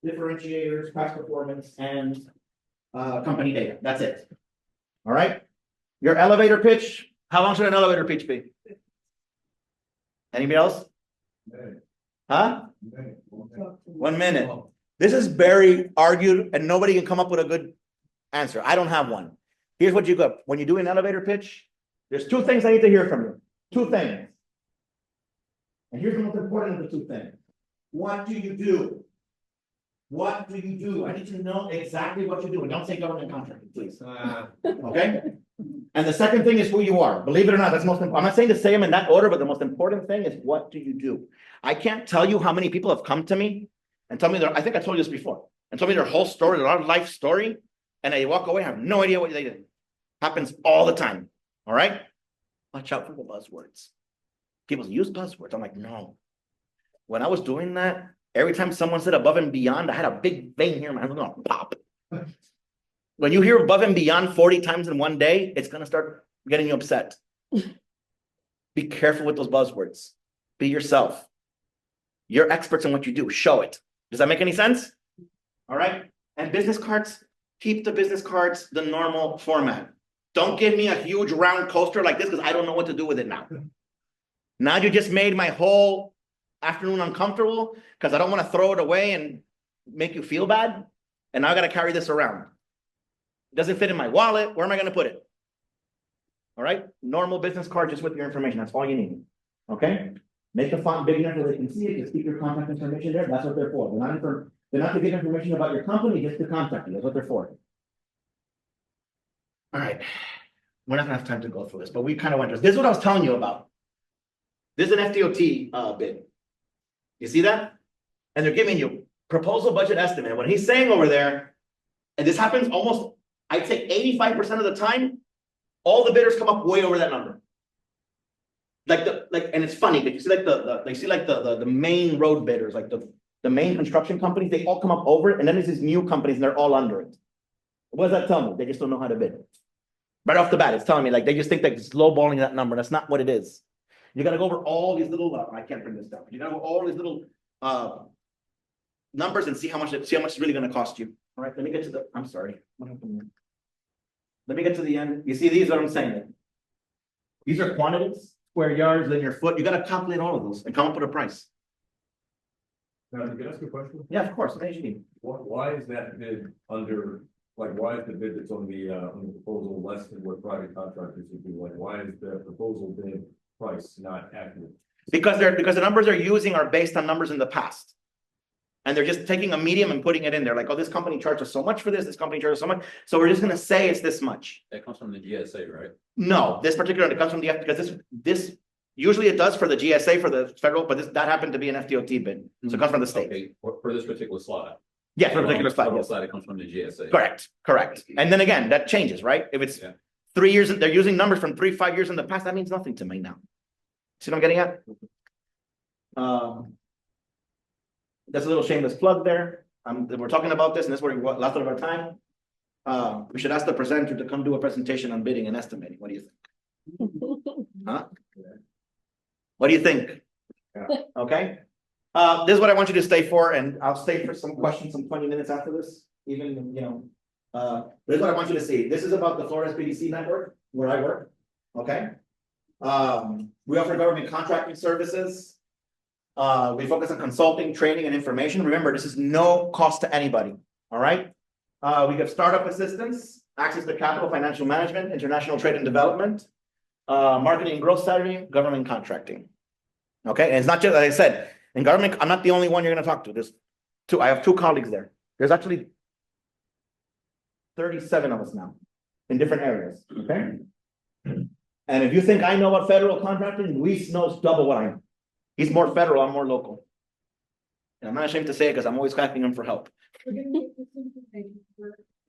differentiators, past performance, and company data. That's it. All right. Your elevator pitch, how long should an elevator pitch be? Anybody else? Huh? 1 minute. This is very argued and nobody can come up with a good answer. I don't have one. Here's what you got. When you do an elevator pitch, there's two things I need to hear from you. Two things. And here's the most important of the two things. What do you do? What do you do? I need to know exactly what you do. And don't say government contracting, please. Okay? And the second thing is who you are. Believe it or not, that's most important. I'm not saying to say them in that order, but the most important thing is what do you do? I can't tell you how many people have come to me and tell me I think I told you this before, and told me their whole story, their life story, and they walk away, have no idea what they did. Happens all the time. All right? Watch out for the buzzwords. People use buzzwords. I'm like, no. When I was doing that, every time someone said above and beyond, I had a big vein here, man. I'm gonna pop. When you hear above and beyond 40 times in one day, it's gonna start getting you upset. Be careful with those buzzwords. Be yourself. You're experts in what you do. Show it. Does that make any sense? All right. And business cards, keep the business cards the normal format. Don't give me a huge round coaster like this because I don't know what to do with it now. Now you just made my whole afternoon uncomfortable because I don't want to throw it away and make you feel bad. And now I got to carry this around. It doesn't fit in my wallet. Where am I going to put it? All right. Normal business card just with your information. That's all you need. Okay. Make the font big enough so they can see it. Just keep your contact information there. That's what they're for. They're not to give information about your company, just to contact you. That's what they're for. All right. We're not gonna have time to go through this, but we kind of went through this. This is what I was telling you about. This is an FDOT bid. You see that? And they're giving you proposal budget estimate. What he's saying over there, and this happens almost, I'd say 85% of the time, all the bidders come up way over that number. And it's funny, but you see the main road bidders, like the main construction companies, they all come up over it, and then there's these new companies and they're all under it. What does that tell me? They just don't know how to bid. Right off the bat, it's telling me like they just think that it's lowballing that number. That's not what it is. You gotta go over all these little, I can't bring this down. You gotta go over all these little numbers and see how much it's really gonna cost you. All right, let me get to the, I'm sorry. What happened here? Let me get to the end. You see these, what I'm saying? These are quantities, square yards, linear foot. You gotta calculate all of those and come up with a price. Now, can I ask you a question? Yeah, of course. What do you need? Why is that bid under, like, why is the bid that's on the proposal less than what private contractors would do? Like, why is the proposal bid price not accurate? Because the numbers they're using are based on numbers in the past. And they're just taking a medium and putting it in there, like, oh, this company charges so much for this company charges so much, so we're just gonna say it's this much. That comes from the GSA, right? No, this particular, it comes from the, because this, usually it does for the GSA, for the federal, but that happened to be an FDOT bid, so it comes from the state. Okay, for this particular slide. Yeah, for a particular slide, yes. Slide, it comes from the GSA. Correct. And then again, that changes, right? If it's 3 years, they're using numbers from 5 years in the past, that means nothing to me now. See what I'm getting at? That's a little shameless plug there. We're talking about this, and this is where we lost of our time. We should ask the presenter to come do a presentation on bidding and estimating. What do you think? Huh? What do you think? Yeah. Okay. This is what I want you to stay for, and I'll stay for some questions, some 20 minutes after this. Even, you know, this is what I want you to see. This is about the Florida SBDC network where I work. Okay. We offer government contracting services. We focus on consulting, training, and information. Remember, this is no cost to anybody. All right. We give startup assistance, access to capital, financial management, international trade and development, marketing and growth strategy, government contracting. Okay. And it's not just, like I said, in government, I'm not the only one you're going to talk to. There's two. I have 2 colleagues there. There's actually 37 of us now in different areas. Okay. And if you think I know what federal contracting, Luis knows double what I know. He's more federal, I'm more local. And I'm not ashamed to say it because I'm always asking him for help.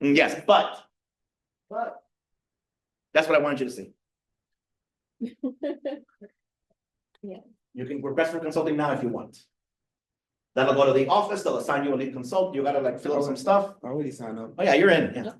Yes, but that's what I wanted you to see. Yeah. You can request for consulting now if you want. That'll go to the office, they'll assign you a lead consultant, you gotta like fill out some stuff. I already signed up. Oh yeah, you're in, yeah.